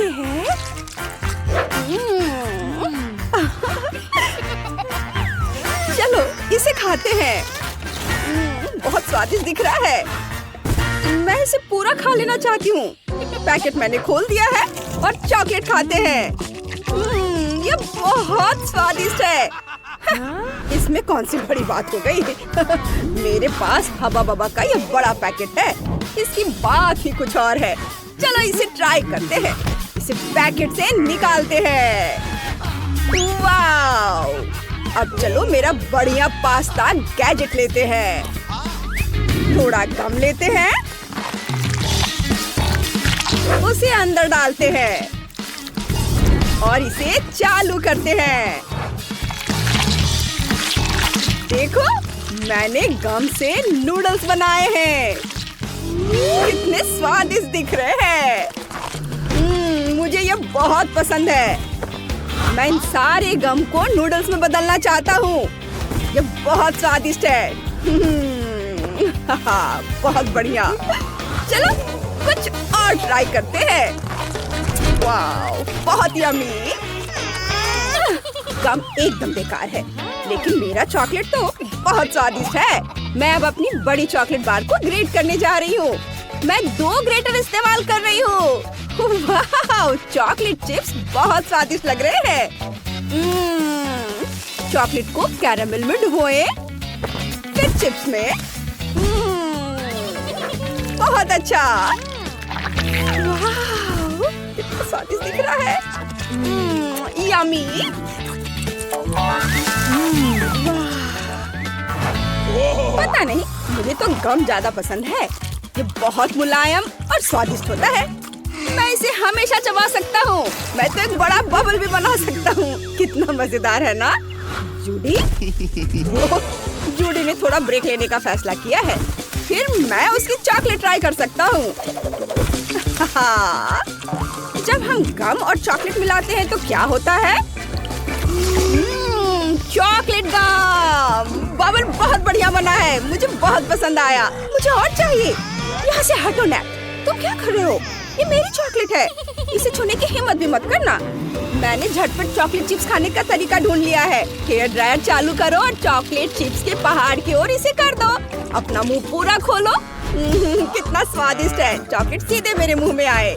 ये है? चलो इसे खाते हैं। बहुत स्वादिष्ट दिख रहा है। मैं इसे पूरा खा लेना चाहती हूँ। पैकेट मैंने खोल दिया है और चॉकलेट खाते हैं। ये बहुत स्वादिष्ट है। इसमें कौन सी बड़ी बात हो गई? मेरे पास हब्बा बब्बा का ये बड़ा पैकेट है। इसकी बात ही कुछ और है। चलो इसे ट्राई करते हैं। इसे पैकेट से निकालते हैं। वाव! अब चलो मेरा बढ़िया पास्ता गैजेट लेते हैं। थोड़ा गम लेते हैं, उसे अंदर डालते हैं और इसे चालू करते हैं। देखो, मैंने गम से नूडल्स बनाए हैं। कितने स्वादिष्ट दिख रहे हैं। मुझे ये बहुत पसंद है। मैं इन सारे गम को नूडल्स में बदलना चाहता हूँ। ये बहुत स्वादिष्ट है। बहुत बढ़िया। चलो कुछ और ट्राई करते हैं। वाव, बहुत यम्मी। गम एकदम बेकार है, लेकिन मेरा चॉकलेट तो बहुत स्वादिष्ट है। मैं अब अपनी बड़ी चॉकलेट बार को ग्रेट करने जा रही हूँ। मैं 2 ग्रेटर इस्तेमाल कर रही हूँ। वाव, चॉकलेट चिप्स बहुत स्वादिष्ट लग रहे हैं। चॉकलेट को कैरामेल में डुबोएं, फिर चिप्स में। बहुत अच्छा। वाव, कितना स्वादिष्ट दिख रहा है। यम्मी। पता नहीं, मुझे तो गम ज्यादा पसंद है। ये बहुत मुलायम और स्वादिष्ट होता है। मैं इसे हमेशा चबा सकता हूँ। मैं तो एक बड़ा बबल भी बना सकता हूँ। कितना मजेदार है ना? जूडी जूडी ने थोड़ा ब्रेक लेने का फैसला किया है। फिर मैं उसकी चॉकलेट ट्राई कर सकता हूँ। जब हम गम और चॉकलेट मिलाते हैं तो क्या होता है? चॉकलेट गम। बबल बहुत बढ़िया बना है। मुझे बहुत पसंद आया। मुझे और चाहिए। यहाँ से हटो ना। तुम क्या कर रहे हो? ये मेरी चॉकलेट है। इसे छूने की हिम्मत भी मत करना। मैंने झटपट चॉकलेट चिप्स खाने का तरीका ढूंढ लिया है। हेयर ड्रायर चालू करो और चॉकलेट चिप्स के पहाड़ की ओर इसे कर दो। अपना मुंह पूरा खोलो। कितना स्वादिष्ट है। चॉकलेट सीधे मेरे मुंह में आए।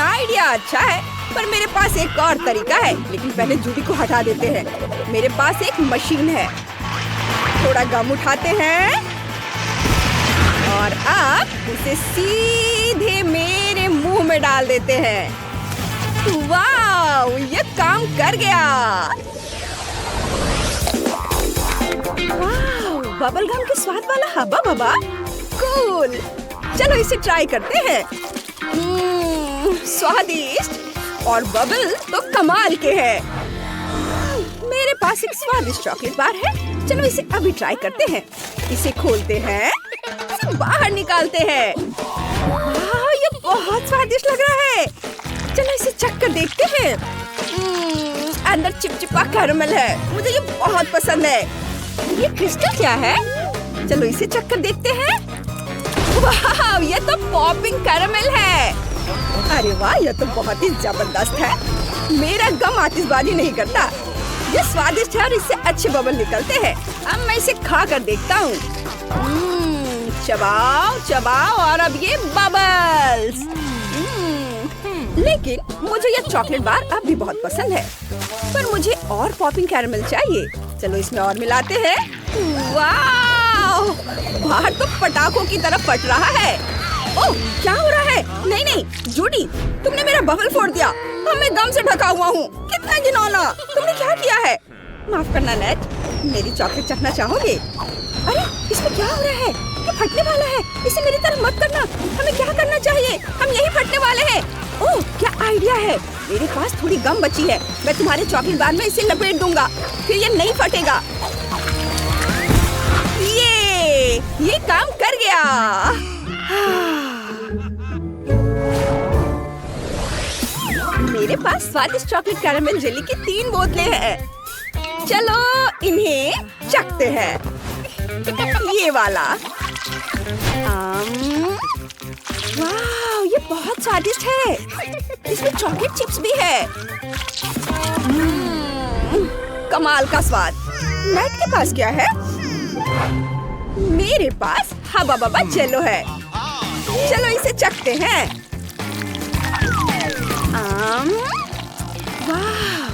आइडिया अच्छा है, पर मेरे पास एक और तरीका है। लेकिन पहले जूडी को हटा देते हैं। मेरे पास एक मशीन है। थोड़ा गम उठाते हैं और अब उसे सीधे मेरे मुंह में डाल देते हैं। वाव, ये काम कर गया। वाव, बबल गम के स्वाद वाला हब्बा बब्बा। कूल। चलो इसे ट्राई करते हैं। स्वादिष्ट और बबल तो कमाल के हैं। मेरे पास एक स्वादिष्ट चॉकलेट बार है। चलो इसे अभी ट्राई करते हैं। इसे खोलते हैं, इसे बाहर निकालते हैं। वाह, ये बहुत स्वादिष्ट लग रहा है। चलो इसे चख कर देखते हैं। अंदर चिपचिपा कैरामेल है। मुझे ये बहुत पसंद है। ये क्रिस्टल क्या है? चलो इसे चख कर देखते हैं। वाह, ये तो पॉपिंग कैरामेल है। अरे वाह, ये तो बहुत ही जबरदस्त है। मेरा गम आतिशबाजी नहीं करता। ये स्वादिष्ट है और इससे अच्छे बबल निकलते हैं। अब मैं इसे खा कर देखता हूँ। चबाओ चबाओ और अब ये बबल्स। लेकिन मुझे ये चॉकलेट बार अब भी बहुत पसंद है, पर मुझे और पॉपिंग कैरामेल चाहिए। चलो इसमें और मिलाते हैं। वाह, बाहर तो पटाखों की तरह फट रहा है। ओह, क्या हो रहा है? नहीं नहीं, जूडी, तुमने मेरा बबल फोड़ दिया। अब मैं गम से ढका हुआ हूँ। कितना घिनौना। तुमने क्या किया है? माफ करना नेट, मेरी चॉकलेट चखना चाहोगे? अरे, इसमें क्या हो रहा है? ये फटने वाला है। इसे मेरी तरफ मत करना। हमें क्या करना चाहिए? हम यही फटने वाले हैं। ओह, क्या आइडिया है। मेरे पास थोड़ी गम बची है। मैं तुम्हारे चॉकलेट बार में इसे लपेट दूंगा, फिर ये नहीं फटेगा। ये काम कर गया। मेरे पास स्वादिष्ट चॉकलेट कैरामेल जेली की 3 बोतलें हैं। चलो इन्हें चखते हैं। ये वाला। वाह, ये बहुत बहुत स्वादिष्ट है। इसमें चॉकलेट चिप्स भी है। कमाल का स्वाद। मैट के पास क्या है? मेरे पास हबा बबा जेलो है। चलो इसे चखते हैं। वाह,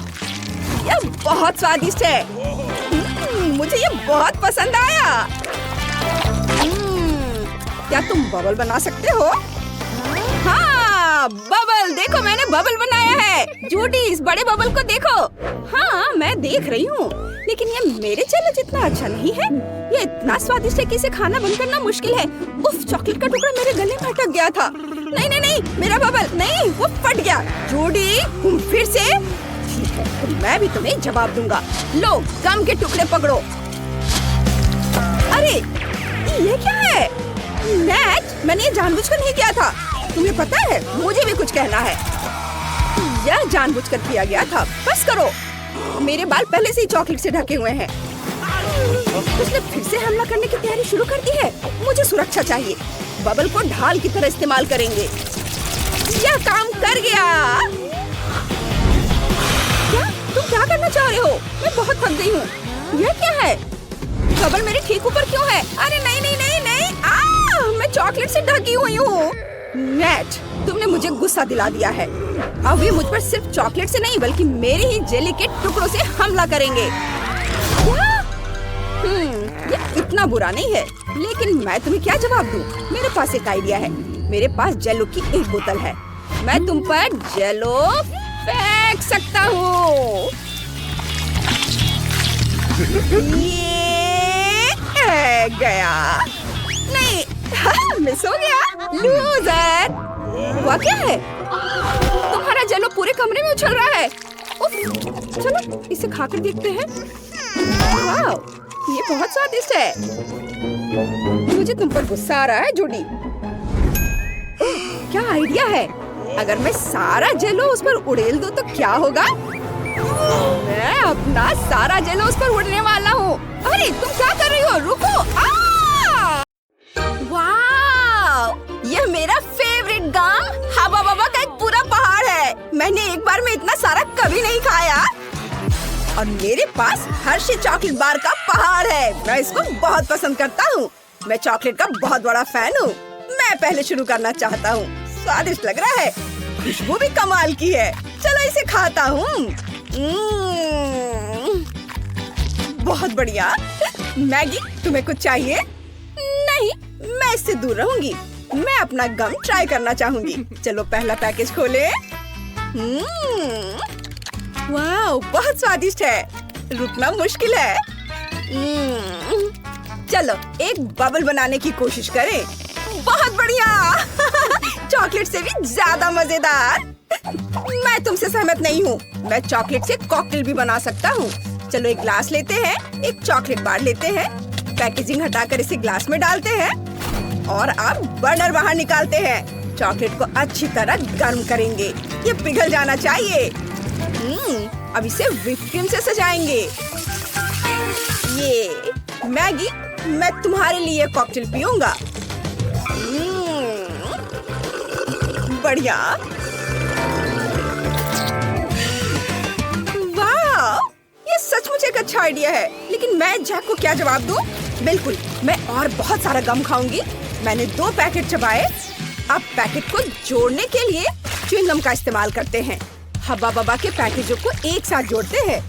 यह बहुत स्वादिष्ट है। मुझे ये बहुत पसंद आया। क्या तुम बबल बना सकते हो? हाँ, बबल। देखो मैंने बबल बनाया है। जूडी, इस बड़े बबल को देखो। हाँ, मैं देख रही हूँ, लेकिन ये मेरे जेलो जितना अच्छा नहीं है। ये इतना स्वादिष्ट है कि इसे खाना बंद करना मुश्किल है। उफ, चॉकलेट का टुकड़ा मेरे गले में अटक गया था। नहीं नहीं नहीं, मेरा बबल नहीं, वो फट गया। जूडी, तुम फिर से? ठीक है, तो मैं भी तुम्हें जवाब दूंगा। लो, गम के टुकड़े पकड़ो। अरे, ये क्या है? नेट, मैंने ये जानबूझकर नहीं किया था। तुम्हें पता है, मुझे भी कुछ कहना है। यह जानबूझकर किया गया था। बस करो। मेरे बाल पहले से ही चॉकलेट से ढके हुए हैं। उसने फिर से हमला करने की तैयारी शुरू कर दी है। मुझे सुरक्षा चाहिए। बबल को ढाल की तरह इस्तेमाल करेंगे। यह काम कर गया। क्या? तुम क्या करना चाह रहे हो? मैं बहुत थक गई हूँ। यह क्या है? बबल मेरे ठीक ऊपर क्यों है? अरे नहीं नहीं नहीं नहीं, मैं चॉकलेट से ढकी हुई हूँ। नेट, तुमने मुझे गुस्सा दिला दिया है। अब ये मुझ पर सिर्फ चॉकलेट से नहीं बल्कि मेरे ही जेली के टुकड़ों से हमला करेंगे। क्या? ये इतना बुरा नहीं है, लेकिन मैं तुम्हें क्या जवाब दूं? मेरे पास एक आइडिया है। मेरे पास जेलो की एक बोतल है। मैं तुम पर जेलो फेंक सकता हूँ। ये गया। नहीं, मिस हो गया। लूजर। हुआ क्या है? तुम्हारा जेलो पूरे कमरे में उछल रहा है। उफ, चलो इसे खाकर देखते हैं। वाह, ये बहुत स्वादिष्ट है। मुझे तुम पर गुस्सा आ रहा है जूडी। क्या आइडिया है? अगर मैं सारा जेलो उस पर उड़ेल दूं तो क्या होगा? मैं अपना सारा जेलो उस पर उड़ने वाला हूँ। अरे तुम क्या कर रही हो? रुको। वाह, यह मेरा फेवरेट गम हबा बबा का एक पूरा पहाड़ है। मैंने एक बार में इतना सारा कभी नहीं खाया। और मेरे पास हर्षी चॉकलेट बार का पहाड़ है। मैं इसको बहुत पसंद करता हूँ। मैं चॉकलेट का बहुत बड़ा फैन हूँ। मैं पहले शुरू करना चाहता हूँ। स्वादिष्ट लग रहा है। खुशबू भी कमाल की है। चलो इसे खाता हूँ। बहुत बढ़िया। मैगी, तुम्हें कुछ चाहिए? नहीं, मैं इससे दूर रहूंगी। मैं अपना गम ट्राई करना चाहूंगी। चलो पहला पैकेज खोले। वाह, बहुत स्वादिष्ट है। रुकना मुश्किल है। चलो एक बबल बनाने की कोशिश करें। बहुत बढ़िया। चॉकलेट से भी ज्यादा मजेदार। मैं तुमसे सहमत नहीं हूँ। मैं चॉकलेट से कॉकटेल भी बना सकता हूँ। चलो एक ग्लास लेते हैं, एक चॉकलेट बार लेते हैं, पैकेजिंग हटाकर इसे ग्लास में डालते हैं और अब बर्नर बाहर निकालते हैं। चॉकलेट को अच्छी तरह गर्म करेंगे। ये पिघल जाना चाहिए। अब इसे व्हिप क्रीम से सजाएंगे। ये मैगी, मैं तुम्हारे लिए कॉकटेल पीऊंगा। बढ़िया। वाह, ये सचमुच एक अच्छा आइडिया है। लेकिन मैं जैक को क्या जवाब दूं? बिल्कुल, मैं और बहुत सारा गम खाऊंगी। मैंने 2 पैकेट चबाए। अब पैकेट को जोड़ने के लिए च्युइंगम का इस्तेमाल करते हैं। हब्बा बब्बा के पैकेजों को एक साथ जोड़ते हैं।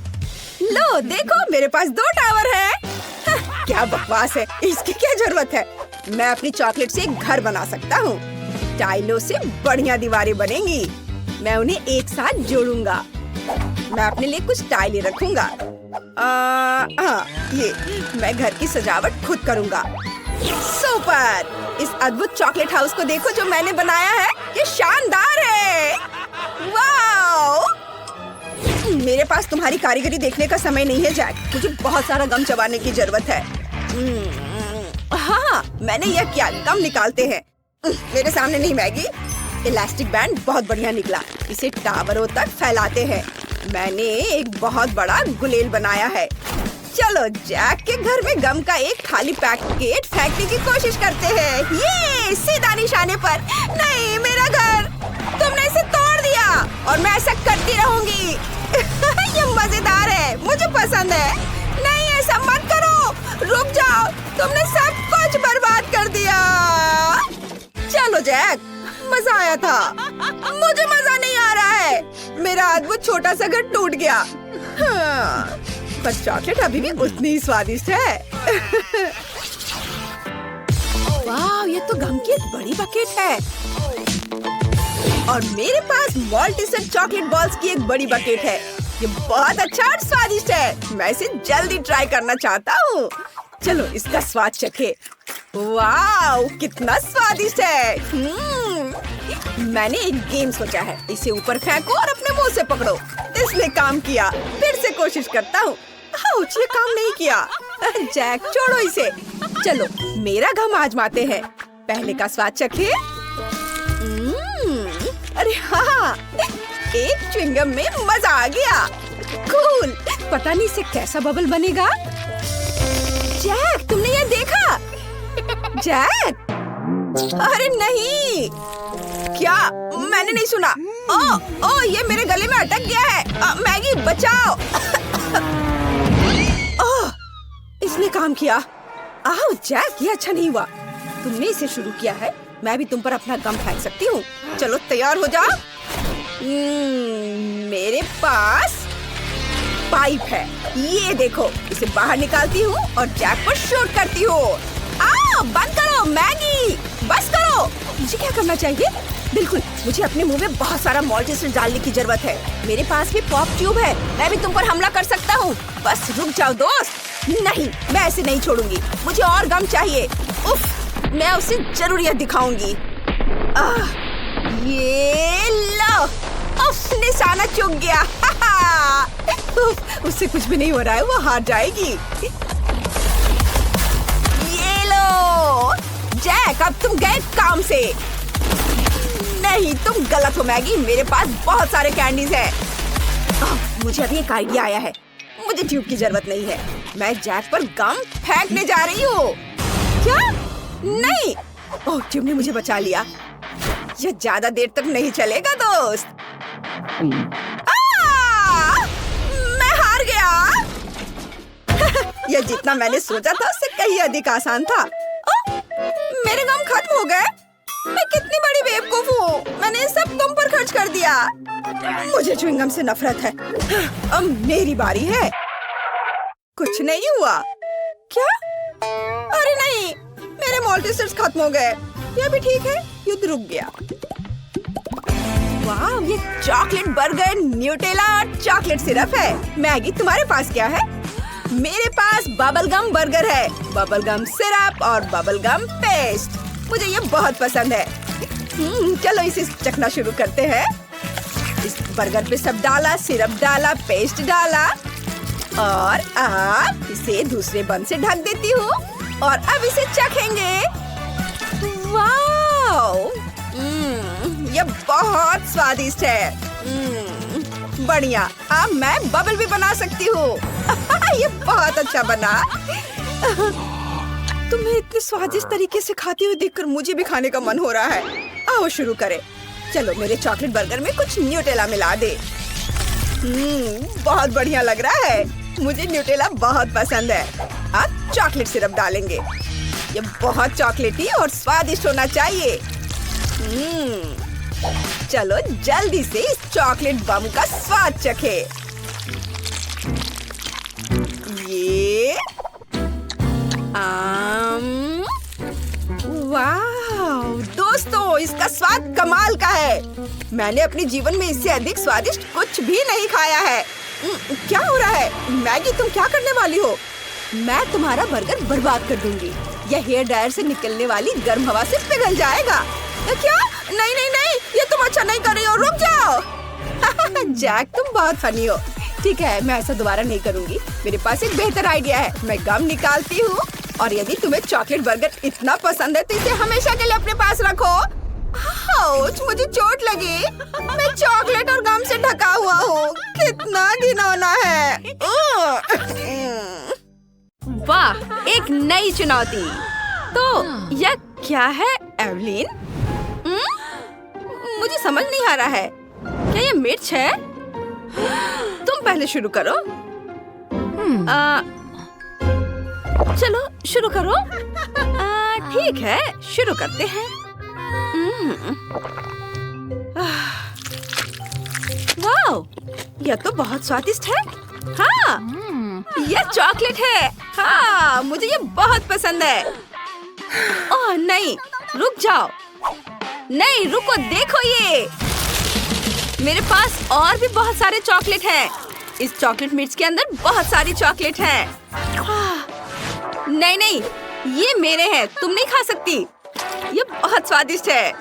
लो देखो, मेरे पास 2 टावर है। क्या बकवास है, इसकी क्या जरूरत है? मैं अपनी चॉकलेट से एक घर बना सकता हूँ। टाइलों से बढ़िया दीवारें बनेंगी। मैं उन्हें एक साथ जोड़ूंगा। मैं अपने लिए कुछ टाइलें रखूंगा। ये मैं घर की सजावट खुद करूंगा। सुपर! इस अद्भुत चॉकलेट हाउस को देखो जो मैंने बनाया है। ये शानदार है। वाओ! मेरे पास तुम्हारी कारीगरी देखने का समय नहीं है जैक। मुझे बहुत सारा गम चबाने की जरूरत है। हाँ, मैंने यह किया। गम निकालते हैं। मेरे सामने नहीं मैगी। इलास्टिक बैंड बहुत बढ़िया निकला। इसे टावरों तक फैलाते हैं। मैंने एक बहुत बड़ा गुलेल बनाया है। चलो जैक के घर में गम का एक खाली पैकेट फेंकने की कोशिश करते हैं। ये सीधा निशाने पर। नहीं, मेरा घर। और मैं ऐसा करती रहूंगी। ये मजेदार है, मुझे पसंद है। नहीं, ऐसा मत करो, रुक जाओ, तुमने सब कुछ बर्बाद कर दिया। चलो जैक, मजा आया था। मुझे मजा नहीं आ रहा है, मेरा अद्भुत छोटा सा घर टूट गया। हाँ, पर चॉकलेट अभी भी उतनी ही स्वादिष्ट है। वाह, ये तो गम की एक बड़ी बकेट है और मेरे पास मॉल्टेसन चॉकलेट बॉल्स की एक बड़ी बकेट है। ये बहुत अच्छा और स्वादिष्ट है, मैं इसे जल्दी ट्राई करना चाहता हूँ। चलो इसका स्वाद चखे। वाह, कितना स्वादिष्ट है। मैंने एक गेम सोचा है, इसे ऊपर फेंको और अपने मुंह से पकड़ो। इसने काम किया, फिर से कोशिश करता हूँ। ये काम नहीं किया। जैक, छोड़ो इसे। चलो मेरा गम आजमाते हैं। पहले का स्वाद चखे। अरे हाँ, एक च्युइंगम में मजा आ गया। कूल, पता नहीं इसे कैसा बबल बनेगा। जैक, तुमने ये देखा? जैक, अरे नहीं, क्या? मैंने नहीं सुना। ओ, ये मेरे गले में अटक गया है। मैगी बचाओ। इसने काम किया। आओ जैक, ये अच्छा नहीं हुआ। तुमने इसे शुरू किया है, मैं भी तुम पर अपना गम फेंक सकती हूँ। चलो तैयार हो जाओ। मेरे पास पाइप है, ये देखो। इसे बाहर निकालती हूँ और जैक पर शूट करती हूँ। बंद करो मैगी, बस करो। मुझे क्या करना चाहिए? बिल्कुल, मुझे अपने मुंह में बहुत सारा मॉल्टेसन डालने की जरूरत है। मेरे पास भी पॉप ट्यूब है, मैं भी तुम पर हमला कर सकता हूँ। बस रुक जाओ दोस्त। नहीं, मैं ऐसे नहीं छोड़ूंगी, मुझे और गम चाहिए। उफ, मैं उसे जरूर यह दिखाऊंगी। ये लो, निशाना चूक गया। उससे कुछ भी नहीं हो रहा है, वो हार जाएगी। ये लो जैक, अब तुम गए काम से। नहीं, तुम गलत हो मैगी, मेरे पास बहुत सारे कैंडीज हैं। मुझे अभी एक आइडिया आया है। मुझे ट्यूब की जरूरत नहीं है, मैं जैक पर गम फेंकने जा रही हूँ। क्या? नहीं। ओह, ट्यूब ने मुझे बचा लिया। यह ज्यादा देर तक नहीं चलेगा दोस्त। मैं हार गया। यह जितना मैंने सोचा था उससे कहीं अधिक आसान था। मेरे गम खत्म हो गए। मैं कितनी बड़ी बेवकूफ हूँ, मैंने सब तुम पर खर्च कर दिया। मुझे च्युइंगम से नफरत है। अब मेरी बारी है। कुछ नहीं हुआ। क्या? अरे नहीं, मेरे मॉल्टेसर्स खत्म हो गए। यह भी ठीक है, युद्ध रुक गया। वाह, ये चॉकलेट बर्गर, न्यूटेला और चॉकलेट सिरप है। मैगी, तुम्हारे पास क्या है? मेरे पास बबल गम बर्गर है, बबल गम सिरप और बबल गम पेस्ट। मुझे ये बहुत पसंद है। चलो इसे चखना शुरू करते हैं। इस बर्गर पे सब डाला, सिरप डाला, पेस्ट डाला और अब इसे दूसरे बन से ढक देती हूँ और अब इसे चखेंगे। वाह, ये बहुत स्वादिष्ट है। बढ़िया, अब मैं बबल भी बना सकती हूँ। ये बहुत अच्छा बना। तुम्हें इतने स्वादिष्ट तरीके से खाते हुए देखकर मुझे भी खाने का मन हो रहा है। आओ शुरू करें। चलो मेरे चॉकलेट बर्गर में कुछ न्यूटेला मिला दे। बहुत बढ़िया लग रहा है, मुझे न्यूटेला बहुत पसंद है। अब चॉकलेट सिरप डालेंगे। ये बहुत चॉकलेटी और स्वादिष्ट होना चाहिए। चलो जल्दी से इस चॉकलेट बम का स्वाद चखे। ये वाह दोस्तों, इसका स्वाद कमाल का है। मैंने अपने जीवन में इससे अधिक स्वादिष्ट कुछ भी नहीं खाया है। क्या हो रहा है? मैगी, तुम क्या करने वाली हो? मैं तुम्हारा बर्गर बर्बाद कर दूंगी। यह हेयर ड्रायर से निकलने वाली गर्म हवा से पिघल जाएगा। क्या? नहीं नहीं नहीं, ये तुम अच्छा नहीं कर रही हो, रुक जाओ। जैक, तुम बहुत फनी हो। ठीक है, मैं ऐसा दोबारा नहीं करूंगी। मेरे पास एक बेहतर आइडिया है। मैं गम निकालती हूँ और यदि तुम्हें चॉकलेट बर्गर इतना पसंद है तो इसे हमेशा के लिए अपने पास रखो। आउच, मुझे चोट लगी। मैं चॉकलेट और गम से ढका हुआ हूँ। कितना घिनौना है। वाह, एक नई चुनौती। तो यह क्या है एवलिन? मुझे समझ नहीं आ रहा है। क्या ये मिर्च है? तुम पहले शुरू करो। चलो शुरू करो। ठीक है, शुरू करते हैं। वाह, यह तो बहुत स्वादिष्ट है। हाँ, यह चॉकलेट है। हाँ, मुझे ये बहुत पसंद है। ओह नहीं, रुक जाओ। नहीं रुको, देखो ये मेरे पास और भी बहुत सारे चॉकलेट हैं। इस चॉकलेट मिर्च के अंदर बहुत सारी चॉकलेट हैं। नहीं नहीं, ये मेरे हैं, तुम नहीं खा सकती। ये बहुत स्वादिष्ट है।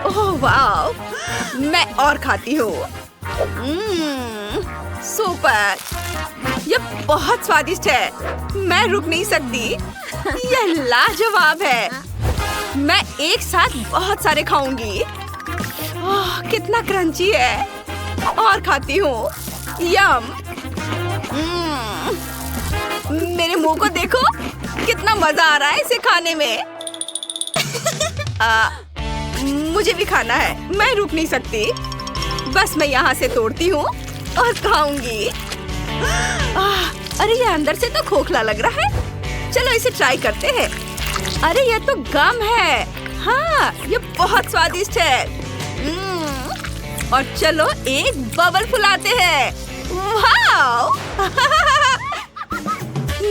ओह वाह, मैं और खाती हूँ। सुपर, ये बहुत स्वादिष्ट है। मैं रुक नहीं सकती। यह लाजवाब है। मैं एक साथ बहुत सारे खाऊंगी। ओह, कितना क्रंची है। और खाती हूँ। यम। मेरे मुंह को देखो, कितना मजा आ रहा है इसे खाने में। मुझे भी खाना है, मैं रुक नहीं सकती। बस मैं यहाँ से तोड़ती हूँ और खाऊंगी। अरे ये अंदर से तो खोखला लग रहा है। चलो इसे ट्राई करते हैं। अरे ये तो गम है। हाँ, ये बहुत स्वादिष्ट है। और चलो एक बबल फुलाते हैं। वाओ!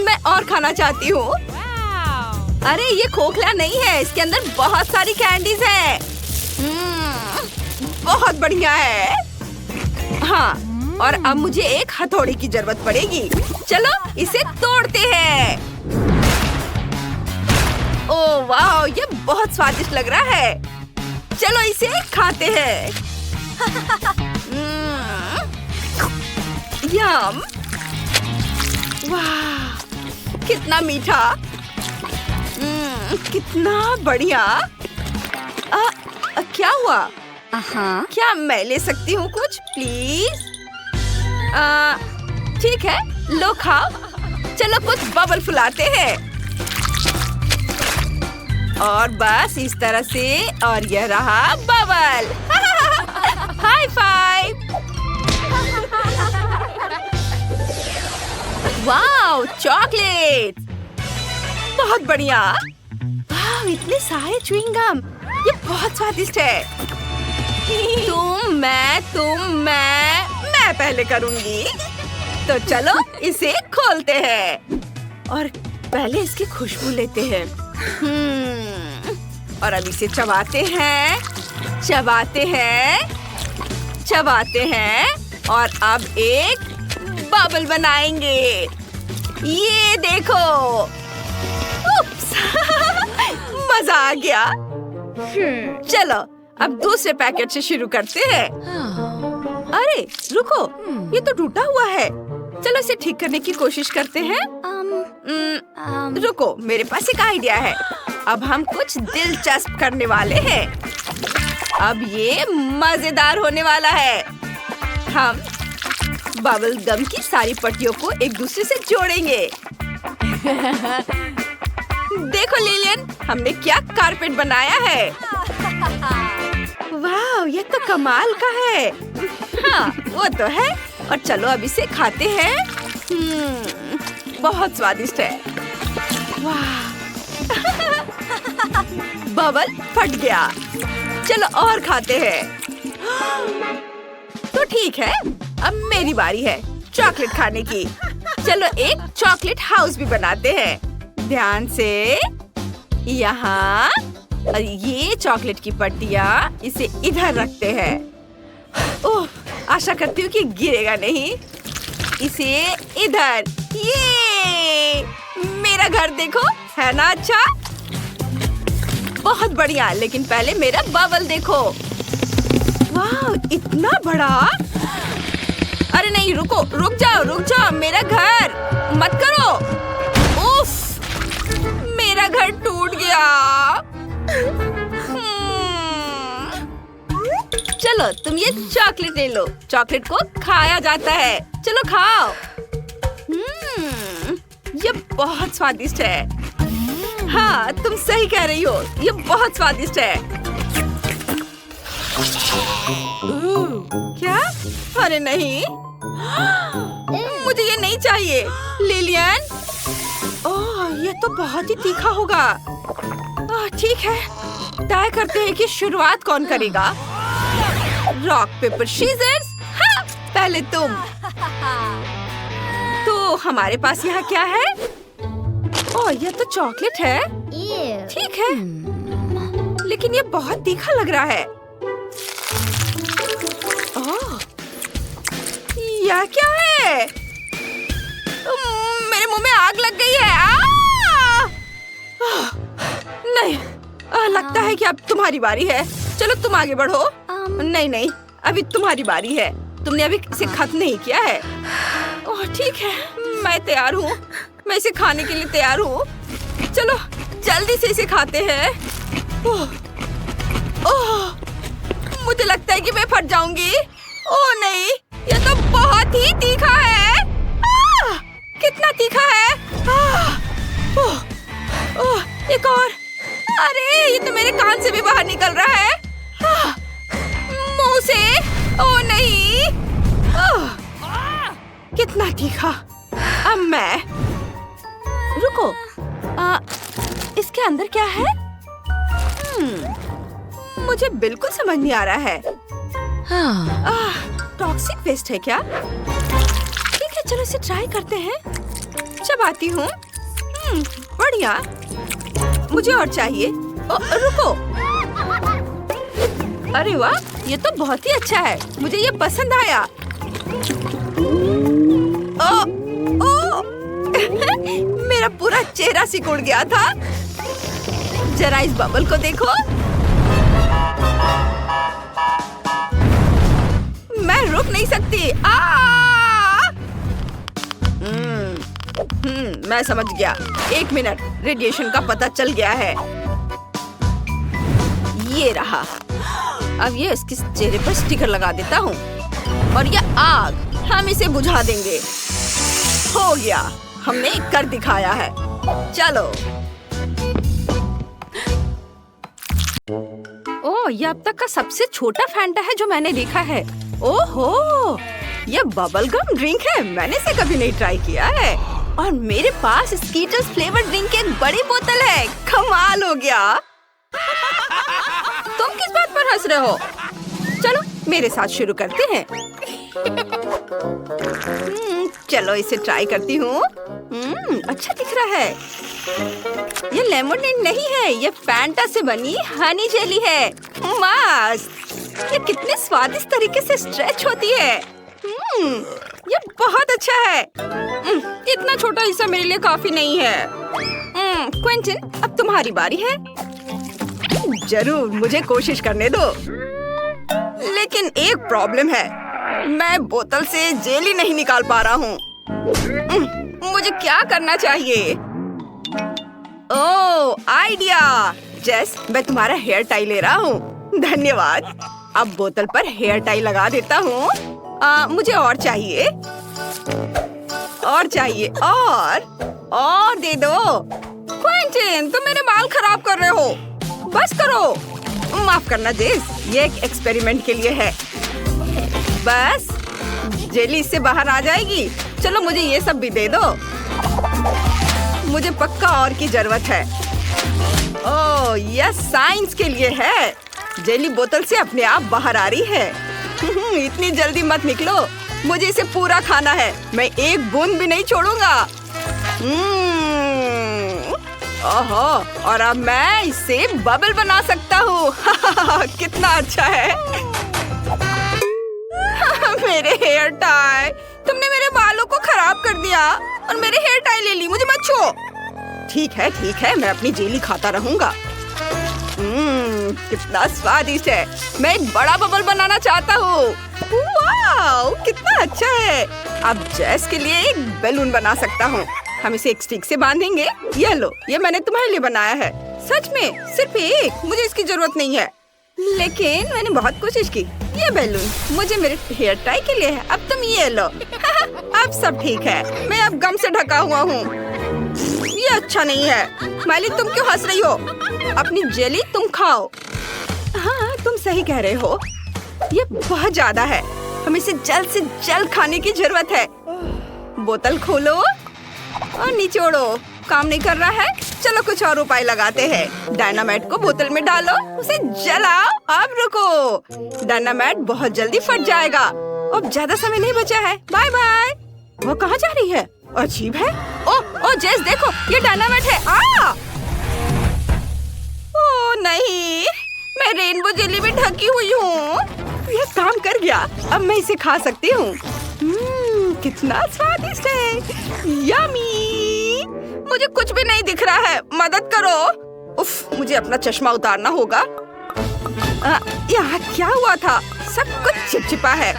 मैं और खाना चाहती हूँ। अरे ये खोखला नहीं है, इसके अंदर बहुत सारी कैंडीज हैं। बहुत बढ़िया है। हाँ, और अब मुझे एक हथौड़ी की जरूरत पड़ेगी। चलो इसे तोड़ते हैं। ओह वाह, ये बहुत स्वादिष्ट लग रहा है। चलो इसे खाते हैं। यम। वाह, कितना मीठा। कितना बढ़िया। क्या हुआ? क्या मैं ले सकती हूँ कुछ प्लीज? ठीक है, लो खाओ। चलो कुछ बबल फुलाते हैं। और बस इस तरह से, और यह रहा bubble. High five. Wow, chocolate बहुत बढ़िया। वाह, इतने सारे च्युइंग गम, ये बहुत स्वादिष्ट है। मैं पहले करूंगी। तो चलो इसे खोलते हैं और पहले इसकी खुशबू लेते हैं। और अब इसे चबाते हैं, और अब एक बबल बनाएंगे। ये देखो। उप्स। मजा आ गया। चलो अब दूसरे पैकेट से शुरू करते हैं। अरे रुको, ये तो टूटा हुआ है। चलो इसे ठीक करने की कोशिश करते हैं। रुको, मेरे पास एक आइडिया है। अब हम कुछ दिलचस्प करने वाले हैं। अब ये मजेदार होने वाला है। हम बबल गम की सारी पट्टियों को एक दूसरे से जोड़ेंगे। देखो लिलियन, हमने क्या कारपेट बनाया है। वाह, ये तो कमाल का है। हाँ, वो तो है। और चलो अब इसे खाते हैं। बहुत स्वादिष्ट है। वाह। बबल फट गया। चलो और खाते हैं। तो ठीक है, अब मेरी बारी है चॉकलेट खाने की। चलो एक चॉकलेट हाउस भी बनाते हैं। ध्यान से। यहाँ और ये चॉकलेट की पट्टियाँ इसे इधर रखते हैं। ओह, आशा करती हूँ कि गिरेगा नहीं। इसे इधर। ये मेरा घर देखो, है ना अच्छा? बहुत बढ़िया, लेकिन पहले मेरा बबल देखो। वाह, इतना बड़ा। अरे नहीं, रुक जाओ, मेरा घर मत करो। उफ, मेरा घर टूट गया। चलो तुम ये चॉकलेट ले लो। चॉकलेट को खाया जाता है। चलो खाओ। ये बहुत स्वादिष्ट है। हाँ, तुम सही कह रही हो, ये बहुत स्वादिष्ट है। क्या? अरे नहीं, मुझे ये नहीं चाहिए। लिलियन, ओह ये तो बहुत ही तीखा होगा। ठीक है, तय करते हैं कि शुरुआत कौन करेगा। Rock paper scissors. हाँ, पहले तुम। तो हमारे पास यहाँ क्या है? ओह ये तो चॉकलेट है। ठीक है, लेकिन ये बहुत तीखा लग रहा है। ओह, यह क्या है? मेरे मुंह में आग लग गई है। नहीं, लगता है कि अब तुम्हारी बारी है। चलो तुम आगे बढ़ो। नहीं नहीं, अभी तुम्हारी बारी है। तुमने अभी इसे खत्म नहीं किया है। ओह ठीक है, मैं तैयार हूँ। मैं इसे खाने के लिए तैयार हूँ। चलो जल्दी से इसे खाते हैं। ओह, ओह, मुझे लगता है कि मैं फट जाऊंगी। ओह नहीं, यह तो बहुत ही तीखा है। कितना तीखा है। ओह, ओह, एक और। अरे ये तो मेरे कान से भी बाहर निकल रहा है। मुंह से। ओह नहीं, कितना तीखा। अब मैं रुको, इसके अंदर क्या है? मुझे बिल्कुल समझ नहीं आ रहा है। टॉक्सिक वेस्ट है क्या? ठीक है, चलो इसे ट्राई करते हैं। चबाती हूँ। बढ़िया, मुझे और चाहिए। रुको, अरे वाह, ये तो बहुत ही अच्छा है। मुझे ये पसंद आया। मेरा पूरा चेहरा सिकुड़ गया था। जरा इस बबल को देखो। मैं रुक नहीं सकती। मैं समझ गया। 1 मिनट, रेडिएशन का पता चल गया है। ये रहा। अब ये इसके चेहरे पर स्टिकर लगा देता हूँ और ये आग हम इसे बुझा देंगे। हो गया, हमने कर दिखाया है। चलो। ओह, ये अब तक का सबसे छोटा फैंटा है जो मैंने देखा है। ओहो, ये बबल गम ड्रिंक है। मैंने इसे कभी नहीं ट्राई किया है। और मेरे पास स्कीटर्स फ्लेवर ड्रिंक की एक बड़ी बोतल है। कमाल हो गया। तुम किस बात पर हंस रहे हो? चलो मेरे साथ शुरू करते हैं। चलो इसे ट्राई करती हूँ। अच्छा दिख रहा है। ये लेमोनेड नहीं है, ये फैंटा से बनी हनी जेली है। मस्त। ये कितने स्वादिष्ट तरीके से स्ट्रेच होती है। ये बहुत अच्छा है। इतना छोटा हिस्सा मेरे लिए काफी नहीं है। क्विंटन, अब तुम्हारी बारी है। जरूर, मुझे कोशिश करने दो। लेकिन एक प्रॉब्लम है, मैं बोतल से जेली नहीं निकाल पा रहा हूँ। मुझे क्या करना चाहिए? ओह, आइडिया। जेस, मैं तुम्हारा हेयर टाई ले रहा हूँ। धन्यवाद। अब बोतल पर हेयर टाई लगा देता हूँ। मुझे और चाहिए, और चाहिए, और दे दो। क्विंटन, तुम मेरे बाल खराब कर रहे हो। बस करो। माफ करना जेस, ये एक एक्सपेरिमेंट के लिए है। बस जेली इससे बाहर आ जाएगी। चलो मुझे ये सब भी दे दो। मुझे पक्का और की जरूरत है। ओह, यह साइंस के लिए है। जेली बोतल से अपने आप बाहर आ रही है। इतनी जल्दी मत निकलो, मुझे इसे पूरा खाना है। मैं एक बूंद भी नहीं छोड़ूंगा। ओहो, और अब मैं इससे बबल बना सकता हूँ। कितना अच्छा है। मेरे हेयर टाई, तुमने मेरे बालों को खराब कर दिया और मेरे हेयर टाई ले ली। मुझे मत छुओ। ठीक है, मैं अपनी जेली खाता रहूंगा। कितना स्वादिष्ट है। मैं एक बड़ा बबल बनाना चाहता हूँ। वाओ, कितना अच्छा है। अब जेस के लिए एक बैलून बना सकता हूँ। हम इसे एक स्टिक से बांधेंगे। ये लो, ये मैंने तुम्हारे लिए बनाया है। सच में, सिर्फ एक। मुझे इसकी जरूरत नहीं है, लेकिन मैंने बहुत कोशिश की। ये बैलून मुझे मेरे हेयर टाई के लिए है। अब तुम ये लो। अब सब ठीक है। मैं अब गम से ढका हुआ हूँ। ये अच्छा नहीं है। माली, तुम क्यों हंस रही हो? अपनी जेली तुम खाओ। हाँ, तुम सही सही कह रहे हो, ये बहुत ज्यादा है। हमें इसे जल्द से जल्द खाने की जरूरत है। बोतल खोलो और निचोड़ो। काम नहीं कर रहा है, चलो कुछ और उपाय लगाते हैं। डायनामाइट को बोतल में डालो, उसे जलाओ। अब रुको, डायनामाइट बहुत जल्दी फट जाएगा। अब ज्यादा समय नहीं बचा है। Bye bye. वो कहाँ जा रही है? अजीब है। ओ जेस देखो, ये डायनामाइट है। ओ नहीं, मैं रेनबो जेली में ढकी हुई हूँ। यह काम कर गया। अब मैं इसे खा सकती हूँ। कितना स्वादिष्ट है। यम्मी। मुझे कुछ भी नहीं दिख रहा है, मदद करो। उफ, मुझे अपना चश्मा उतारना होगा। यहाँ क्या हुआ था? सब कुछ चिपचिपा है।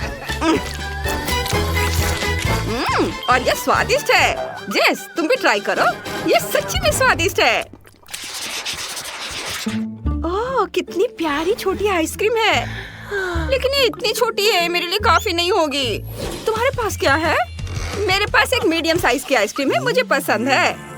और ये स्वादिष्ट है। जेस, तुम भी ट्राई करो, ये सच्ची में स्वादिष्ट है। ओह, कितनी प्यारी छोटी आइसक्रीम है। लेकिन ये इतनी छोटी है, मेरे लिए काफी नहीं होगी। तुम्हारे पास क्या है? मेरे पास एक मीडियम साइज की आइसक्रीम है, मुझे पसंद है।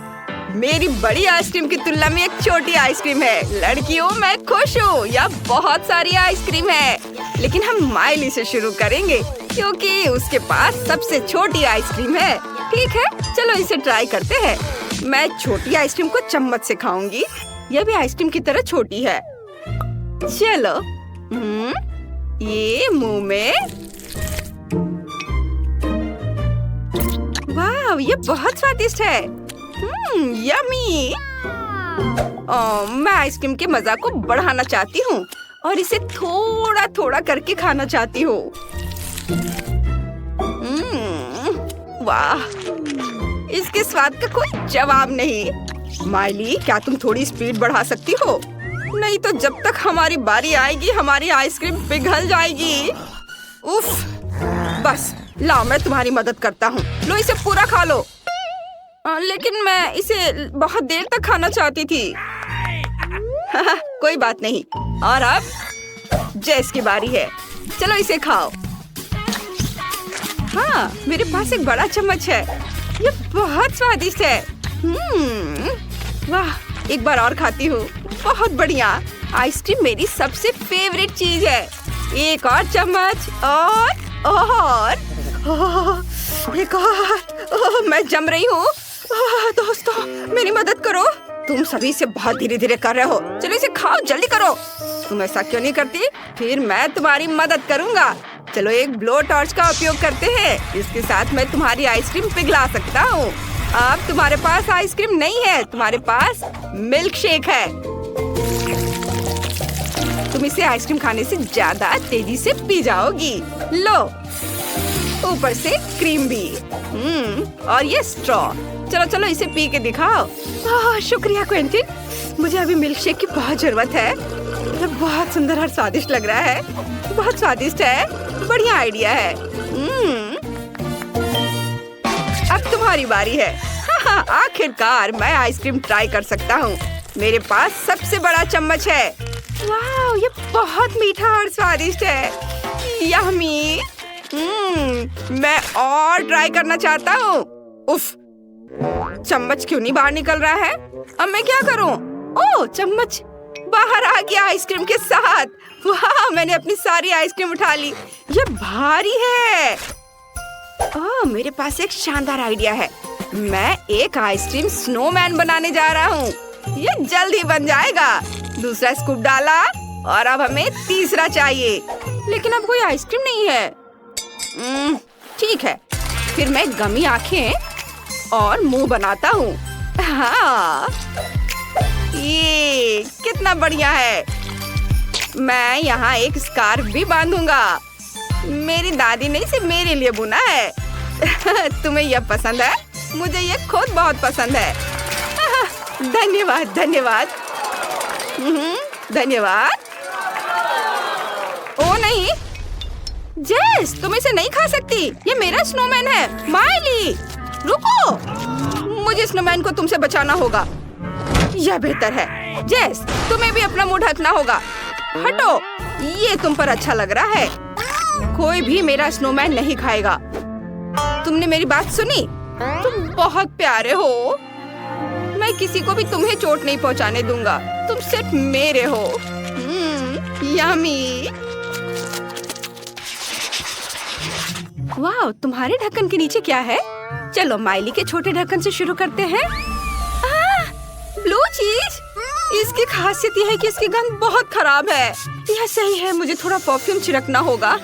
मेरी बड़ी आइसक्रीम की तुलना में एक छोटी आइसक्रीम है। लड़कियों, मैं खुश हूँ। यहाँ बहुत सारी आइसक्रीम है, लेकिन हम माइली से शुरू करेंगे क्योंकि उसके पास सबसे छोटी आइसक्रीम है। ठीक है, चलो इसे ट्राई करते हैं। मैं छोटी आइसक्रीम को चम्मच से खाऊंगी। यह भी आइसक्रीम की तरह छोटी है। चलो, ये मुंह में। वाह, ये बहुत स्वादिष्ट है। यम्मी। मैं आइसक्रीम के मजा को बढ़ाना चाहती हूँ और इसे थोड़ा थोड़ा करके खाना चाहती हूँ। वाह, इसके स्वाद का कोई जवाब नहीं। माइली, क्या तुम थोड़ी स्पीड बढ़ा सकती हो? नहीं तो जब तक हमारी बारी आएगी हमारी आइसक्रीम पिघल जाएगी। उफ, बस लाओ, मैं तुम्हारी मदद करता हूँ। लो, इसे पूरा खा लो। लेकिन मैं इसे बहुत देर तक खाना चाहती थी। कोई बात नहीं। और अब जेस की बारी है। चलो इसे खाओ। हाँ, मेरे पास एक बड़ा चम्मच है। ये बहुत स्वादिष्ट है। वाह, एक बार और खाती हूँ। बहुत बढ़िया। आइसक्रीम मेरी सबसे फेवरेट चीज है। एक और चम्मच। और एक और। मैं जम रही हूँ। दोस्तों, मेरी मदद करो। तुम सभी से बहुत धीरे धीरे कर रहे हो। चलो इसे खाओ, जल्दी करो। तुम ऐसा क्यों नहीं करती? फिर मैं तुम्हारी मदद करूँगा। चलो एक ब्लो टॉर्च का उपयोग करते हैं। इसके साथ मैं तुम्हारी आइसक्रीम पिघला सकता हूँ। अब तुम्हारे पास आइसक्रीम नहीं है, तुम्हारे पास मिल्क शेक है। तुम इसे आइसक्रीम खाने से ज्यादा तेजी से पी जाओगी। लो, ऊपर से क्रीम भी। और ये स्ट्रॉ। चलो चलो इसे पी के दिखाओ। शुक्रिया क्विंटिन, मुझे अभी मिल्क शेक की बहुत जरूरत है। ये बहुत सुंदर और स्वादिष्ट लग रहा है। बहुत स्वादिष्ट है। बढ़िया आइडिया है। अब तुम्हारी बारी है। आखिरकार मैं आइसक्रीम ट्राई कर सकता हूँ। मेरे पास सबसे बड़ा चम्मच है। वाह, ये बहुत मीठा और स्वादिष्ट है। यम्मी। मैं और ट्राई करना चाहता हूँ। उफ, चम्मच क्यों नहीं बाहर निकल रहा है? अब मैं क्या करूँ? ओह, चम्मच बाहर आ गया आइसक्रीम के साथ। वाह, मैंने अपनी सारी आइसक्रीम उठा ली। ये भारी है। ओह, मेरे पास एक शानदार आइडिया है। मैं एक आइसक्रीम स्नोमैन बनाने जा रहा हूँ। ये जल्द ही बन जाएगा। दूसरा स्कूप डाला और अब हमें तीसरा चाहिए। लेकिन अब कोई आइसक्रीम नहीं है। ठीक है, फिर मैं गमी आंखें और मुंह बनाता हूँ। हाँ, ये कितना बढ़िया है। मैं यहाँ एक स्कार्फ भी बांधूंगा। मेरी दादी ने इसे मेरे लिए बुना है। तुम्हें यह पसंद है? मुझे यह खुद बहुत पसंद है। धन्यवाद धन्यवाद। धन्यवाद। ओ नहीं, जेस, तुम इसे नहीं खा सकती। ये मेरा स्नोमैन है। माइली, रुको, मुझे स्नोमैन को तुमसे बचाना होगा। यह बेहतर है। जेस, तुम्हें भी अपना मुंह ढकना होगा। हटो, ये तुम पर अच्छा लग रहा है। कोई भी मेरा स्नोमैन नहीं खाएगा। तुमने मेरी बात सुनी? तुम बहुत प्यारे हो। मैं किसी को भी तुम्हें चोट नहीं पहुंचाने दूंगा। तुम सिर्फ मेरे हो। यम्मी। वाह, तुम्हारे ढक्कन के नीचे क्या है? चलो माइली के छोटे ढक्कन से शुरू करते हैं। ब्लू चीज। इसकी खासियत यह है कि इसकी गंध बहुत खराब है। यह सही है, मुझे थोड़ा परफ्यूम छिड़कना होगा।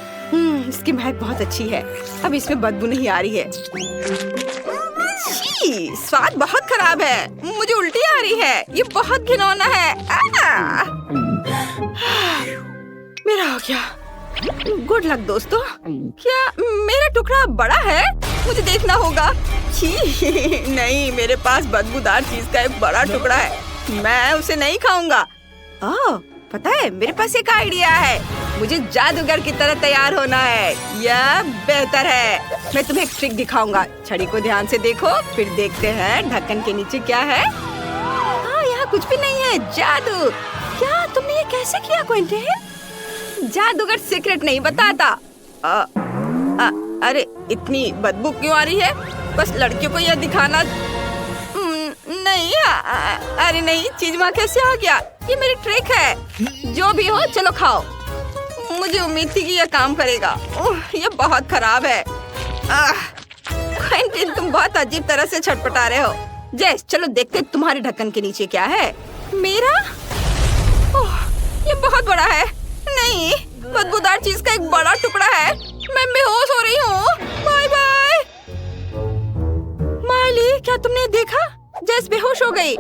इसकी महक बहुत अच्छी है। अब इसमें बदबू नहीं आ रही है। छी, स्वाद बहुत खराब है। मुझे उल्टी आ रही है। ये बहुत घिनौना है। मेरा हो गया। गुड लक दोस्तों। क्या मेरा टुकड़ा बड़ा है? मुझे देखना होगा। छी, नहीं, मेरे पास बदबूदार चीज का एक बड़ा टुकड़ा है। मैं उसे नहीं खाऊंगा। ओह, पता है, मेरे पास एक आइडिया है। मुझे जादूगर की तरह तैयार होना है। यह बेहतर है। मैं तुम्हें एक ट्रिक दिखाऊंगा। छड़ी को ध्यान से देखो, फिर देखते हैं ढक्कन के नीचे क्या है। हाँ, यहाँ कुछ भी नहीं है। जादू। क्या तुमने ये कैसे किया क्विंटन? जादूगर सीक्रेट नहीं बताता। अरे इतनी बदबू क्यों आ रही है? बस लड़कियों को यह दिखाना नहीं। अरे नहीं, चीज वहाँ कैसे आ गया? ये मेरी ट्रिक है। जो भी हो, चलो खाओ। मुझे उम्मीद थी कि यह काम करेगा। ये बहुत खराब है। क्विंटन, तुम बहुत अजीब तरह से छटपटा रहे हो। जेस, चलो देखते तुम्हारे ढक्कन के नीचे क्या है। मेरा? ये बहुत बड़ा है। नहीं, बदबूदार चीज का एक बड़ा टुकड़ा है। मैं बेहोश हो रही हूँ। Bye bye. माइली, क्या तुमने देखा? जेस बेहोश हो गई।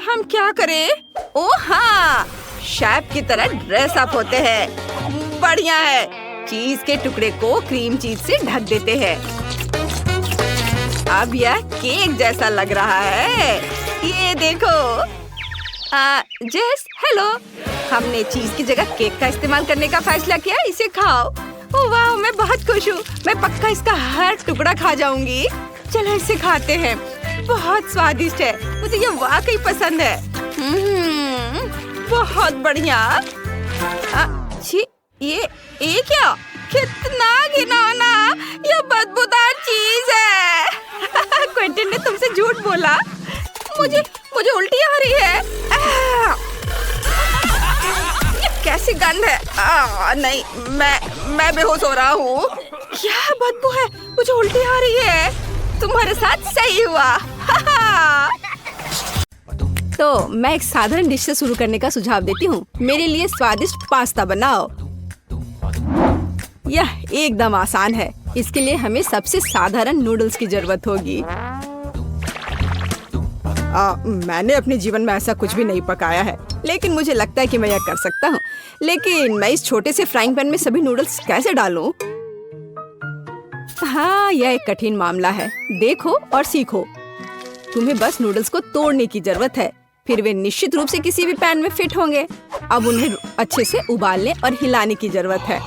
हम क्या करें? ओह हाँ, शेफ की तरह ड्रेस अप होते हैं। बढ़िया है। चीज के टुकड़े को क्रीम चीज से ढक देते हैं। अब यह केक जैसा लग रहा है। ये देखो। जेस, हेलो। हमने चीज की जगह केक का इस्तेमाल करने का फैसला किया। इसे खाओ। ओह वाह, मैं बहुत खुश हूँ। मैं पक्का इसका हर टुकड़ा खा जाऊंगी। चलो इसे खाते हैं। बहुत स्वादिष्ट है। मुझे ये वाकई पसंद है। बहुत बढ़िया। ये क्या? कितना घिनौना। ये बदबूदार चीज है। क्विंटन ने तुमसे झूठ बोला। मुझे उल्टी आ रही है। ये कैसी गंध है? नहीं, मैं बेहोश हो रहा हूँ। क्या बदबू है? मुझे उल्टी आ रही है। तुम्हारे साथ सही हुआ। तो मैं एक साधारण डिश से शुरू करने का सुझाव देती हूँ। मेरे लिए स्वादिष्ट पास्ता बनाओ। यह एकदम आसान है। इसके लिए हमें सबसे साधारण नूडल्स की जरूरत होगी। मैंने अपने जीवन में ऐसा कुछ भी नहीं पकाया है, लेकिन मुझे लगता है कि मैं यह कर सकता हूँ। लेकिन मैं इस छोटे से फ्राइंग पैन में सभी नूडल्स कैसे डालूं? हाँ, यह एक कठिन मामला है। देखो और सीखो। तुम्हें बस नूडल्स को तोड़ने की जरूरत है। फिर वे निश्चित रूप से किसी भी पैन में फिट होंगे। अब उन्हें अच्छे से उबालने और हिलाने की जरूरत है।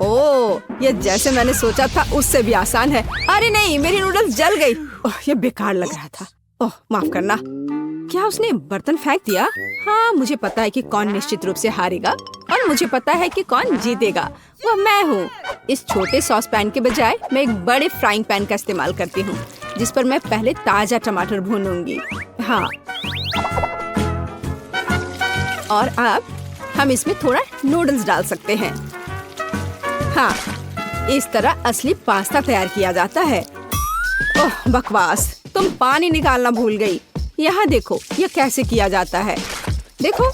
ओह, यह जैसे मैंने सोचा था उससे भी आसान है। अरे नहीं, मेरी नूडल्स जल गई। ओह, यह बेकार लग रहा था। ओह, माफ करना। क्या उसने बर्तन फेंक दिया? हाँ, मुझे पता है कि कौन निश्चित रूप से हारेगा और मुझे पता है कि कौन जीतेगा। वह मैं हूँ। इस छोटे सॉस पैन के बजाय मैं एक बड़े फ्राइंग पैन का इस्तेमाल करती हूँ, जिस पर मैं पहले ताजा टमाटर भूनूंगी। हाँ, और अब हम इसमें थोड़ा नूडल्स डाल सकते हैं। हाँ, इस तरह असली पास्ता तैयार किया जाता है। ओह बकवास, तुम पानी निकालना भूल गई। यहाँ देखो, यह कैसे किया जाता है। देखो।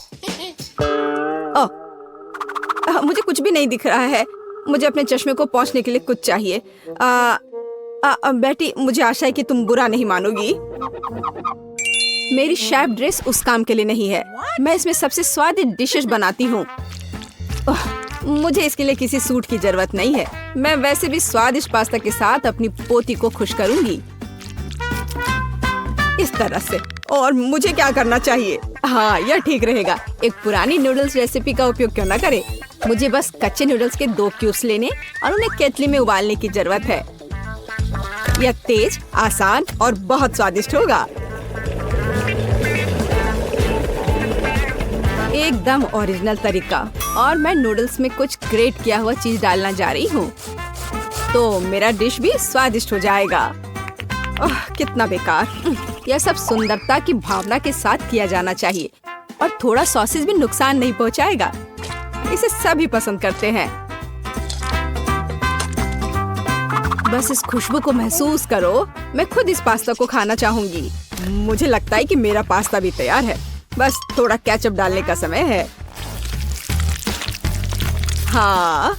ओह, मुझे कुछ भी नहीं दिख रहा है। मुझे अपने चश्मे को पोंछने के लिए कुछ चाहिए। बेटी, मुझे आशा है कि तुम बुरा नहीं मानोगी। मेरी शेफ ड्रेस उस काम के लिए नहीं है। मैं इसमें सबसे स्वादिष्ट डिशेस बनाती हूँ। मुझे इसके लिए किसी सूट की जरूरत नहीं है। मैं वैसे भी स्वादिष्ट पास्ता के साथ अपनी पोती को खुश करूंगी इस तरह से। और मुझे क्या करना चाहिए? हाँ, यह ठीक रहेगा। एक पुरानी नूडल्स रेसिपी का उपयोग क्यों न करे। मुझे बस कच्चे नूडल्स के 2 क्यूब्स लेने और उन्हें केतली में उबालने की जरूरत है। यह तेज, आसान और बहुत स्वादिष्ट होगा। एकदम ओरिजिनल तरीका। और मैं नूडल्स में कुछ ग्रेट किया हुआ चीज डालना जा रही हूँ, तो मेरा डिश भी स्वादिष्ट हो जाएगा। कितना बेकार। यह सब सुंदरता की भावना के साथ किया जाना चाहिए और थोड़ा सॉसेज भी नुकसान नहीं पहुँचाएगा। इसे सभी पसंद करते हैं। बस इस खुशबू को महसूस करो। मैं खुद इस पास्ता को खाना चाहूंगी। मुझे लगता है कि मेरा पास्ता भी तैयार है। बस थोड़ा केचप डालने का समय है। हाँ,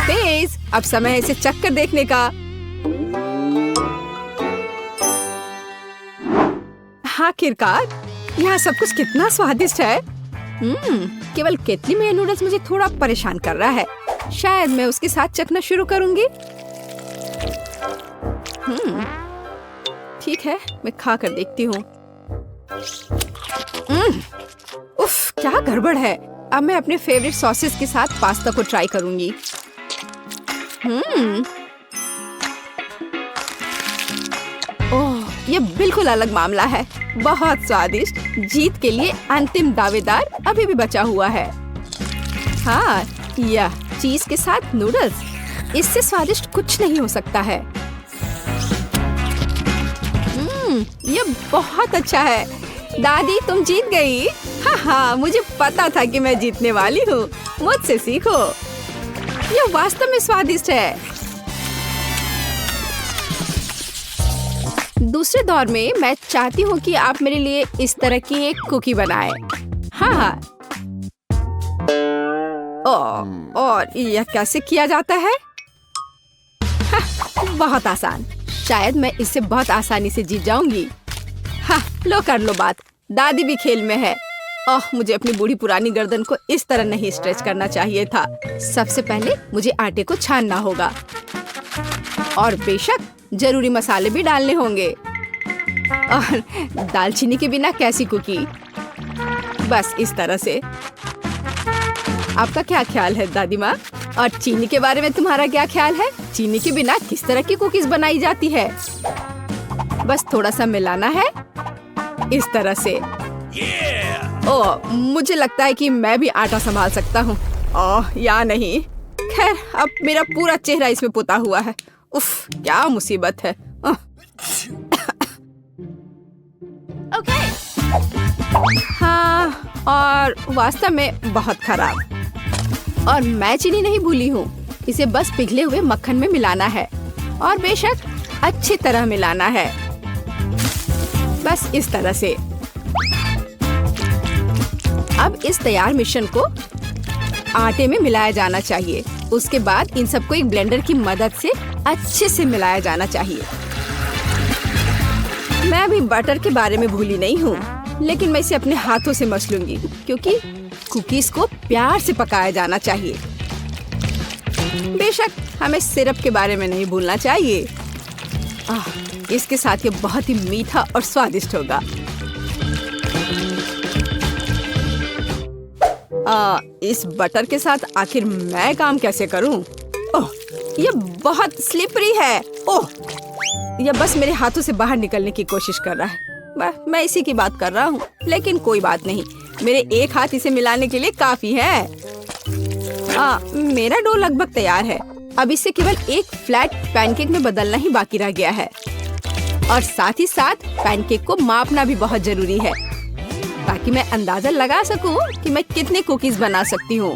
तेज। अब समय है इसे चख कर देखने का। आखिरकार यहाँ सब कुछ कितना स्वादिष्ट है। केवल केतली में नूडल्स मुझे थोड़ा परेशान कर रहा है। शायद मैं उसके साथ चखना शुरू करूंगी। ठीक है, मैं खा कर देखती हूँ। उफ, क्या गड़बड़ है। अब मैं अपने फेवरेट सॉसेस के साथ पास्ता को ट्राई करूंगी। ओह, ये बिल्कुल अलग मामला है। बहुत स्वादिष्ट। जीत के लिए अंतिम दावेदार अभी भी बचा हुआ है। हाँ, यह चीज के साथ नूडल्स, इससे स्वादिष्ट कुछ नहीं हो सकता है। ये बहुत अच्छा है। दादी, तुम जीत गई। हाँ, मुझे पता था कि मैं जीतने वाली हूँ। मुझसे सीखो। यह वास्तव में स्वादिष्ट है। दूसरे दौर में मैं चाहती हूँ कि आप मेरे लिए इस तरह की एक कुकी बनाएं। हाँ। और यह कैसे किया जाता है? हाँ, बहुत आसान। शायद मैं इससे बहुत आसानी से जीत जाऊंगी। हाँ, लो कर लो बात। दादी भी खेल में है। ओह, मुझे अपनी बूढ़ी पुरानी गर्दन को इस तरह नहीं स्ट्रेच करना चाहिए था। सबसे पहले मुझे आटे को छानना होगा और बेशक जरूरी मसाले भी डालने होंगे। और दालचीनी के बिना कैसी कुकी? बस इस तरह से। आपका क्या ख्याल है दादी माँ? और चीनी के बारे में तुम्हारा क्या ख्याल है? चीनी के बिना किस तरह की कुकीज बनाई जाती है? बस थोड़ा सा मिलाना है इस तरह से। ओह, मुझे लगता है कि मैं भी आटा संभाल सकता हूँ। ओह, या नहीं। खैर, अब मेरा पूरा चेहरा इसमें पुता हुआ है। उफ, क्या मुसीबत है। हाँ, और वास्तव में बहुत खराब। और मैं चीनी नहीं भूली हूँ। इसे बस पिघले हुए मक्खन में मिलाना है और बेशक अच्छी तरह मिलाना है। बस इस तरह से। अब इस तैयार मिश्रण को आटे में मिलाया जाना चाहिए। उसके बाद इन सबको एक ब्लेंडर की मदद से अच्छे से मिलाया जाना चाहिए। मैं अभी बटर के बारे में भूली नहीं हूँ, लेकिन मैं इसे अपने हाथों से मस लूंगी क्योंकि कुकीज को प्यार से पकाया जाना चाहिए। बेशक हमें सिरप के बारे में नहीं भूलना चाहिए। इसके साथ ये बहुत ही मीठा और स्वादिष्ट होगा। इस बटर के साथ आखिर मैं काम कैसे करूं? ओह, ये बहुत स्लिपरी है। ओह, ये बस मेरे हाथों से बाहर निकलने की कोशिश कर रहा है। मैं इसी की बात कर रहा हूँ, लेकिन कोई बात नहीं। मेरे एक हाथ इसे मिलाने के लिए काफी है। मेरा डो लगभग तैयार है। अब इसे केवल एक फ्लैट पैनकेक में बदलना ही बाकी रह गया है। और साथ ही साथ पैनकेक को मापना भी बहुत जरूरी है ताकि मैं अंदाजा लगा सकूं कि मैं कितने कुकीज बना सकती हूँ।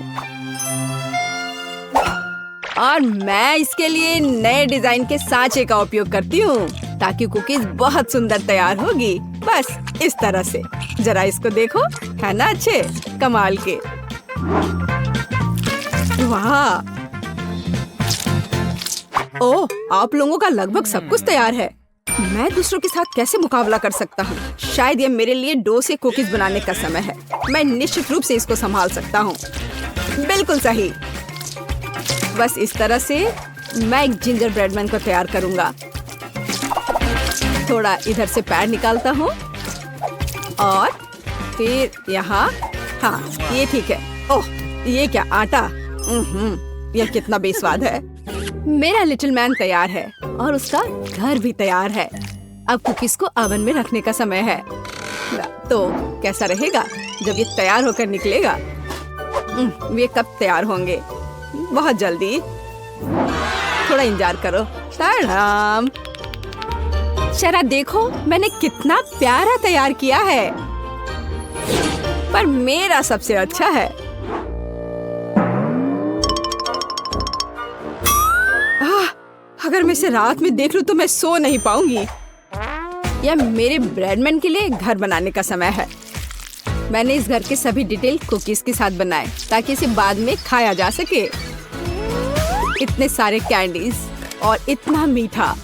और मैं इसके लिए नए डिजाइन के सांचे का उपयोग करती हूँ ताकि कुकीज बहुत सुंदर तैयार होगी। बस इस तरह से। जरा इसको देखो, है ना अच्छे? कमाल के। वाह! ओह, आप लोगों का लगभग सब कुछ तैयार है। मैं दूसरों के साथ कैसे मुकाबला कर सकता हूँ? शायद ये मेरे लिए डो से कुकीज बनाने का समय है। मैं निश्चित रूप से इसको संभाल सकता हूँ। बिल्कुल सही। बस इस तरह से मैं एक जिंजर ब्रेड मैन को तैयार करूँगा। थोड़ा इधर से पैर निकालता हूँ और फिर यहाँ। हाँ, ये ठीक है। ओह, ये क्या आटा? यह कितना बेस्वाद है। मेरा लिटिल मैन तैयार है और उसका घर भी तैयार है। अब कुकीज को ओवन में रखने का समय है। तो कैसा रहेगा जब ये तैयार होकर निकलेगा? ये कब तैयार होंगे? बहुत जल्दी। थोड़ा इंतजार करो। टाडाम! जरा देखो मैंने कितना प्यारा तैयार किया है। पर मेरा सबसे अच्छा है। अगर मैं इसे रात में देख लूं तो मैं सो नहीं पाऊंगी। यह मेरे ब्रेडमैन के लिए घर बनाने का समय है। मैंने इस घर के सभी डिटेल कुकीज के साथ बनाए ताकि इसे बाद में खाया जा सके। इतने सारे कैंडीज और इतना मीठा।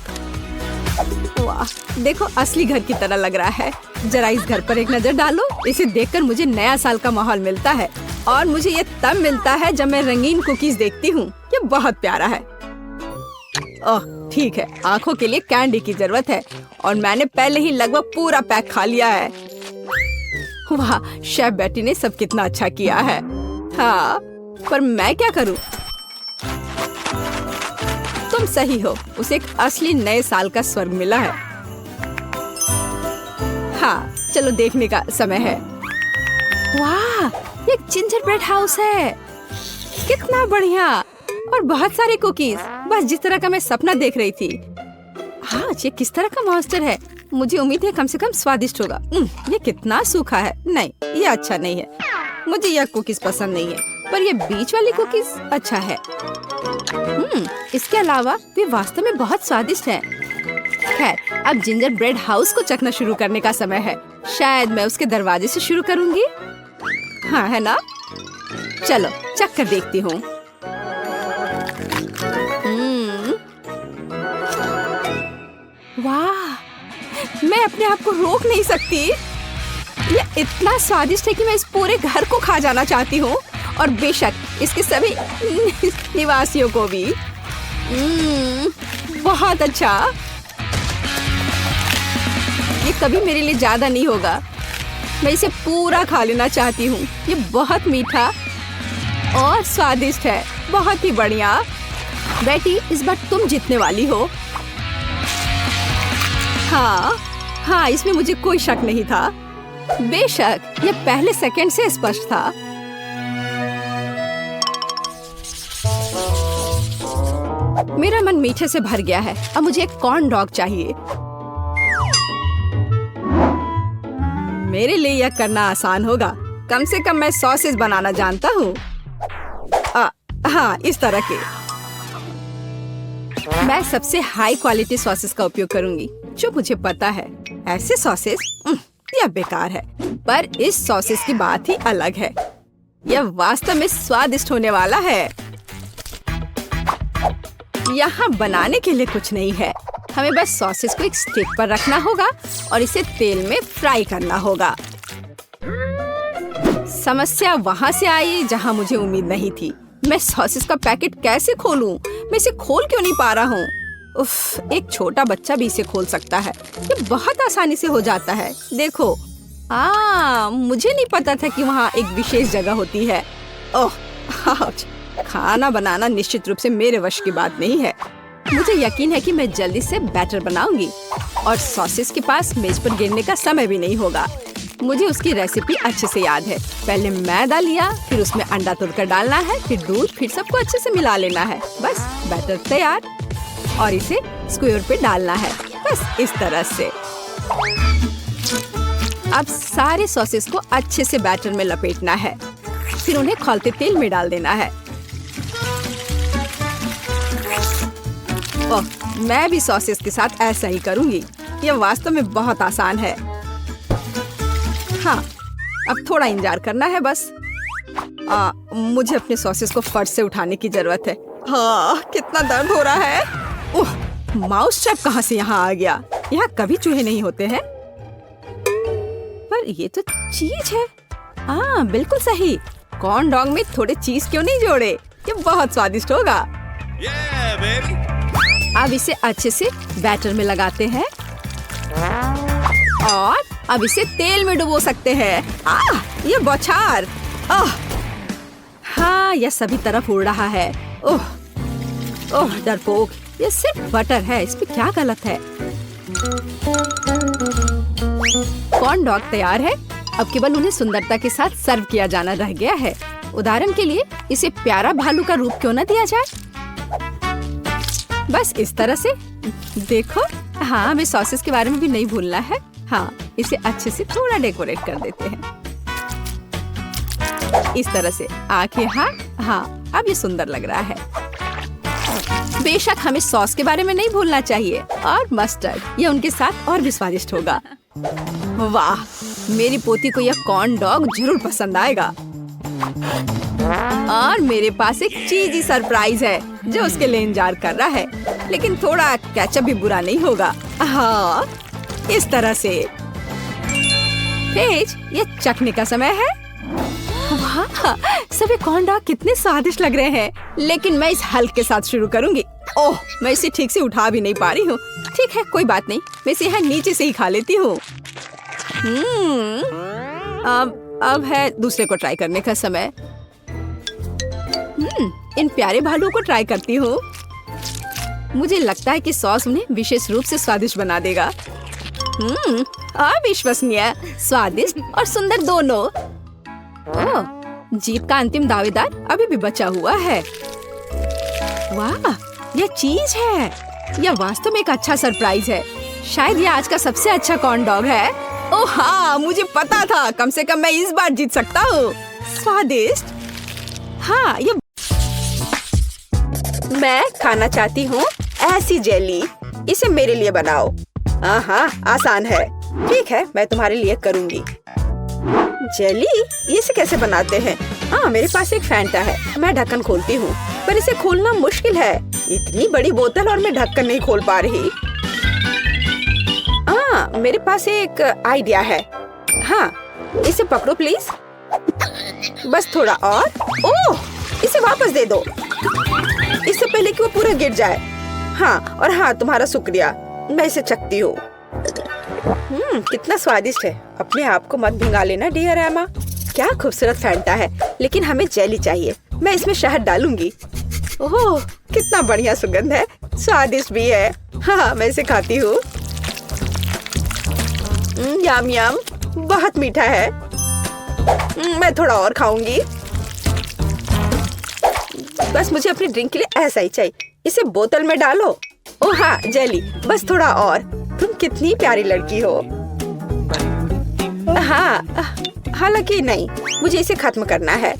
वाह, देखो असली घर की तरह लग रहा है। जरा इस घर पर एक नजर डालो। इसे देखकर मुझे नया साल का माहौल मिलता है और मुझे ये तब मिलता है जब मैं रंगीन कुकीज देखती हूँ। ये बहुत प्यारा है। ओह ठीक है, आंखों के लिए कैंडी की जरूरत है और मैंने पहले ही लगभग पूरा पैक खा लिया है। वाह, शेफ बेटी ने सब कितना अच्छा किया है। हाँ, पर मैं क्या करूँ? तुम सही हो, उसे एक असली नए साल का स्वर्ग मिला है। हाँ, चलो देखने का समय है। वाह, ये जिंजर ब्रेड हाउस है। कितना बढ़िया और बहुत सारे कुकीज, बस जिस तरह का मैं सपना देख रही थी। हाँ, ये किस तरह का मॉन्स्टर है? मुझे उम्मीद है कम से कम स्वादिष्ट होगा। ये कितना सूखा है। नहीं, ये अच्छा नहीं है। मुझे यह कुकीज पसंद नहीं है, पर ये बीच वाली कुकीज अच्छा है। इसके अलावा वे वास्तव में बहुत स्वादिष्ट हैं। खैर, अब जिंजर ब्रेड हाउस को चखना शुरू करने का समय है। शायद मैं उसके दरवाजे से शुरू करूंगी। हाँ, है ना? चलो चख कर देखती हूँ। वाह, मैं अपने आप को रोक नहीं सकती। ये इतना स्वादिष्ट है कि मैं इस पूरे घर को खा जाना चाहती हूँ और बेशक इसके सभी निवासियों को भी। बहुत अच्छा। ये कभी मेरे लिए ज्यादा नहीं होगा। मैं इसे पूरा खा लेना चाहती हूँ। ये बहुत मीठा और स्वादिष्ट है। बहुत ही बढ़िया। बेटी, इस बार तुम जीतने वाली हो। हाँ, इसमें मुझे कोई शक नहीं था। बेशक ये पहले सेकंड से स्पष्ट था। मेरा मन मीठे से भर गया है। अब मुझे एक कॉर्न डॉग चाहिए। मेरे लिए यह करना आसान होगा। कम से कम मैं सॉसेस बनाना जानता हूँ। हाँ, इस तरह के। मैं सबसे हाई क्वालिटी सॉसेस का उपयोग करूंगी जो मुझे पता है। ऐसे सॉसेस यह बेकार है, पर इस सॉसेस की बात ही अलग है। यह वास्तव में स्वादिष्ट होने वाला है। यहाँ बनाने के लिए कुछ नहीं है। हमें बस सॉसेस को एक स्टिक पर रखना होगा और इसे तेल में फ्राई करना होगा। समस्या वहाँ से आई जहाँ मुझे उम्मीद नहीं थी। मैं सॉसेस का पैकेट कैसे खोलूं? मैं इसे खोल क्यों नहीं पा रहा हूँ? उफ, एक छोटा बच्चा भी इसे खोल सकता है। ये बहुत आसानी से हो जाता है। देखो, मुझे नहीं पता था कि वहाँ एक विशेष जगह होती है। ओह, खाना बनाना निश्चित रूप से मेरे वश की बात नहीं है। मुझे यकीन है कि मैं जल्दी से बैटर बनाऊंगी और सॉसेस के पास मेज पर गिरने का समय भी नहीं होगा। मुझे उसकी रेसिपी अच्छे से याद है। पहले मैदा लिया, फिर उसमें अंडा तोड़कर डालना है, फिर दूध, फिर सबको अच्छे से मिला लेना है। बस बैटर तैयार और इसे स्क्वायर पे डालना है। बस इस तरह से। अब सारे सॉसेस को अच्छे से बैटर में लपेटना है, फिर उन्हें खौलते तेल में डाल देना है। ओह, मैं भी सॉसेस के साथ ऐसा ही करूंगी। यह वास्तव में बहुत आसान है। हाँ, अब थोड़ा इंतजार करना है बस। मुझे अपने सॉसेस को फर्श से उठाने की जरूरत है। हाँ, कितना दर्द हो रहा है। ओह, माउस ट्रैप कहाँ से यहाँ आ गया? यहाँ कभी चूहे नहीं होते हैं। पर ये तो चीज है। हाँ, बिल्कुल सही। कॉर्न डॉग में थोड़े चीज क्यों नहीं जोड़े? ये बहुत स्वादिष्ट होगा। अब इसे अच्छे से बैटर में लगाते हैं और अब इसे तेल में डुबो सकते हैं। ये बौछार। हाँ, यह सभी तरफ उड़ रहा है। ओह, डरपोक, ये सिर्फ बटर है, इसमें क्या गलत है? कॉर्न डॉग तैयार है। अब केवल उन्हें सुंदरता के साथ सर्व किया जाना रह गया है। उदाहरण के लिए इसे प्यारा भालू का रूप क्यों न दिया जाए? बस इस तरह से। देखो, हाँ, हमें सॉसेस के बारे में भी नहीं भूलना है। हाँ, इसे अच्छे से थोड़ा डेकोरेट कर देते हैं। इस तरह से आंखें। हाँ, अब ये सुंदर लग रहा है। बेशक हमें सॉस के बारे में नहीं भूलना चाहिए और मस्टर्ड, ये उनके साथ और भी स्वादिष्ट होगा। वाह, मेरी पोती को यह कॉर्न डॉग जरूर पसंद आएगा। और मेरे पास एक चीजी सरप्राइज है जो उसके लिए इंतजार कर रहा है, लेकिन थोड़ा केचप भी बुरा नहीं होगा। हाँ, इस तरह से। पेज, ये चखने का समय है। वाह, सभी कॉर्न डॉग कितने स्वादिष्ट लग रहे हैं, लेकिन मैं इस हल्क के साथ शुरू करूंगी। ओह, मैं इसे ठीक से उठा भी नहीं पा रही हूँ। ठीक है, कोई बात नहीं, मैं इसे यहाँ नीचे से ही खा लेती हूँ। अब है दूसरे को ट्राई करने का समय। इन प्यारे भालुओं को ट्राई करती हूँ। मुझे लगता है कि सॉस उन्हें विशेष रूप से स्वादिष्ट बना देगा। अविश्वसनीय, स्वादिष्ट और सुंदर दोनों। ओह, जीत का अंतिम दावेदार अभी भी बचा हुआ है। वाह, यह चीज है। यह वास्तव में एक अच्छा सरप्राइज है। शायद यह आज का सबसे अच्छा कॉर्न डॉग है। ओह हाँ, मुझे पता था, कम से कम मैं इस बार जीत सकता हूँ। स्वादिष्ट। हाँ, ये मैं खाना चाहती हूँ ऐसी जेली। इसे मेरे लिए बनाओ। हाँ, आसान है। ठीक है, मैं तुम्हारे लिए करूँगी। जेली, इसे कैसे बनाते हैं? हाँ, मेरे पास एक फैंटा है। मैं ढक्कन खोलती हूँ, पर इसे खोलना मुश्किल है। इतनी बड़ी बोतल और मैं ढक्कन नहीं खोल पा रही। हाँ, मेरे पास एक आइडिया है। हाँ, इसे पकड़ो प्लीज। बस थोड़ा और। ओह, इसे वापस दे दो, इससे पहले कि वो पूरा गिर जाए। हाँ, और हाँ, तुम्हारा शुक्रिया। मैं इसे चखती हूँ। कितना स्वादिष्ट है। अपने आप को मत भिंगा लेना डियर एमा। क्या खूबसूरत फैंटा है, लेकिन हमें जेली चाहिए। मैं इसमें शहद डालूंगी। ओह, कितना बढ़िया सुगंध है, स्वादिष्ट भी है। हाँ, मैं इसे खाती हूँ। यम यम, बहुत मीठा है। मैं थोड़ा और खाऊंगी। बस मुझे अपनी ड्रिंक के लिए ऐसा ही चाहिए। इसे बोतल में डालो। ओह हाँ, जेली, बस थोड़ा और। तुम कितनी प्यारी लड़की हो। हाँ, हालांकि नहीं, मुझे इसे खत्म करना है।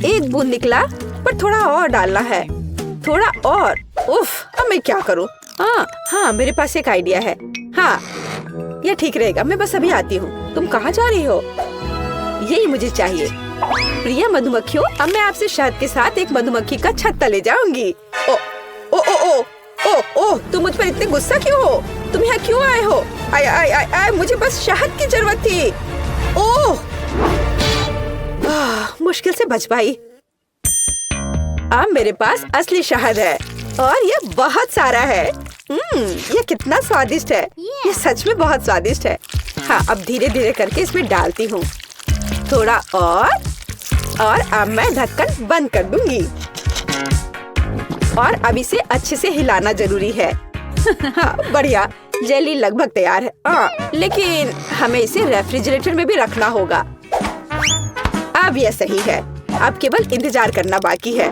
एक बूंद निकला, पर थोड़ा और डालना है। थोड़ा और। उफ, अब मैं क्या करूँ? हाँ, मेरे पास एक आइडिया है। हाँ, यह ठीक रहेगा। मैं बस अभी आती हूँ। तुम कहाँ जा रही हो? यही मुझे चाहिए। प्रिय मधुमक्खियों, अब मैं आपसे शहद के साथ एक मधुमक्खी का छत्ता ले जाऊंगी। ओ ओ ओ ओ ओ ओ, तुम मुझ पर इतने गुस्सा क्यों हो? तुम यहाँ क्यों आए हो? आय आय आय आय, मुझे बस शहद की जरूरत थी। ओह, मुश्किल से बच पाई। अब मेरे पास असली शहद है और यह बहुत सारा है। यह कितना स्वादिष्ट है। यह सच में बहुत स्वादिष्ट है। हाँ, अब धीरे धीरे करके इसमें डालती हूँ। थोड़ा और अब मैं ढक्कन बंद कर दूंगी। और अब इसे अच्छे से हिलाना जरूरी है। हाँ, बढ़िया, जेली लगभग तैयार है। लेकिन हमें इसे रेफ्रिजरेटर में भी रखना होगा। अब यह सही है। अब केवल इंतजार करना बाकी है।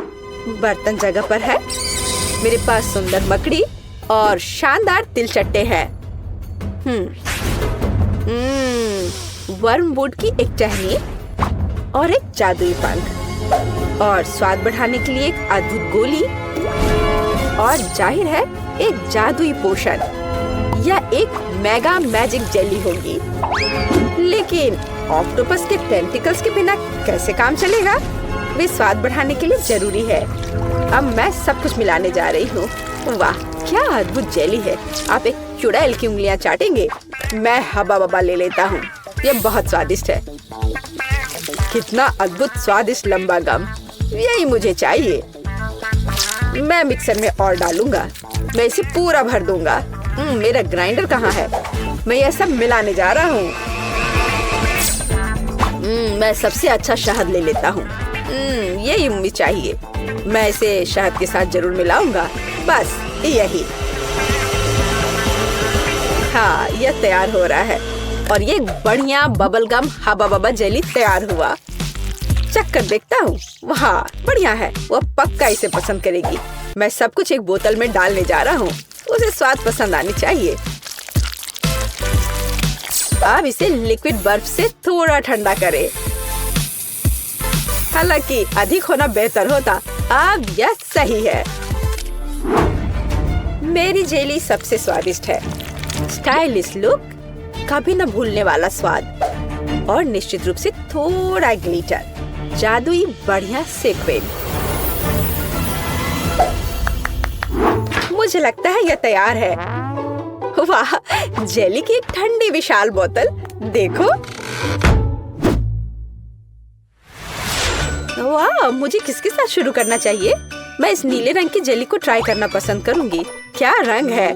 बर्तन जगह पर है। मेरे पास सुंदर मकड़ी और शानदार तिलचट्टे हैं। वर्मवुड की एक टहनी और एक जादुई पंख और स्वाद बढ़ाने के लिए एक अद्भुत गोली और जाहिर है एक जादुई पोशन। यह एक मेगा मैजिक जेली होगी। लेकिन ऑक्टोपस के टेंटिकल्स के बिना कैसे काम चलेगा? वे स्वाद बढ़ाने के लिए जरूरी है। अब मैं सब कुछ मिलाने जा रही हूँ। वाह, क्या अद्भुत जेली है। आप एक चुड़ैल की उंगलियां चाटेंगे। मैं हबा बबा ले लेता हूँ। यह बहुत स्वादिष्ट है। कितना अद्भुत स्वादिष्ट लंबा गम, यही मुझे चाहिए। मैं मिक्सर में और डालूंगा। मैं इसे पूरा भर दूंगा। मेरा ग्राइंडर कहाँ है? मैं यह सब मिलाने जा रहा हूँ। मैं सबसे अच्छा शहद ले लेता हूँ। यही मुझे चाहिए। मैं इसे शहद के साथ जरूर मिलाऊंगा। बस यही। हाँ, यह तैयार हो रहा है और ये बढ़िया बबल गम हबा बबा जेली तैयार हुआ। चख कर देखता हूँ। वाह, बढ़िया है। वो पक्का इसे पसंद करेगी। मैं सब कुछ एक बोतल में डालने जा रहा हूँ। उसे स्वाद पसंद आनी चाहिए। अब इसे लिक्विड बर्फ से थोड़ा ठंडा करें। हालांकि अधिक होना बेहतर होता, अब यह सही है। मेरी जेली सबसे स्वादिष्ट है। स्टाइलिश लुक, कभी न भूलने वाला स्वाद और निश्चित रूप से थोड़ा ग्लिटर, जादुई बढ़िया सीक्वेंस। मुझे लगता है यह तैयार है। वाह, जेली की एक ठंडी विशाल बोतल देखो। वाह, मुझे किसके साथ शुरू करना चाहिए? मैं इस नीले रंग की जेली को ट्राई करना पसंद करूंगी। क्या रंग है।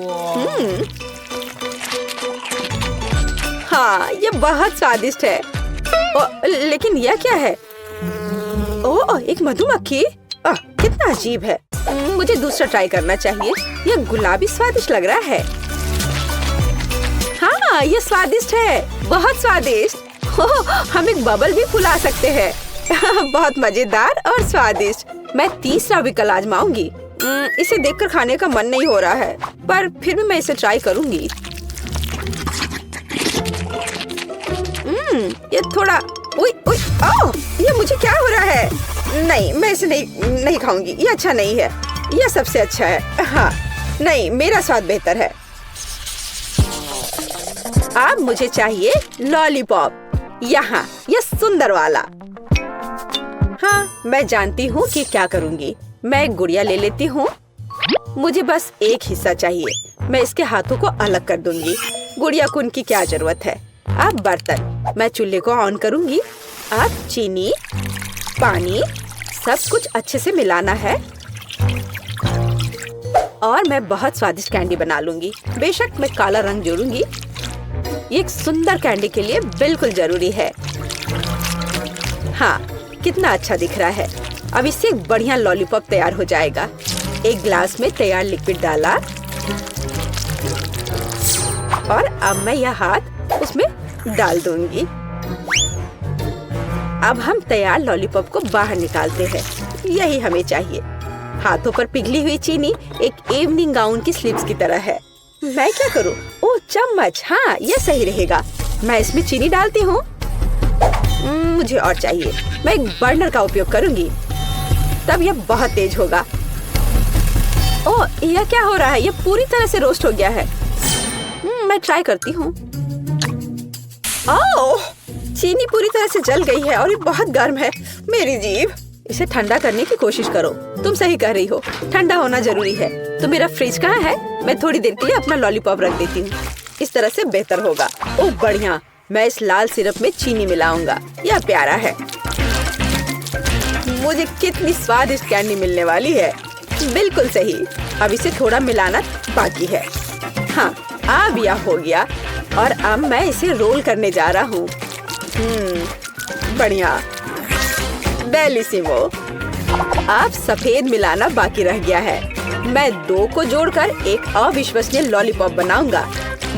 हाँ, ये बहुत स्वादिष्ट है। लेकिन यह क्या है? ओह, एक मधुमक्खी। कितना अजीब है। मुझे दूसरा ट्राई करना चाहिए। यह गुलाबी स्वादिष्ट लग रहा है। हाँ, ये स्वादिष्ट है, बहुत स्वादिष्ट। हम एक बबल भी फुला सकते हैं। बहुत मजेदार और स्वादिष्ट। मैं तीसरा विकल्प आजमाऊंगी। इसे देखकर खाने का मन नहीं हो रहा है, पर फिर भी मैं इसे ट्राई करूंगी। ये थोड़ा ये मुझे क्या हो रहा है? नहीं, मैं इसे नहीं खाऊंगी। ये अच्छा नहीं है। यह सबसे अच्छा है। हाँ, नहीं, मेरा स्वाद बेहतर है। अब मुझे चाहिए लॉलीपॉप। यहाँ, यह सुंदर वाला। हाँ, मैं जानती हूँ कि क्या करूँगी। मैं एक गुड़िया ले लेती हूँ। मुझे बस एक हिस्सा चाहिए। मैं इसके हाथों को अलग कर दूंगी। गुड़िया को उनकी क्या जरूरत है। अब बर्तन, मैं चूल्हे को ऑन करूँगी। अब चीनी, पानी, सब कुछ अच्छे से मिलाना है और मैं बहुत स्वादिष्ट कैंडी बना लूंगी। बेशक मैं काला रंग जोड़ूंगी। ये एक सुंदर कैंडी के लिए बिल्कुल जरूरी है। हाँ, कितना अच्छा दिख रहा है। अब इससे एक बढ़िया लॉलीपॉप तैयार हो जाएगा। एक ग्लास में तैयार लिक्विड डाला और अब मैं यह हाथ उसमें डाल दूंगी। अब हम तैयार लॉलीपॉप को बाहर निकालते हैं। यही हमें चाहिए। हाथों पर पिघली हुई चीनी एक इवनिंग गाउन की स्लीव्स की तरह है। मैं क्या करूं? ओह, चम्मच। हाँ, यह सही रहेगा। मैं इसमें चीनी डालती हूँ। मुझे और चाहिए। मैं एक बर्नर का उपयोग करूंगी, तब यह बहुत तेज होगा। ओह, यह क्या हो रहा है? यह पूरी तरह से रोस्ट हो गया है। मैं ट्राई करती हूँ। ओह, चीनी पूरी तरह से जल गई है और ये बहुत गर्म है। मेरी जीभ। इसे ठंडा करने की कोशिश करो। तुम सही कह रही हो, ठंडा होना जरूरी है। तो मेरा फ्रिज कहाँ है? मैं थोड़ी देर के लिए अपना लॉलीपॉप रख देती हूँ। इस तरह से बेहतर होगा। ओह, बढ़िया। मैं इस लाल सिरप में चीनी मिलाऊंगा। यह प्यारा है। मुझे कितनी स्वादिष्ट कैंडी मिलने वाली है। बिल्कुल सही। अब इसे थोड़ा मिलाना बाकी है। हाँ, अब यह हो गया और अब मैं इसे रोल करने जा रहा हूँ। बढ़िया, डेलिसिमो। अब सफेद मिलाना बाकी रह गया है। मैं दो को जोड़कर एक अविश्वसनीय लॉलीपॉप बनाऊंगा।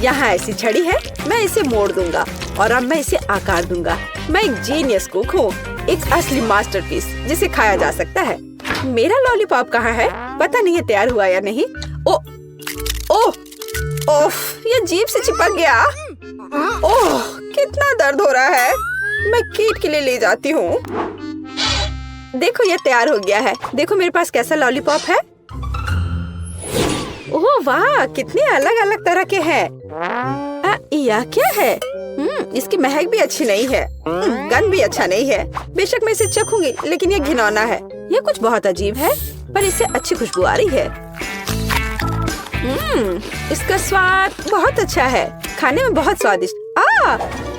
यहाँ ऐसी छड़ी है, मैं इसे मोड़ दूंगा और अब मैं इसे आकार दूंगा। मैं एक जीनियस कुक हूँ, एक असली मास्टरपीस जिसे खाया जा सकता है। मेरा लॉलीपॉप कहाँ है? पता नहीं है तैयार हुआ या नहीं। ओह, ये जीभ से चिपक गया। ओह, कितना दर्द हो रहा है। मैं कीट के लिए ले जाती हूँ। देखो, ये तैयार हो गया है। देखो मेरे पास कैसा लॉलीपॉप है। ओह वाह, कितने अलग अलग तरह के हैं। यह क्या है? इसकी महक भी अच्छी नहीं है। गंध भी अच्छा नहीं है। बेशक मैं इसे चखूंगी, लेकिन ये घिनौना है। यह कुछ बहुत अजीब है, पर इससे अच्छी खुशबू आ रही है। इसका स्वाद बहुत अच्छा है। खाने में बहुत स्वादिष्ट।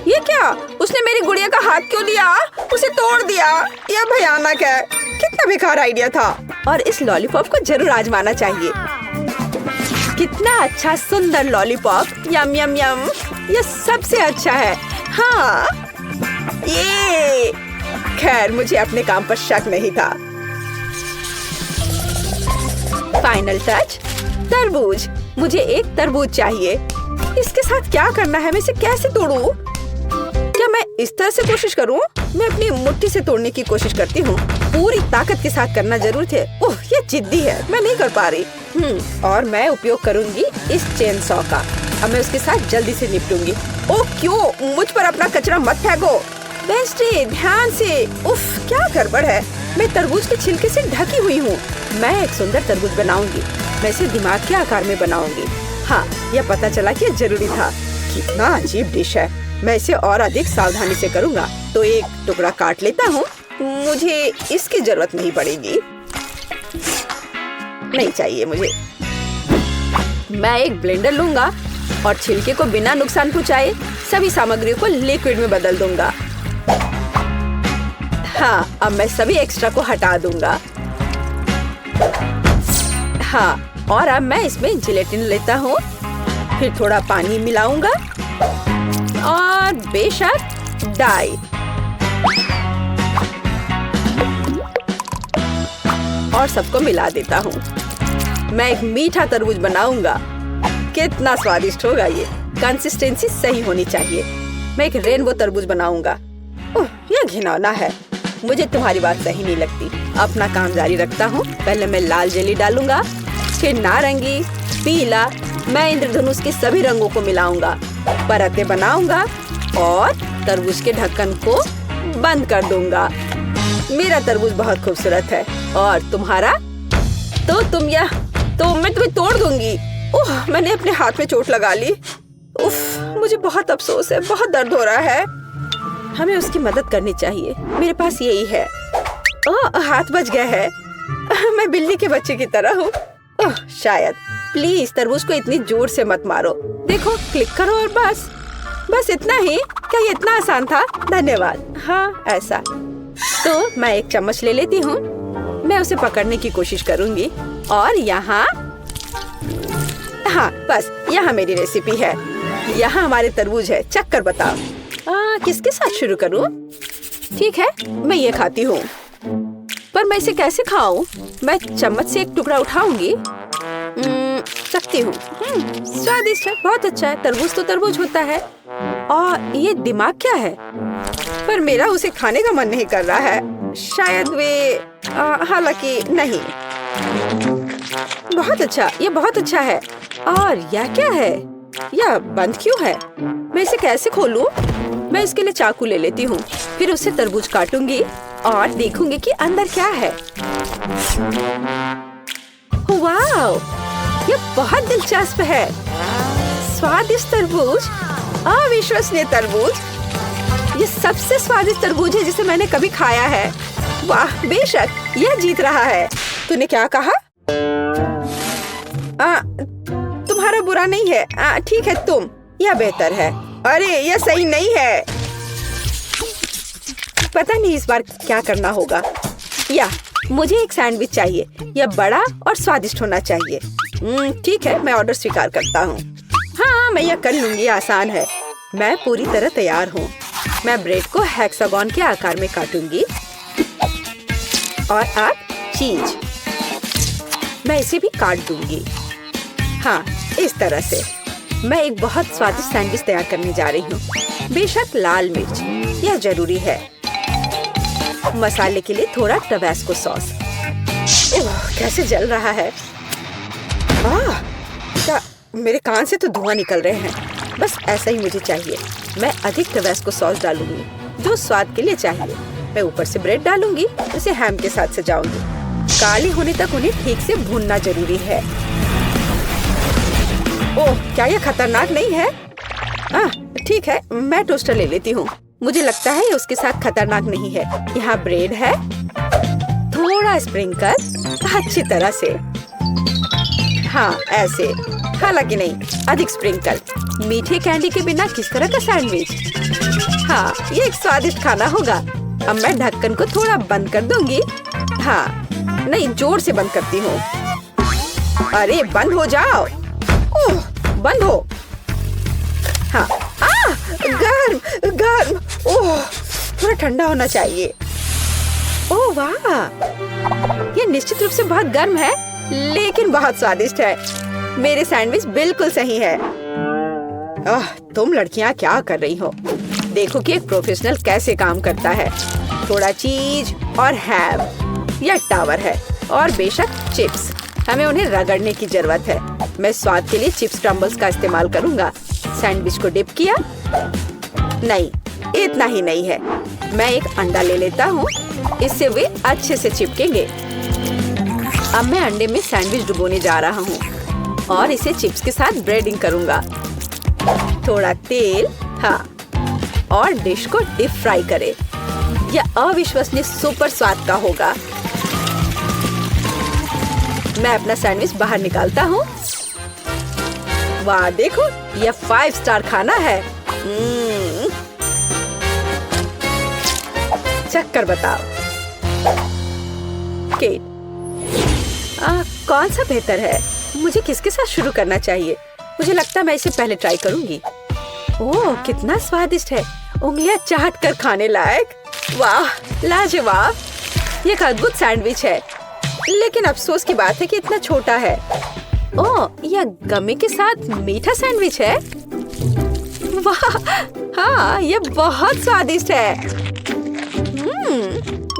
ये क्या? उसने मेरी गुड़िया का हाथ क्यों लिया? उसे तोड़ दिया। यह भयानक है। कितना बेकार आइडिया था। और इस लॉलीपॉप को जरूर आजमाना चाहिए। कितना अच्छा सुंदर लॉलीपॉप। यम यम यम। यह सबसे अच्छा है। हाँ, ये खैर, मुझे अपने काम पर शक नहीं था। फाइनल टच, तरबूज। मुझे एक तरबूज चाहिए। इसके साथ क्या करना है? मैं इसे कैसे तोड़ूं? क्या मैं इस तरह से कोशिश करूं? मैं अपनी मुट्ठी से तोड़ने की कोशिश करती हूँ। पूरी ताकत के साथ करना जरूर थे। ओह, ये जिद्दी है। मैं नहीं कर पा रही। और मैं उपयोग करूंगी इस चेन सॉ का। अब मैं उसके साथ जल्दी से निपटूंगी। ओह, क्यों? मुझ पर अपना कचरा मत फेंको। वेंसडे, ध्यान से। उफ, क्या गड़बड़ है। मैं तरबूज के छिलके से ढकी हुई हूँ। मैं एक सुंदर तरबूज बनाऊंगी। मैं इसे दिमाग के आकार में बनाऊंगी। हाँ, यह पता चला कि यह जरूरी था। कितना अजीब डिश है। मैं इसे और अधिक सावधानी से करूँगा। तो एक टुकड़ा काट लेता हूँ। मुझे इसकी जरूरत नहीं पड़ेगी। नहीं चाहिए मुझे। मैं एक ब्लेंडर लूंगा और छिलके को बिना नुकसान पहुँचाए सभी सामग्रियों को लिक्विड में बदल दूंगा। हाँ, अब मैं सभी एक्स्ट्रा को हटा दूंगा। हाँ, और अब मैं इसमें जिलेटिन लेता हूँ। फिर थोड़ा पानी मिलाऊंगा और बेशक डाई। और सबको मिला देता हूँ। मैं एक मीठा तरबूज बनाऊंगा। कितना स्वादिष्ट होगा ये। कंसिस्टेंसी सही होनी चाहिए। मैं एक रेनबो तरबूज बनाऊंगा। ओह, यह घिनौना है। मुझे तुम्हारी बात सही नहीं लगती। अपना काम जारी रखता हूँ। पहले मैं लाल जेली डालूंगा, फिर नारंगी, पीला। मैं इंद्रधनुष के सभी रंगों को मिलाऊंगा, परतें बनाऊंगा और तरबूज के ढक्कन को बंद कर दूंगा। मेरा तरबूज बहुत खूबसूरत है। और तुम्हारा? तो मैं तुम्हें तोड़ दूंगी। ओह, मैंने अपने हाथ में चोट लगा ली। उफ, मुझे बहुत अफसोस है। बहुत दर्द हो रहा है। हमें उसकी मदद करनी चाहिए। मेरे पास यही है। ओह, हाथ बच गया है। मैं बिल्ली के बच्चे की तरह हूँ। ओह, शायद। प्लीज तरबूज को इतनी जोर से मत मारो। देखो, क्लिक करो और बस इतना ही। क्या ये इतना आसान था? धन्यवाद। हाँ, ऐसा। तो मैं एक चम्मच ले लेती हूँ। मैं उसे पकड़ने की कोशिश करूँगी। और यहाँ, हाँ, बस यहाँ मेरी रेसिपी है। यहाँ हमारे तरबूज है। चख कर बताओ। किसके साथ शुरू करूँ? ठीक है, मैं ये खाती हूँ। पर मैं इसे कैसे खाऊं? मैं चम्मच से एक टुकड़ा उठाऊंगी। चखती हूँ। स्वादिष्ट है, बहुत अच्छा है। तरबूज तो तरबूज होता है। और ये दिमाग क्या है? पर मेरा उसे खाने का मन नहीं कर रहा है। शायद वे हालांकि नहीं। बहुत अच्छा, ये बहुत अच्छा है। और यह क्या है? यह बंद क्यों है? मैं इसे कैसे खोलूं? मैं इसके लिए चाकू ले लेती हूँ। फिर उसे तरबूज काटूंगी और देखूंगी कि अंदर क्या है। वाव, ये बहुत दिलचस्प है। स्वादिष्ट तरबूज, अविश्वसनीय तरबूज। ये सबसे स्वादिष्ट तरबूज है जिसे मैंने कभी खाया है। वाह, बेशक यह जीत रहा है। तूने क्या कहा? तुम्हारा बुरा नहीं है। ठीक है, तुम। यह बेहतर है। अरे, यह सही नहीं है। पता नहीं इस बार क्या करना होगा। या मुझे एक सैंडविच चाहिए। यह बड़ा और स्वादिष्ट होना चाहिए। ठीक है, मैं ऑर्डर स्वीकार करता हूँ। हाँ, मैं यह कर लूंगी। आसान है। मैं पूरी तरह तैयार हूँ। मैं ब्रेड को हेक्सागोन के आकार में काटूंगी। और अब चीज। मैं इसे भी काट दूंगी। हाँ, इस तरह से। मैं एक बहुत स्वादिष्ट सैंडविच तैयार करने जा रही हूँ। बेशक लाल मिर्च, यह जरूरी है। मसाले के लिए थोड़ा टबास्को सॉस। कैसे जल रहा है। क्या मेरे कान से तो धुआं निकल रहे हैं। बस ऐसा ही मुझे चाहिए। मैं अधिक टबास्को सॉस डालूंगी, जो स्वाद के लिए चाहिए। मैं ऊपर से ब्रेड डालूंगी, इसे हैम के साथ सजाऊंगी। काले होने तक उन्हें ठीक से भूनना जरूरी है। ओह, क्या यह खतरनाक नहीं है? ठीक है, मैं टोस्टर ले लेती हूँ। मुझे लगता है ये उसके साथ खतरनाक नहीं है। यहाँ ब्रेड है, थोड़ा स्प्रिंकल, अच्छी तरह से। हाँ, ऐसे। हालांकि नहीं, अधिक स्प्रिंकल। मीठे कैंडी के बिना किस तरह का सैंडविच? हाँ, ये एक स्वादिष्ट खाना होगा। अब मैं ढक्कन को थोड़ा बंद कर दूंगी। हाँ, नहीं, जोर से बंद करती हूँ। अरे, बंद हो जाओ। ओह, बंद हो। हाँ, गर्म गर्म। ओह, थोड़ा ठंडा होना चाहिए। ओह वाह, ये निश्चित रूप से बहुत गर्म है, लेकिन बहुत स्वादिष्ट है। मेरे सैंडविच बिल्कुल सही है। तुम लड़कियां क्या कर रही हो? देखो कि एक प्रोफेशनल कैसे काम करता है। थोड़ा चीज और हैम, यह टावर है। और बेशक चिप्स, हमें उन्हें रगड़ने की जरूरत है। मैं स्वाद के लिए चिप्स क्रम्बल्स का इस्तेमाल करूंगा। सैंडविच को डिप किया, नहीं, इतना ही नहीं है, मैं एक अंडा ले लेता हूँ, इससे वे अच्छे से चिपकेंगे। अब मैं अंडे में सैंडविच डुबोने जा रहा हूँ और इसे चिप्स के साथ ब्रेडिंग करूँगा। थोड़ा तेल, हाँ, और डिश को डीप फ्राई करें। यह अविश्वसनीय सुपर स्वाद का होगा। मैं अपना सैंडविच बाहर निकालता हूँ। वाह, देखो, यह 5 स्टार खाना है। चक्कर बताओ। केट, कौन सा बेहतर है? मुझे किसके साथ शुरू करना चाहिए? मुझे लगता है मैं इसे पहले ट्राई करूंगी। ओह, कितना स्वादिष्ट है, उंगलियां चाट कर खाने लायक। वाह, लाजवाब। ये एक अद्भुत सैंडविच है, लेकिन अफसोस की बात है कि इतना छोटा है। ओह, यह गमी के साथ मीठा सैंडविच है। वाह, हाँ, यह बहुत स्वादिष्ट है।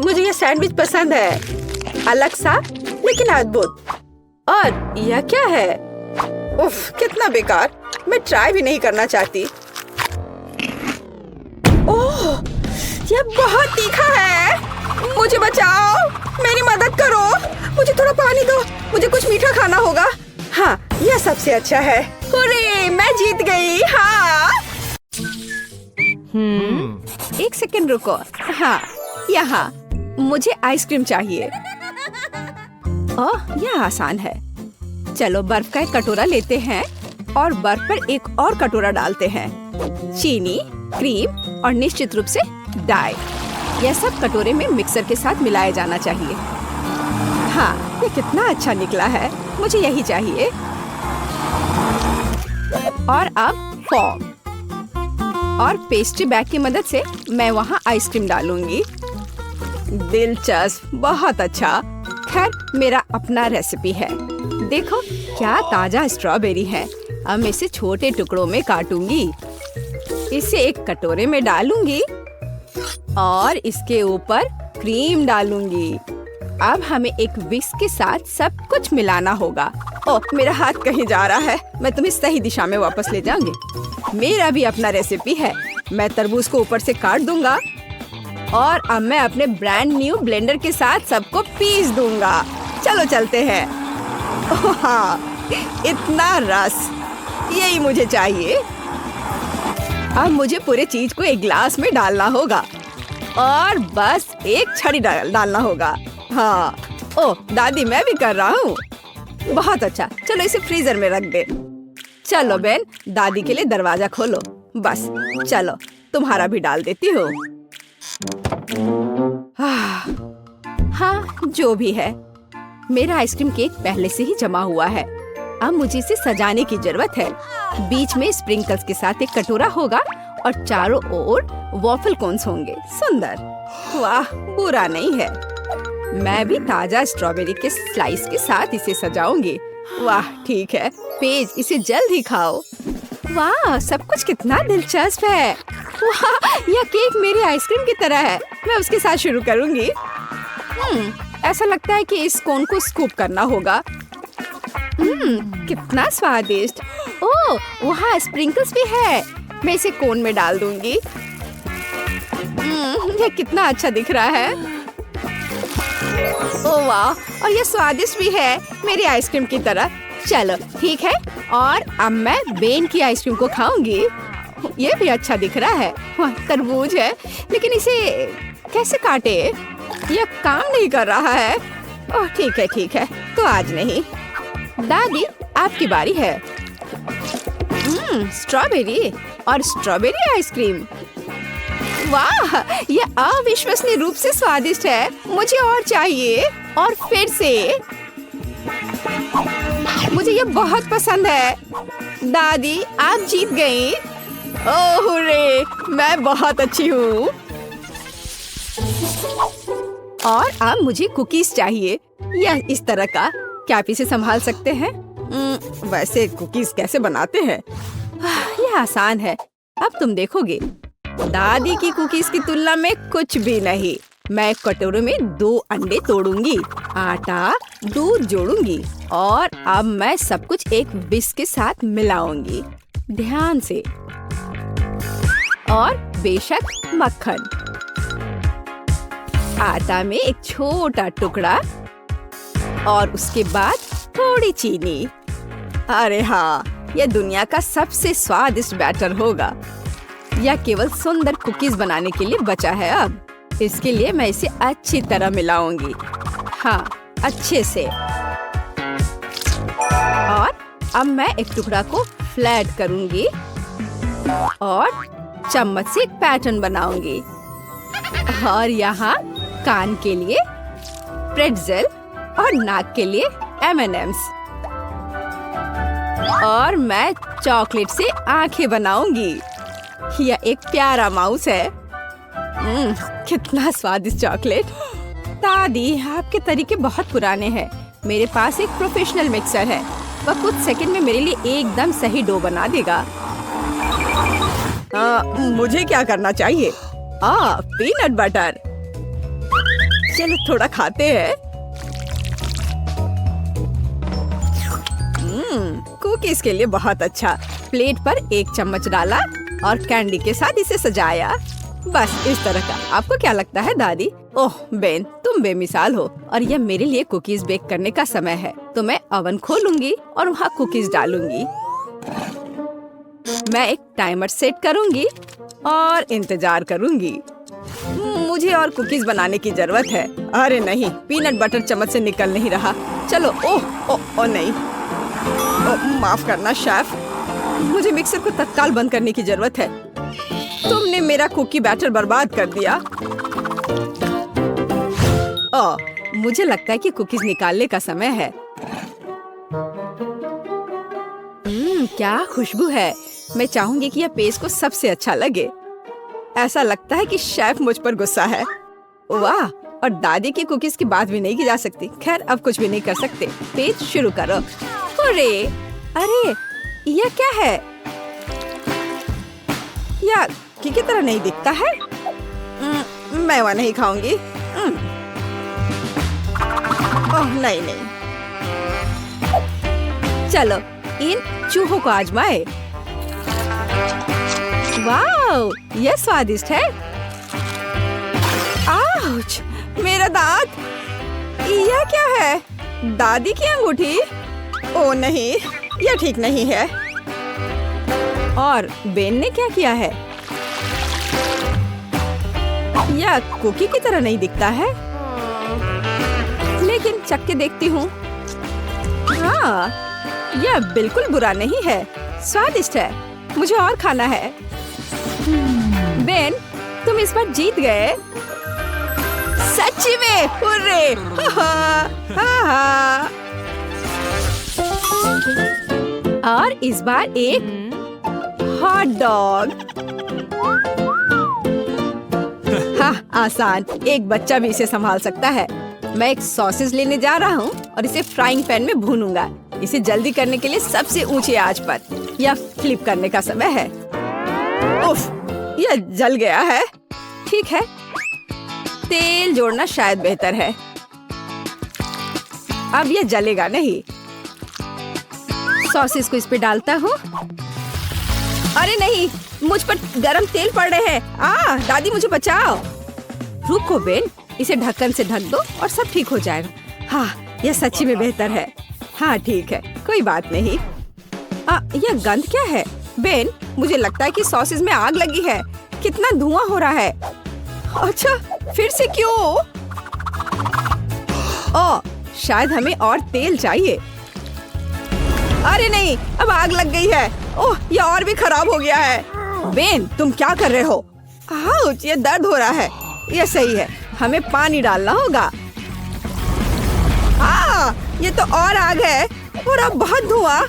मुझे यह सैंडविच पसंद है, अलग सा लेकिन अद्भुत। और यह क्या है? उफ, कितना बेकार, मैं ट्राई भी नहीं करना चाहती। ओह, यह बहुत तीखा है। मुझे बचाओ, मेरी मदद करो, मुझे थोड़ा पानी दो, मुझे कुछ मीठा खाना होगा। हाँ, यह सबसे अच्छा है। हुर्रे, मैं जीत गई। हाँ। एक सेकंड रुको। हाँ, यहाँ मुझे आइसक्रीम चाहिए। ओह, यह आसान है। चलो बर्फ का एक कटोरा लेते हैं और बर्फ पर एक और कटोरा डालते हैं। चीनी, क्रीम और निश्चित रूप से डाई। यह सब कटोरे में मिक्सर के साथ मिलाया जाना चाहिए। हाँ, ये कितना अच्छा निकला है, मुझे यही चाहिए। और अब फॉर्म और पेस्ट्री बैग की मदद से मैं वहाँ आइसक्रीम डालूंगी। दिलचस्प, बहुत अच्छा। खैर, मेरा अपना रेसिपी है। देखो क्या ताजा स्ट्रॉबेरी है। अब मैं इसे छोटे टुकड़ों में काटूंगी, इसे एक कटोरे में डालूंगी और इसके ऊपर क्रीम डालूंगी। अब हमें एक विस्क के साथ सब कुछ मिलाना होगा। ओह, मेरा हाथ कहीं जा रहा है, मैं तुम्हें सही दिशा में वापस ले जाऊंगी। मेरा भी अपना रेसिपी है। मैं तरबूज को ऊपर से काट दूंगा और अब मैं अपने ब्रांड न्यू ब्लेंडर के साथ सबको पीस दूंगा। चलो चलते हैं। ओह हाँ, इतना रस, यही मुझे चाहिए। अब मुझे पूरे चीज को एक ग्लास में डालना होगा और बस एक छड़ी डालना होगा। हाँ, ओह दादी, मैं भी कर रहा हूँ। बहुत अच्छा, चलो इसे फ्रीजर में रख दे। चलो बेन, दादी के लिए दरवाजा खोलो। बस चलो, तुम्हारा भी डाल देती हूँ। हाँ, जो भी है, मेरा आइसक्रीम केक पहले से ही जमा हुआ है। अब मुझे इसे सजाने की जरूरत है। बीच में स्प्रिंकल्स के साथ एक कटोरा होगा और चारों ओर वॉफल कोन्स होंगे। सुंदर, वाह, बुरा नहीं है। मैं भी ताजा स्ट्रॉबेरी के स्लाइस के साथ इसे सजाऊंगी। वाह, ठीक है। पेज, इसे जल्द ही खाओ। वाह, सब कुछ कितना दिलचस्प है। वाह, यह केक मेरी आइसक्रीम की तरह है। मैं उसके साथ शुरू करूंगी। ऐसा लगता है कि इस कोन को स्कूप करना होगा। कितना स्वादिष्ट। ओह, वहाँ स्प्रिंकल्स भी है। मैं इसे कोन में डाल दूंगी। यह कितना अच्छा दिख रहा है। ओह वाह, और यह स्वादिष्ट भी है, मेरी आइसक्रीम की तरह। चलो ठीक है, और अब मैं बेन की आइसक्रीम को खाऊंगी। ये भी अच्छा दिख रहा है। तरबूज है, लेकिन इसे कैसे काटे? यह काम नहीं कर रहा है। ओह ठीक है, तो आज नहीं। दादी, आपकी बारी है। स्ट्रॉबेरी और स्ट्रॉबेरी आइसक्रीम। वाह, यह अविश्वसनीय रूप से स्वादिष्ट है। मुझे और चाहिए, और फिर से। मुझे यह बहुत पसंद है। दादी, आप जीत गई। ओह हुर्रे, मैं बहुत अच्छी हूँ। और अब मुझे कुकीज चाहिए, यह इस तरह का। क्या आप इसे संभाल सकते हैं? वैसे कुकीज कैसे बनाते हैं? यह आसान है, अब तुम देखोगे। दादी की कुकीज की तुलना में कुछ भी नहीं। मैं कटोरे में 2 अंडे तोड़ूंगी, आटा, दूध जोड़ूंगी और अब मैं सब कुछ एक विस्क के साथ मिलाऊंगी ध्यान से। और बेशक मक्खन। आटा में एक छोटा टुकड़ा और उसके बाद थोड़ी चीनी। अरे हाँ, यह दुनिया का सबसे स्वादिष्ट बैटर होगा। यह केवल सुंदर कुकीज बनाने के लिए बचा है। अब इसके लिए मैं इसे अच्छी तरह मिलाऊंगी। हाँ, अच्छे से। और अब मैं एक टुकड़ा को फ्लैट करूंगी और चम्मच से एक पैटर्न बनाऊंगी। और यहाँ कान के लिए प्रेट्ज़ेल और नाक के लिए M&Ms। और मैं चॉकलेट से आंखें बनाऊंगी। यह एक प्यारा माउस है। कितना स्वादिष्ट चॉकलेट। दादी, आपके तरीके बहुत पुराने हैं। मेरे पास एक प्रोफेशनल मिक्सर है। वह कुछ सेकंड में मेरे लिए एकदम सही डो बना देगा। मुझे क्या करना चाहिए? Peanut butter. चलो थोड़ा खाते हैं। कुकीज के लिए बहुत अच्छा। प्लेट पर एक चम्मच डाला और कैंडी के साथ इसे सजाया। बस इस तरह का। आपको क्या लगता है दादी? ओह बेन, तुम बेमिसाल हो। और यह मेरे लिए कुकीज बेक करने का समय है। तो मैं ओवन खोलूंगी और वहाँ कुकीज डालूंगी। मैं एक टाइमर सेट करूंगी और इंतजार करूंगी। मुझे और कुकीज बनाने की जरूरत है। अरे नहीं, पीनट बटर चम्मच से निकल नहीं रहा। चलो, ओह नहीं। माफ करना शेफ, मुझे मिक्सर को तत्काल बंद करने की जरूरत है। तुमने मेरा कुकी बैटर बर्बाद कर दिया। मुझे लगता है कि कुकीज निकालने का समय है। क्या खुशबू है। मैं चाहूंगी कि यह पेस्ट को सबसे अच्छा लगे। ऐसा लगता है कि शेफ मुझ पर गुस्सा है। वाह, और दादी की कुकीज की बात भी नहीं की जा सकती। खैर, अब कुछ भी नहीं कर सकते। पेस्ट शुरू करो। अरे, यह क्या है? यार, की तरह नहीं दिखता है। मैं वह नहीं खाऊंगी। ओह नहीं। चलो इन चूहों को आजमाए। वाह, यह स्वादिष्ट है। आउच, मेरा दांत। यह क्या है? दादी की अंगूठी? ओह नहीं, यह ठीक नहीं है। और बेन ने क्या किया है? यह कुकी की तरह नहीं दिखता है। लेकिन चख के देखती हूँ। हाँ, यह बिल्कुल बुरा नहीं है। स्वादिष्ट है। मुझे और खाना है। बेन, तुम इस बार जीत गए। सच्ची में, हुर्रे! और इस बार एक हॉट डॉग। हाँ, आसान। एक बच्चा भी इसे संभाल सकता है। मैं एक सॉसेज लेने जा रहा हूँ और इसे फ्राइंग पैन में भूनूंगा। इसे जल्दी करने के लिए सबसे ऊंची आंच पर या फ्लिप करने का समय है। उफ, यह जल गया है। ठीक है, तेल जोड़ना शायद बेहतर है। अब यह जलेगा नहीं। सॉसेज को इस पे डालता हूँ। अरे नहीं, मुझ पर गरम तेल पड़ रहे हैं। दादी मुझे बचाओ। रुको बेन, इसे ढक्कन से ढक दो और सब ठीक हो जाएगा। हाँ, यह सच्ची में बेहतर है। हाँ ठीक है, कोई बात नहीं। यह गंध क्या है? बेन, मुझे लगता है कि सॉसेज में आग लगी है। कितना धुआं हो रहा है। अच्छा, फिर से क्यों? शायद हमें और तेल चाहिए। अरे नहीं, अब आग लग गई है। ओह, यह और भी खराब हो गया है। बेन, तुम क्या कर रहे हो? आउच, ये दर्द हो रहा है। यह सही है, हमें पानी डालना होगा। ये तो और आग है और अब बहुत धुआं।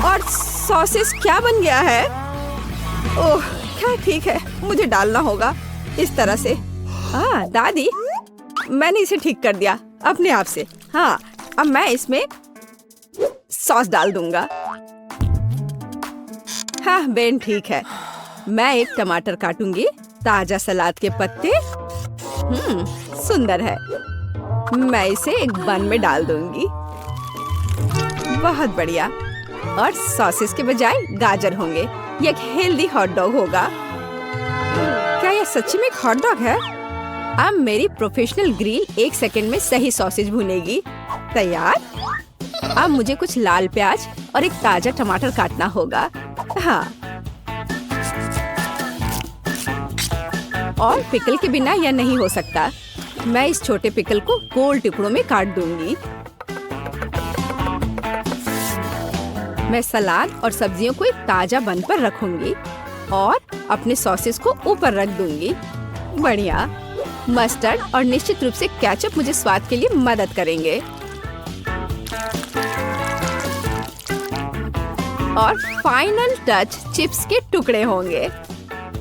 और सॉसेस क्या बन गया है? ओह, क्या ठीक है, मुझे डालना होगा इस तरह से। दादी, मैंने इसे ठीक कर दिया अपने आप से। हाँ, अब मैं इसमें सॉस डाल दूंगा। हाँ बेन, ठीक है। मैं एक टमाटर काटूंगी। ताजा सलाद के पत्ते। सुंदर है। मैं इसे एक बन में डाल दूंगी। बहुत बढ़िया। और सॉसेस के बजाय गाजर होंगे। ये एक हेल्दी हॉट डॉग होगा। क्या ये सच्ची में एक हॉट डॉग है? अब मेरी प्रोफेशनल ग्रिल 1 सेकंड में सही सॉसेज भुनेगी। तैयार। अब मुझे कुछ लाल प्याज और एक ताजा टमाटर काटना होगा। हाँ, और पिकल के बिना यह नहीं हो सकता। मैं इस छोटे पिकल को गोल टुकड़ों में काट दूंगी। मैं सलाद और सब्जियों को एक ताजा बन पर रखूंगी और अपने सॉसेस को ऊपर रख दूंगी। बढ़िया। मस्टर्ड और निश्चित रूप से केचप मुझे स्वाद के लिए मदद करेंगे। और फाइनल टच चिप्स के टुकड़े होंगे।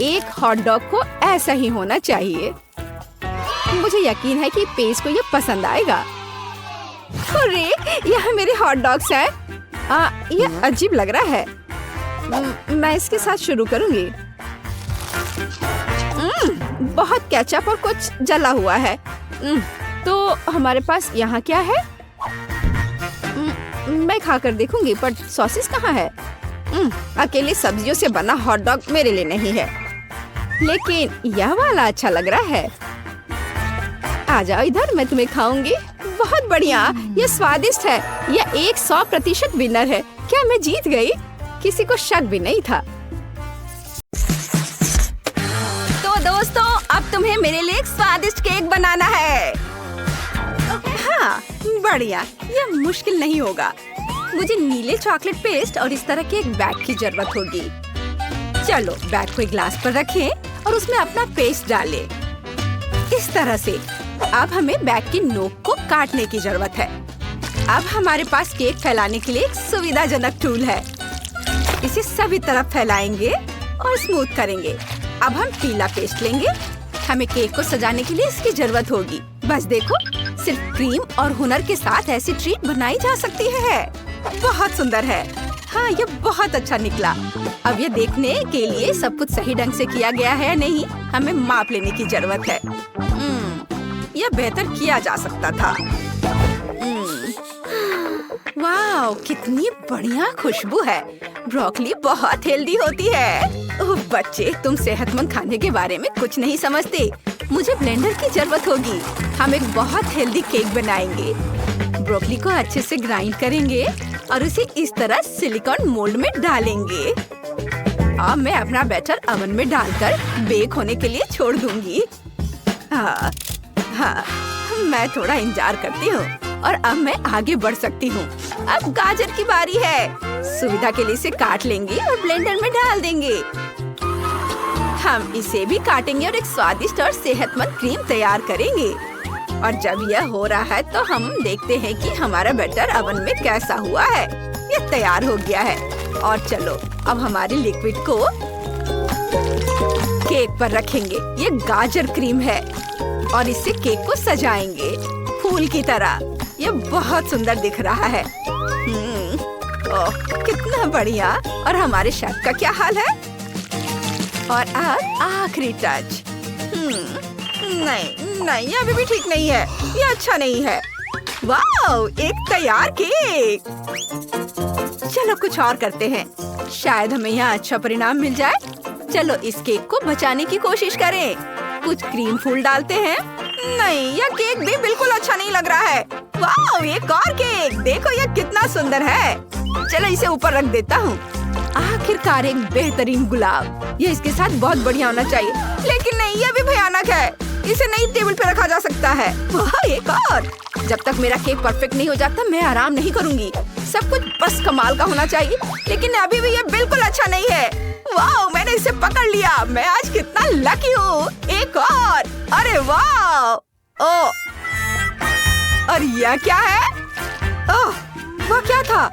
एक हॉट डॉग को ऐसा ही होना चाहिए। मुझे यकीन है कि पेज को ये पसंद आएगा। अरे, यह मेरे हॉट डॉग्स हैं। ये अजीब लग रहा है। मैं इसके साथ शुरू करूंगी। बहुत केचप और कुछ जला हुआ है। तो हमारे पास यहाँ क्या है? मैं खाकर देखूंगी, पर सॉसेस कहाँ है? अकेले सब्जियों से बना हॉट डॉग मेरे लिए नहीं है, लेकिन यह वाला अच्छा लग रहा है। आ जाओ इधर, मैं तुम्हें खाऊंगी। बहुत बढ़िया, यह स्वादिष्ट है। यह 100% विनर है। क्या मैं जीत गई? किसी को शक भी नहीं था। तो दोस्तों, अब तुम्हें मेरे लिए एक स्वादिष्ट केक बनाना है। हाँ, बढ़िया। यह मुश्किल नहीं होगा। मुझे नीले चॉकलेट पेस्ट और इस तरह के एक बैग की जरूरत होगी। चलो, बैग को एक ग्लास पर रखें और उसमें अपना पेस्ट डालें। इस तरह से। अब हमें बैग की नोक को काटने की जरूरत है। अब हमारे पास केक फैलाने के लिए एक सुविधाजनक टूल है। इसे सभी तरफ फैलाएंगे और स्मूथ करेंगे। अब हम पीला पेस्ट लेंगे। हमें केक को सजाने के लिए इसकी जरूरत होगी। बस देखो, सिर्फ क्रीम और हुनर के साथ ऐसी ट्रीट बनाई जा सकती है। बहुत सुंदर है। हाँ, ये बहुत अच्छा निकला। अब ये देखने के लिए सब कुछ सही ढंग से किया गया है या नहीं, हमें माप लेने की जरूरत है। यह बेहतर किया जा सकता था। वाह, कितनी बढ़िया खुशबू है। ब्रोकली बहुत हेल्दी होती है। ओह बच्चे, तुम सेहतमंद खाने के बारे में कुछ नहीं समझते। मुझे ब्लेंडर की जरूरत होगी। हम एक बहुत हेल्दी केक बनाएंगे। ब्रोकली को अच्छे से ग्राइंड करेंगे और उसे इस तरह सिलिकॉन मोल्ड में डालेंगे। अब मैं अपना बैटर ओवन में डालकर बेक होने के लिए छोड़ दूंगी। हाँ, मैं थोड़ा इंतजार करती हूँ और अब मैं आगे बढ़ सकती हूँ। अब गाजर की बारी है। सुविधा के लिए इसे काट लेंगे और ब्लेंडर में डाल देंगे। हम इसे भी काटेंगे और एक स्वादिष्ट और सेहतमंद क्रीम तैयार करेंगे। और जब यह हो रहा है तो हम देखते हैं कि हमारा बैटर ओवन में कैसा हुआ है। यह तैयार हो गया है। और चलो, अब हमारे लिक्विड को केक पर रखेंगे। ये गाजर क्रीम है और इससे केक को सजाएंगे फूल की तरह। ये बहुत सुंदर दिख रहा है। ओह, कितना बढ़िया। और हमारे शेफ का क्या हाल है? और अब आखिरी टच। नहीं, ये अभी भी ठीक नहीं है। ये अच्छा नहीं है। वाह, एक तैयार केक। चलो कुछ और करते हैं। शायद हमें यहाँ अच्छा परिणाम मिल जाए। चलो इस केक को बचाने की कोशिश करें। कुछ क्रीम फूल डालते हैं। नहीं, यह केक भी बिल्कुल अच्छा नहीं लग रहा है। वाह, एक और केक। देखो यह कितना सुंदर है। चलो इसे ऊपर रख देता हूँ। आखिरकार एक बेहतरीन गुलाब। ये इसके साथ बहुत बढ़िया होना चाहिए, लेकिन नहीं, यह भी भयानक है। इसे नई टेबल पे रखा जा सकता है। वाह, एक और। जब तक मेरा केक परफेक्ट नहीं हो जाता, मैं आराम नहीं करूंगी। सब कुछ बस कमाल का होना चाहिए, लेकिन अभी भी ये बिल्कुल अच्छा नहीं है। वाह, मैंने इसे पकड़ लिया। मैं आज कितना लकी हूँ। एक और। अरे वाह। ओह, और यह क्या है? ओह, वह क्या था?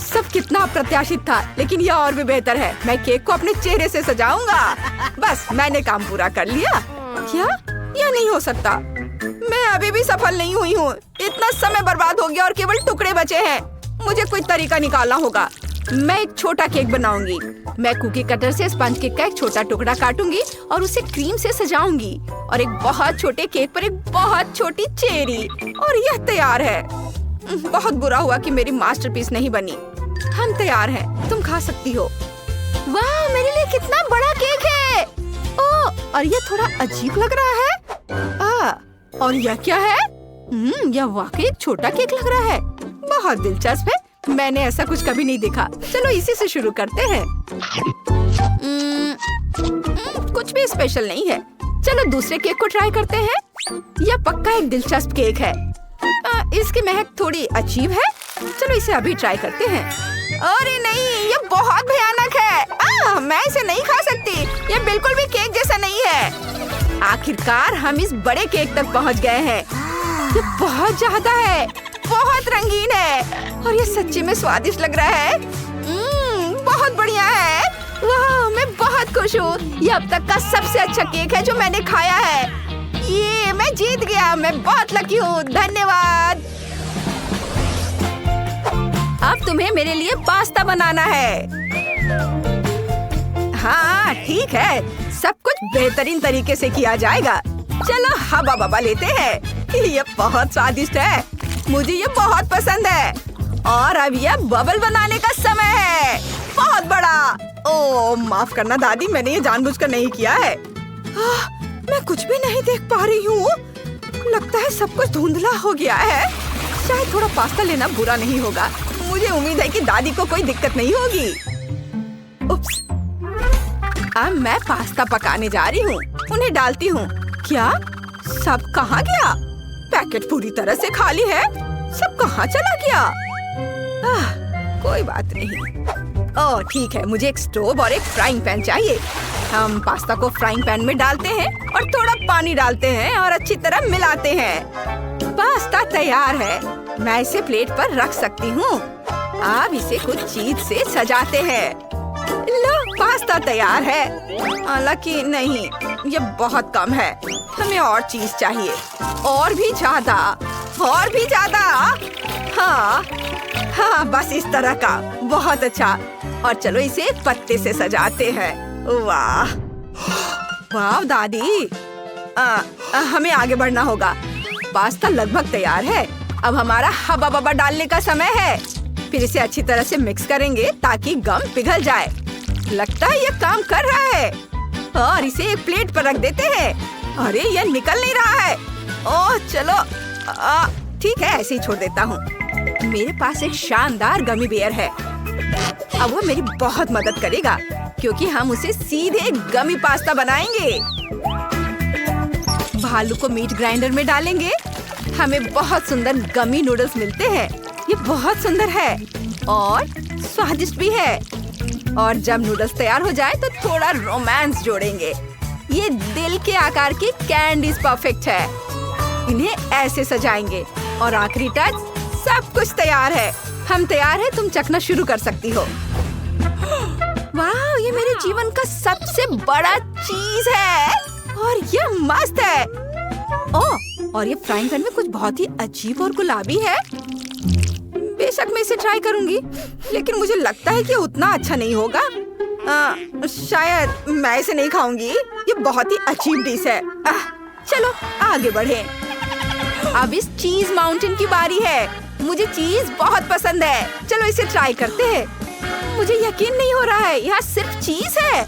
सब कितना अप्रत्याशित था, लेकिन यह और भी बेहतर है। मैं केक को अपने चेहरे से सजाऊंगा। बस, मैंने काम पूरा कर लिया। क्या? यह नहीं हो सकता। मैं अभी भी सफल नहीं हुई हूँ। इतना समय बर्बाद हो गया और केवल टुकड़े बचे हैं। मुझे कोई तरीका निकालना होगा। मैं एक छोटा केक बनाऊंगी। मैं कुकी कटर से स्पंज केक का एक छोटा टुकड़ा काटूंगी और उसे क्रीम से सजाऊंगी। और एक बहुत छोटे केक पर एक बहुत छोटी चेरी। और यह तैयार है। बहुत बुरा हुआ कि मेरी मास्टरपीस नहीं बनी। हम तैयार हैं। तुम खा सकती हो। वाह, मेरे लिए कितना बड़ा केक है। ओह, और ये थोड़ा अजीब लग रहा है। और यह क्या है? यह वाकई एक छोटा केक लग रहा है। बहुत दिलचस्प है, मैंने ऐसा कुछ कभी नहीं देखा। चलो इसी से शुरू करते हैं। कुछ भी स्पेशल नहीं है। चलो दूसरे केक को ट्राई करते हैं। यह पक्का एक दिलचस्प केक है। इसकी महक थोड़ी अजीब है। चलो इसे अभी ट्राई करते हैं। अरे नहीं, ये बहुत भयानक है। मैं इसे नहीं खा सकती। ये बिल्कुल भी केक जैसा नहीं है। आखिरकार हम इस बड़े केक तक पहुंच गए हैं। ये बहुत ज्यादा है, बहुत रंगीन है और ये सच्ची में स्वादिष्ट लग रहा है। बहुत बढ़िया है। वाह, मैं बहुत खुश हूँ। ये अब तक का सबसे अच्छा केक है जो मैंने खाया है। ये मैं जीत गया। मैं बहुत लकी हूँ। धन्यवाद। अब तुम्हें मेरे लिए पास्ता बनाना है। हाँ ठीक है, सब कुछ बेहतरीन तरीके से किया जाएगा। चलो हवा बबा लेते हैं। ये बहुत स्वादिष्ट है, मुझे ये बहुत पसंद है। और अब यह बबल बनाने का समय है, बहुत बड़ा। ओह माफ करना दादी, मैंने ये जानबूझकर नहीं किया है। मैं कुछ भी नहीं देख पा रही हूँ। लगता है सब कुछ धुंधला हो गया है। शायद थोड़ा पास्ता लेना बुरा नहीं होगा। मुझे उम्मीद है कि दादी को कोई दिक्कत नहीं होगी। उप्स। अब मैं पास्ता पकाने जा रही हूँ। उन्हें डालती हूँ। क्या सब कहाँ गया? पैकेट पूरी तरह से खाली है। सब कहाँ चला गया? कोई बात नहीं। ओह ठीक है, मुझे एक स्टोव और एक फ्राइंग पैन चाहिए। हम पास्ता को फ्राइंग पैन में डालते हैं और थोड़ा पानी डालते हैं और अच्छी तरह मिलाते हैं। पास्ता तैयार है। मैं इसे प्लेट पर रख सकती हूँ। अब इसे कुछ चीज से सजाते हैं। लो, पास्ता तैयार है। हालांकि नहीं, ये बहुत कम है। हमें और चीज चाहिए, और भी ज्यादा, और भी ज्यादा। हाँ, बस इस तरह का। बहुत अच्छा। और चलो इसे पत्ते से सजाते हैं। वाह वाह दादी, हमें आगे बढ़ना होगा। पास्ता लगभग तैयार है। अब हमारा हवा बबा डालने का समय है। फिर इसे अच्छी तरह से मिक्स करेंगे ताकि गम पिघल जाए। लगता है ये काम कर रहा है। और इसे एक प्लेट पर रख देते हैं। अरे ये निकल नहीं रहा है। ओह चलो, ठीक है, ऐसे ही छोड़ देता हूँ। मेरे पास एक शानदार गमी बेयर है। अब वो मेरी बहुत मदद करेगा क्योंकि हम उसे सीधे गमी पास्ता बनाएंगे। भालू को मीट ग्राइंडर में डालेंगे। हमें बहुत सुंदर गमी नूडल्स मिलते हैं। ये बहुत सुंदर है और स्वादिष्ट भी है। और जब नूडल्स तैयार हो जाए तो थोड़ा रोमांस जोड़ेंगे। ये दिल के आकार की कैंडीज परफेक्ट है। इन्हें ऐसे सजाएंगे और आखिरी टच, सब कुछ तैयार है। हम तैयार हैं, तुम चखना शुरू कर सकती हो। वाह, ये मेरे जीवन का सबसे बड़ा चीज है और ये मस्त है। ओह, और ये फ्राइंग पैन में कुछ बहुत ही अजीब और गुलाबी है। बेशक मैं इसे ट्राई करूंगी, लेकिन मुझे लगता है कि उतना अच्छा नहीं होगा। शायद मैं इसे नहीं खाऊंगी। ये बहुत ही अजीब डिश है। चलो आगे बढ़े। अब इस चीज माउंटेन की बारी है। मुझे चीज बहुत पसंद है। चलो इसे ट्राई करते हैं। मुझे यकीन नहीं हो रहा है, यहाँ सिर्फ चीज है।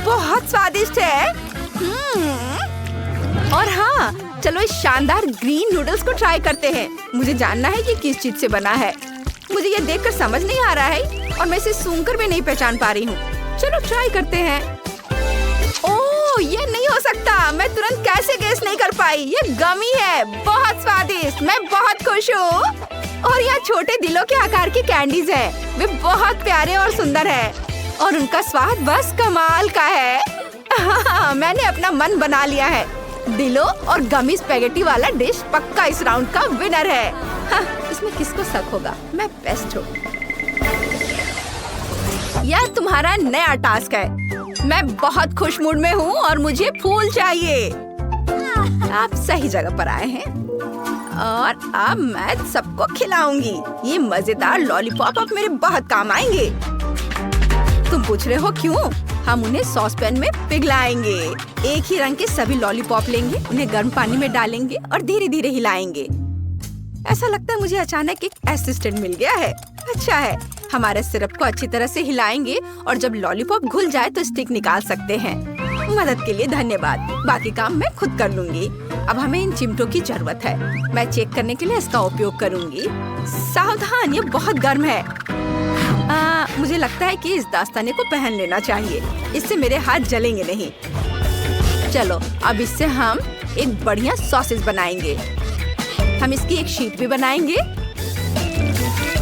बहुत स्वादिष्ट है। और हाँ, चलो इस शानदार ग्रीन नूडल्स को ट्राई करते हैं। मुझे जानना है कि किस चीज से बना है। मुझे ये देखकर समझ नहीं आ रहा है और मैं इसे सूंघकर भी नहीं पहचान पा रही हूँ। चलो ट्राई करते हैं। ओह, ये नहीं हो सकता। मैं तुरंत कैसे गेस नहीं कर पाई। ये गमी है, बहुत स्वादिष्ट। मैं बहुत खुश हूँ। और यहाँ छोटे दिलों के आकार की कैंडीज हैं। वे बहुत प्यारे और सुंदर हैं और उनका स्वाद बस कमाल का है। मैंने अपना मन बना लिया है। दिलो और गमी स्पैगेटी वाला डिश पक्का इस राउंड का विनर है। इसमें किसको शक होगा, मैं बेस्ट हूँ। यह तुम्हारा नया टास्क है। मैं बहुत खुश मूड में हूँ और मुझे फूल चाहिए। आप सही जगह पर आए हैं और अब मैं सबको खिलाऊंगी। ये मजेदार लॉलीपॉप अब मेरे बहुत काम आएंगे। तुम पूछ रहे हो क्यों? हम उन्हें सॉस पैन में पिघलाएंगे। एक ही रंग के सभी लॉलीपॉप लेंगे, उन्हें गर्म पानी में डालेंगे और धीरे धीरे हिलाएंगे। ऐसा लगता है मुझे अचानक एक असिस्टेंट मिल गया है। अच्छा है, हमारे सिरप को अच्छी तरह से हिलाएंगे और जब लॉलीपॉप घुल जाए तो स्टिक निकाल सकते हैं। मदद के लिए धन्यवाद। बाकी काम मैं खुद कर लूंगी। अब हमें इन चिमटों की जरूरत है। मैं चेक करने के लिए इसका उपयोग करूंगी। सावधान, ये बहुत गर्म है। मुझे लगता है कि इस दास्ताने को पहन लेना चाहिए। इससे मेरे हाथ जलेंगे नहीं। चलो अब इससे हम एक बढ़िया सॉसेज बनाएंगे। हम इसकी एक शीट भी बनाएंगे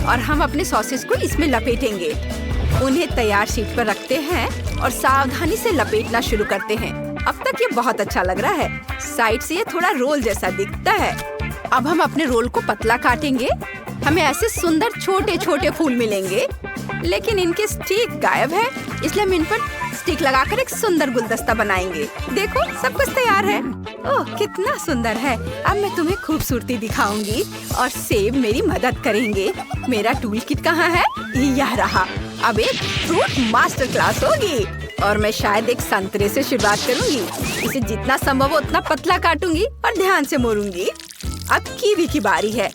और हम अपने सॉसेज को इसमें लपेटेंगे। उन्हें तैयार शीट पर रखते हैं और सावधानी से लपेटना शुरू करते हैं। अब तक ये बहुत अच्छा लग रहा है। साइड से ये थोड़ा रोल जैसा दिखता है। अब हम अपने रोल को पतला काटेंगे। हमें ऐसे सुंदर छोटे छोटे फूल मिलेंगे, लेकिन इनके स्टिक गायब है, इसलिए हम इन पर स्टिक लगाकर एक सुंदर गुलदस्ता बनाएंगे। देखो, सब कुछ तैयार है। ओह, कितना सुंदर है। अब मैं तुम्हें खूबसूरती दिखाऊंगी और सेब मेरी मदद करेंगे। मेरा टूल किट कहाँ है? यह रहा। अब एक फ्रूट मास्टर क्लास होगी और मैं शायद एक संतरे से शुरुआत करूंगी। इसे जितना संभव हो उतना पतला काटूंगी और ध्यान से मोड़ूंगी। अब कीवी की बारी है।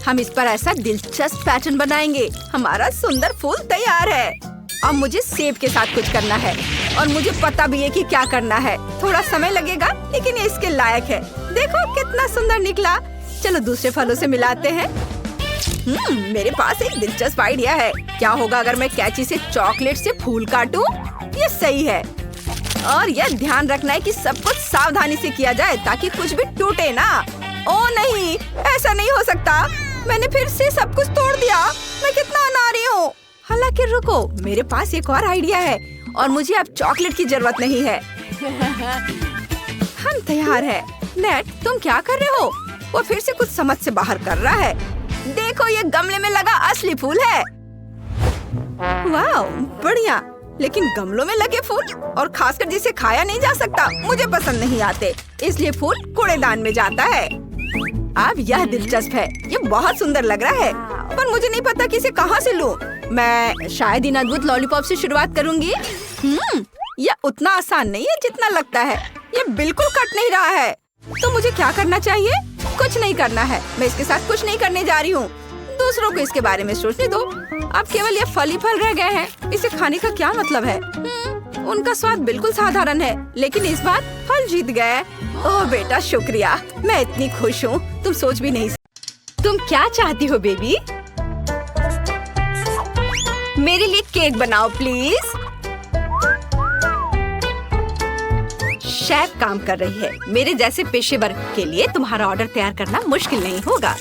हम इस पर ऐसा दिलचस्प पैटर्न बनाएंगे। हमारा सुंदर फूल तैयार है। अब मुझे सेब के साथ कुछ करना है और मुझे पता भी है कि क्या करना है। थोड़ा समय लगेगा, लेकिन ये इसके लायक है। देखो कितना सुंदर निकला। चलो दूसरे फलों से मिलाते हैं। मेरे पास एक दिलचस्प आइडिया है। क्या होगा अगर मैं कैंची से चॉकलेट से फूल काटूं? ये सही है। और यह ध्यान रखना है कि सब कुछ सावधानी से किया जाए ताकि कुछ भी टूटे ना। ओ नहीं, ऐसा नहीं हो सकता। मैंने फिर से सब कुछ तोड़ दिया। मैं कितना अनाड़ी हूँ। हालांकि रुको, मेरे पास एक और आइडिया है और मुझे अब चॉकलेट की जरूरत नहीं है। हम तैयार हैं। नेट, तुम क्या कर रहे हो? वो फिर से कुछ समझ से बाहर कर रहा है। देखो, ये गमले में लगा असली फूल है। वाह, बढ़िया। लेकिन गमलों में लगे फूल, और खासकर जिसे खाया नहीं जा सकता, मुझे पसंद नहीं आते। इसलिए फूल कूड़ेदान में जाता है। अब यह दिलचस्प है। ये बहुत सुंदर लग रहा है, पर मुझे नहीं पता कि इसे कहाँ से लूं। मैं शायद इन अद्भुत लॉलीपॉप से शुरुआत करूंगी। यह उतना आसान नहीं है जितना लगता है। ये बिल्कुल कट नहीं रहा है। तो मुझे क्या करना चाहिए? कुछ नहीं करना है। मैं इसके साथ कुछ नहीं करने जा रही हूँ। दूसरों को इसके बारे में सोचने दो। अब केवल ये फल ही फल रह गए हैं। इसे खाने का क्या मतलब है? उनका स्वाद बिल्कुल साधारण है, लेकिन इस बार फल जीत गए। ओह बेटा, शुक्रिया। मैं इतनी खुश हूँ, तुम सोच भी नहीं सकते। तुम क्या चाहती हो बेबी? मेरे लिए केक बनाओ प्लीज। शेफ काम कर रही है। मेरे जैसे पेशेवर के लिए तुम्हारा ऑर्डर तैयार करना मुश्किल नहीं होगा।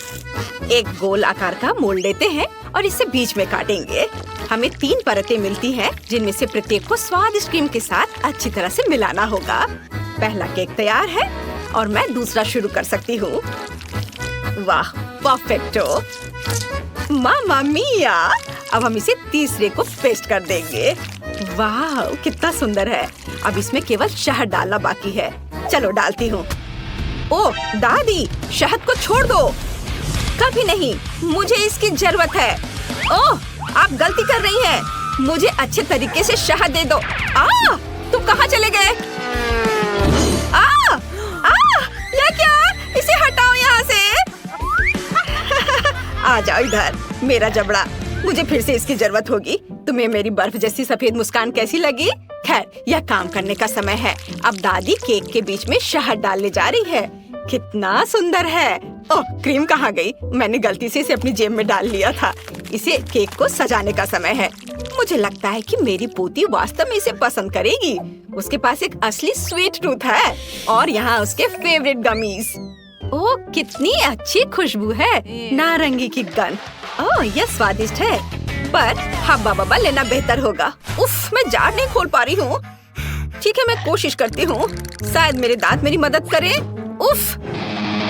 एक गोल आकार का मोल्ड लेते हैं और इसे बीच में काटेंगे। हमें 3 परतें मिलती हैं, जिनमें से प्रत्येक को स्वादिष्ट क्रीम के साथ अच्छी तरह से मिलाना होगा। पहला केक तैयार है और मैं दूसरा शुरू कर सकती हूँ। वाह, परफेक्टो। मामा मिया। अब हम इसे तीसरे को पेस्ट कर देंगे। वाह, कितना सुंदर है। अब इसमें केवल शहद डालना बाकी है। चलो डालती हूँ। ओह दादी, शहद को छोड़ दो। कभी नहीं, मुझे इसकी जरूरत है। ओह, आप गलती कर रही हैं। मुझे अच्छे तरीके से शहद दे दो। तुम कहाँ चले गए? ये क्या? इसे हटाओ यहाँ से। आ जाओ इधर, मेरा जबड़ा। मुझे फिर से इसकी जरूरत होगी। तुम्हें मेरी बर्फ जैसी सफेद मुस्कान कैसी लगी? खैर, यह काम करने का समय है। अब दादी केक के बीच में शहद डालने जा रही है। कितना सुंदर है। ओह, क्रीम कहाँ गई? मैंने गलती से इसे अपनी जेब में डाल लिया था। इसे केक को सजाने का समय है। मुझे लगता है कि मेरी पोती वास्तव में इसे पसंद करेगी। उसके पास एक असली स्वीट टूथ है और यहाँ उसके फेवरेट गमीज। ओह, कितनी अच्छी खुशबू है। नारंगी की गंध। ओह, यह स्वादिष्ट है, पर हब्बा बब्बा लेना बेहतर होगा। उफ, मैं जार नहीं खोल पा रही हूँ। ठीक है, मैं कोशिश करती हूँ। शायद मेरे दांत मेरी मदद करें। उफ,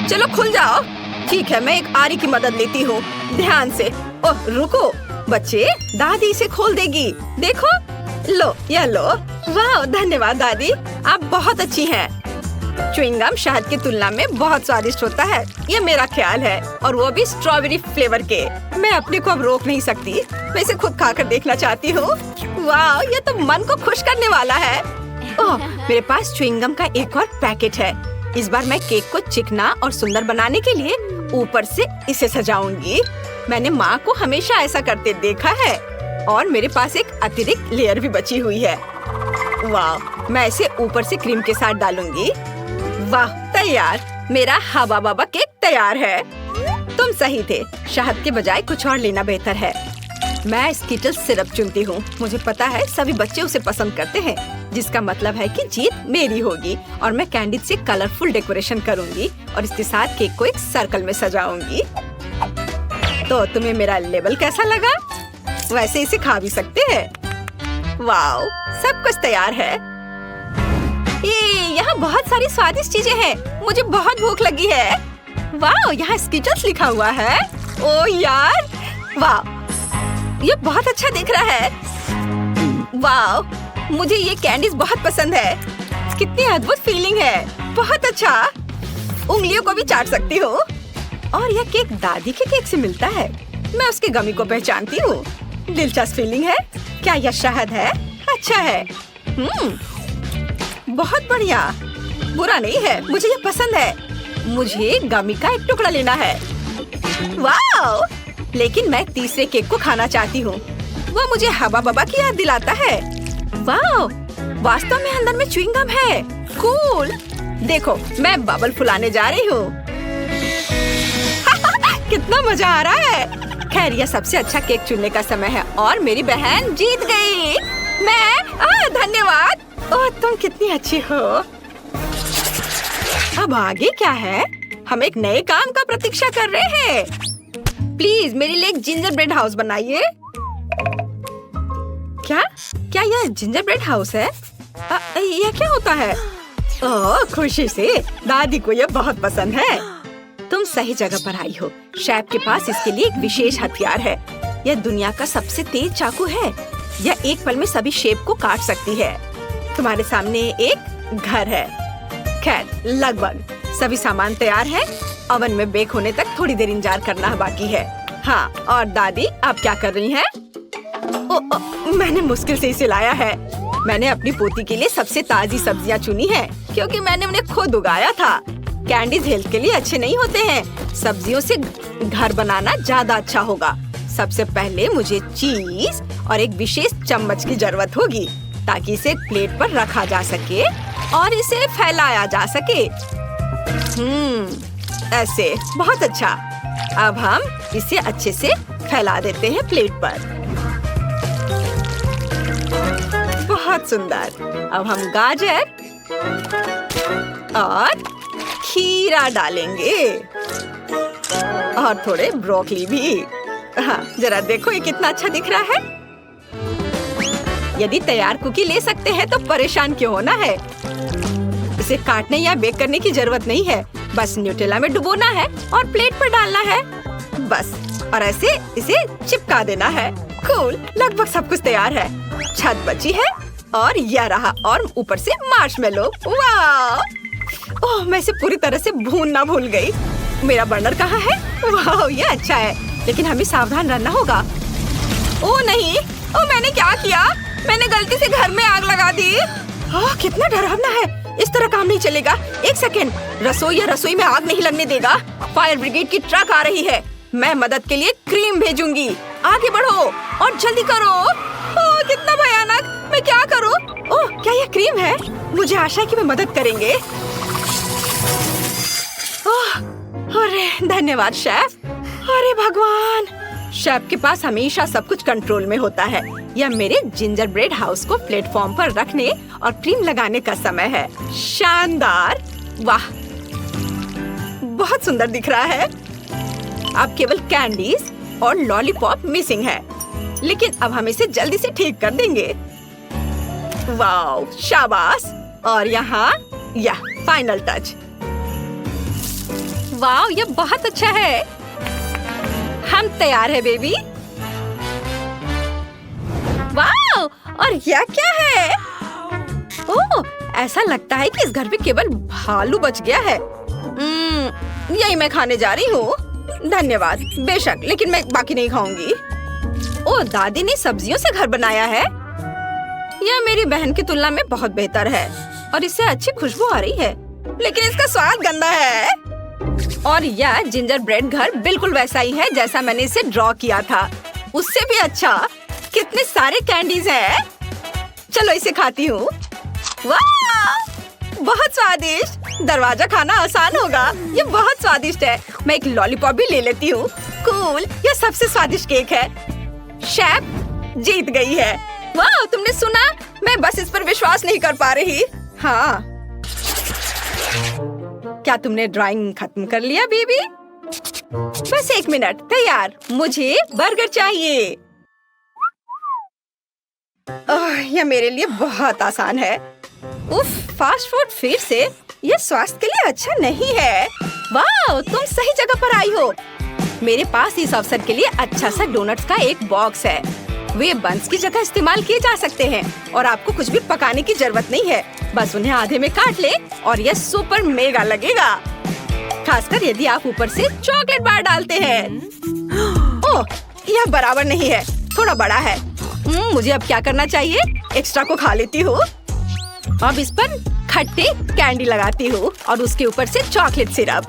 चलो खुल जाओ। ठीक है, मैं एक आरी की मदद लेती हूँ। ध्यान से। ओह रुको बच्चे, दादी इसे खोल देगी। देखो, लो, यह लो। वाह, धन्यवाद दादी, आप बहुत अच्छी हैं। च्युइंगम शहद की तुलना में बहुत स्वादिष्ट होता है, ये मेरा ख्याल है, और वो भी स्ट्रॉबेरी फ्लेवर के। मैं अपने को अब रोक नहीं सकती। मैं इसे खुद खाकर देखना चाहती हूँ। वाह, ये तो मन को खुश करने वाला है। ओह, मेरे पास च्युइंगम का एक और पैकेट है। इस बार मैं केक को चिकना और सुंदर बनाने के लिए ऊपर से इसे सजाऊंगी। मैंने माँ को हमेशा ऐसा करते देखा है। और मेरे पास एक अतिरिक्त लेयर भी बची हुई है। वाह, मैं इसे ऊपर से क्रीम के साथ डालूंगी। वाह, तैयार। मेरा हवा बाबा केक तैयार है। तुम सही थे, शहद के बजाय कुछ और लेना बेहतर है। मैं स्कीटल सिरप चुनती हूँ। मुझे पता है सभी बच्चे उसे पसंद करते हैं, जिसका मतलब है कि जीत मेरी होगी। और मैं कैंडी से कलरफुल डेकोरेशन करूँगी और इसके साथ केक को एक सर्कल में सजाऊंगी। तो तुम्हें मेरा लेबल कैसा लगा? वैसे इसे खा भी सकते हैं। वाओ, सब कुछ तैयार है। यहाँ बहुत सारी स्वादिष्ट चीजें हैं। मुझे बहुत भूख लगी है। वाओ, यहाँ स्कीटल्स लिखा हुआ है। ओ यार, वाओ, ये बहुत अच्छा दिख रहा है। वाओ, मुझे ये कैंडीज बहुत पसंद है। कितनी अद्भुत फीलिंग है। बहुत अच्छा। उंगलियों को भी चाट सकती हूँ। और यह केक दादी के केक से मिलता है। मैं उसके गमी को पहचानती हूँ। दिलचस्प फीलिंग है। क्या यह शहद है? अच्छा है। बहुत बढ़िया। बुरा नहीं है, मुझे यह पसंद है। मुझे गमी का एक टुकड़ा लेना है। वाओ, लेकिन मैं तीसरे केक को खाना चाहती हूँ। वो मुझे हवा बाबा की याद दिलाता है। वाओ, वास्तव में अंदर में च्युइंग गम है। कूल। देखो, मैं बबल फुलाने जा रही हूँ। कितना मजा आ रहा है। खैर, यह सबसे अच्छा केक चुनने का समय है और मेरी बहन जीत गई। धन्यवाद। ओह, तुम कितनी अच्छी हो। अब आगे क्या है? हम एक नए काम का प्रतीक्षा कर रहे हैं। प्लीज मेरे लिए एक जिंजर ब्रेड हाउस बनाइए। क्या यह जिंजर ब्रेड हाउस है? यह क्या होता है? ओह, खुशी से। दादी को यह बहुत पसंद है। तुम सही जगह पर आई हो। शेफ के पास इसके लिए एक विशेष हथियार है। यह दुनिया का सबसे तेज चाकू है। यह एक पल में सभी शेप को काट सकती है। तुम्हारे सामने एक घर है। खैर, लगभग सभी सामान तैयार है। ओवन में बेक होने तक थोड़ी देर इंतजार करना बाकी है। हाँ, और दादी आप क्या कर रही हैं? मैंने मुश्किल से इसे लाया है। मैंने अपनी पोती के लिए सबसे ताजी सब्जियां चुनी हैं, क्योंकि मैंने उन्हें खुद उगाया था। कैंडीज हेल्थ के लिए अच्छे नहीं होते हैं। सब्जियों से घर बनाना ज्यादा अच्छा होगा। सबसे पहले मुझे चीज और एक विशेष चम्मच की जरूरत होगी, ताकि इसे प्लेट पर रखा जा सके और इसे फैलाया जा सके। ऐसे। बहुत अच्छा। अब हम इसे अच्छे से फैला देते हैं प्लेट पर। बहुत सुंदर। अब हम गाजर और खीरा डालेंगे और थोड़े ब्रोकली भी। हाँ, जरा देखो ये कितना अच्छा दिख रहा है। यदि तैयार कुकी ले सकते हैं तो परेशान क्यों होना है। इसे काटने या बेक करने की जरूरत नहीं है। बस न्यूटेला में डुबोना है और प्लेट पर डालना है। बस, और ऐसे इसे चिपका देना है। कूल। लगभग सब कुछ तैयार है। छत बची है और यह रहा, और ऊपर से मार्शमेलो। वाह! ओह, मैं इसे पूरी तरह से भूनना भूल गई। मेरा बर्नर कहाँ है? वाह, ये अच्छा है, लेकिन हमें सावधान रहना होगा। ओह नहीं, ओह मैंने क्या किया? मैंने गलती से घर में आग लगा दी। ओह, कितना डरावना है। इस तरह काम नहीं चलेगा। एक सेकेंड, रसोई में आग नहीं लगने देगा। फायर ब्रिगेड की ट्रक आ रही है। मैं मदद के लिए क्रीम भेजूंगी। आगे बढ़ो और जल्दी करो। ओह, कितना भयानक। मैं क्या करूं? ओह, क्या यह क्रीम है? मुझे आशा है कि वे मदद करेंगे। ओह, अरे धन्यवाद शेफ। अरे भगवान, शेफ के पास हमेशा सब कुछ कंट्रोल में होता है। यह मेरे जिंजर ब्रेड हाउस को प्लेटफॉर्म पर रखने और क्रीम लगाने का समय है। शानदार। वाह, बहुत सुंदर दिख रहा है। अब केवल कैंडीज और लॉलीपॉप मिसिंग है, लेकिन अब हम इसे जल्दी से ठीक कर देंगे। वाओ, शाबाश। और यहाँ यह फाइनल टच। वाओ, यह बहुत अच्छा है। हम तैयार है बेबी। वाओ, और यह क्या है? ओह, ऐसा लगता है कि इस घर में केवल भालू बच गया है। यही मैं खाने जा रही हूँ। धन्यवाद। बेशक, लेकिन मैं बाकी नहीं खाऊंगी। ओह, दादी ने सब्जियों से घर बनाया है। यह मेरी बहन की तुलना में बहुत बेहतर है और इससे अच्छी खुशबू आ रही है, लेकिन इसका स्वाद गंदा है। और यह जिंजर ब्रेड घर बिल्कुल वैसा ही है जैसा मैंने इसे ड्रॉ किया था, उससे भी अच्छा। कितने सारे कैंडीज हैं। चलो इसे खाती हूँ। वाह, बहुत स्वादिष्ट। दरवाजा खाना आसान होगा। ये बहुत स्वादिष्ट है। मैं एक लॉलीपॉप भी ले लेती हूँ। कूल, ये सबसे स्वादिष्ट केक है। शेफ जीत गई है। वाह, तुमने सुना? मैं बस इस पर विश्वास नहीं कर पा रही। हाँ, क्या तुमने ड्राइंग खत्म कर लिया बेबी? बस 1 मिनट, तैयार। मुझे बर्गर चाहिए। यह मेरे लिए बहुत आसान है। उफ, फास्ट फूड फिर से? यह स्वास्थ्य के लिए अच्छा नहीं है। वाह, तुम सही जगह पर आई हो। मेरे पास इस अवसर के लिए अच्छा सा डोनट्स का एक बॉक्स है। वे बंस की जगह इस्तेमाल किए जा सकते हैं और आपको कुछ भी पकाने की जरूरत नहीं है। बस उन्हें आधे में काट ले और यह सुपर मेगा लगेगा, खासकर यदि आप ऊपर से चॉकलेट बार डालते हैं। ओह, यह बराबर नहीं है, थोड़ा बड़ा है। मुझे अब क्या करना चाहिए? एक्स्ट्रा को खा लेती हूँ। अब इस पर खट्टे कैंडी लगाती हूँ और उसके ऊपर से चॉकलेट सिरप।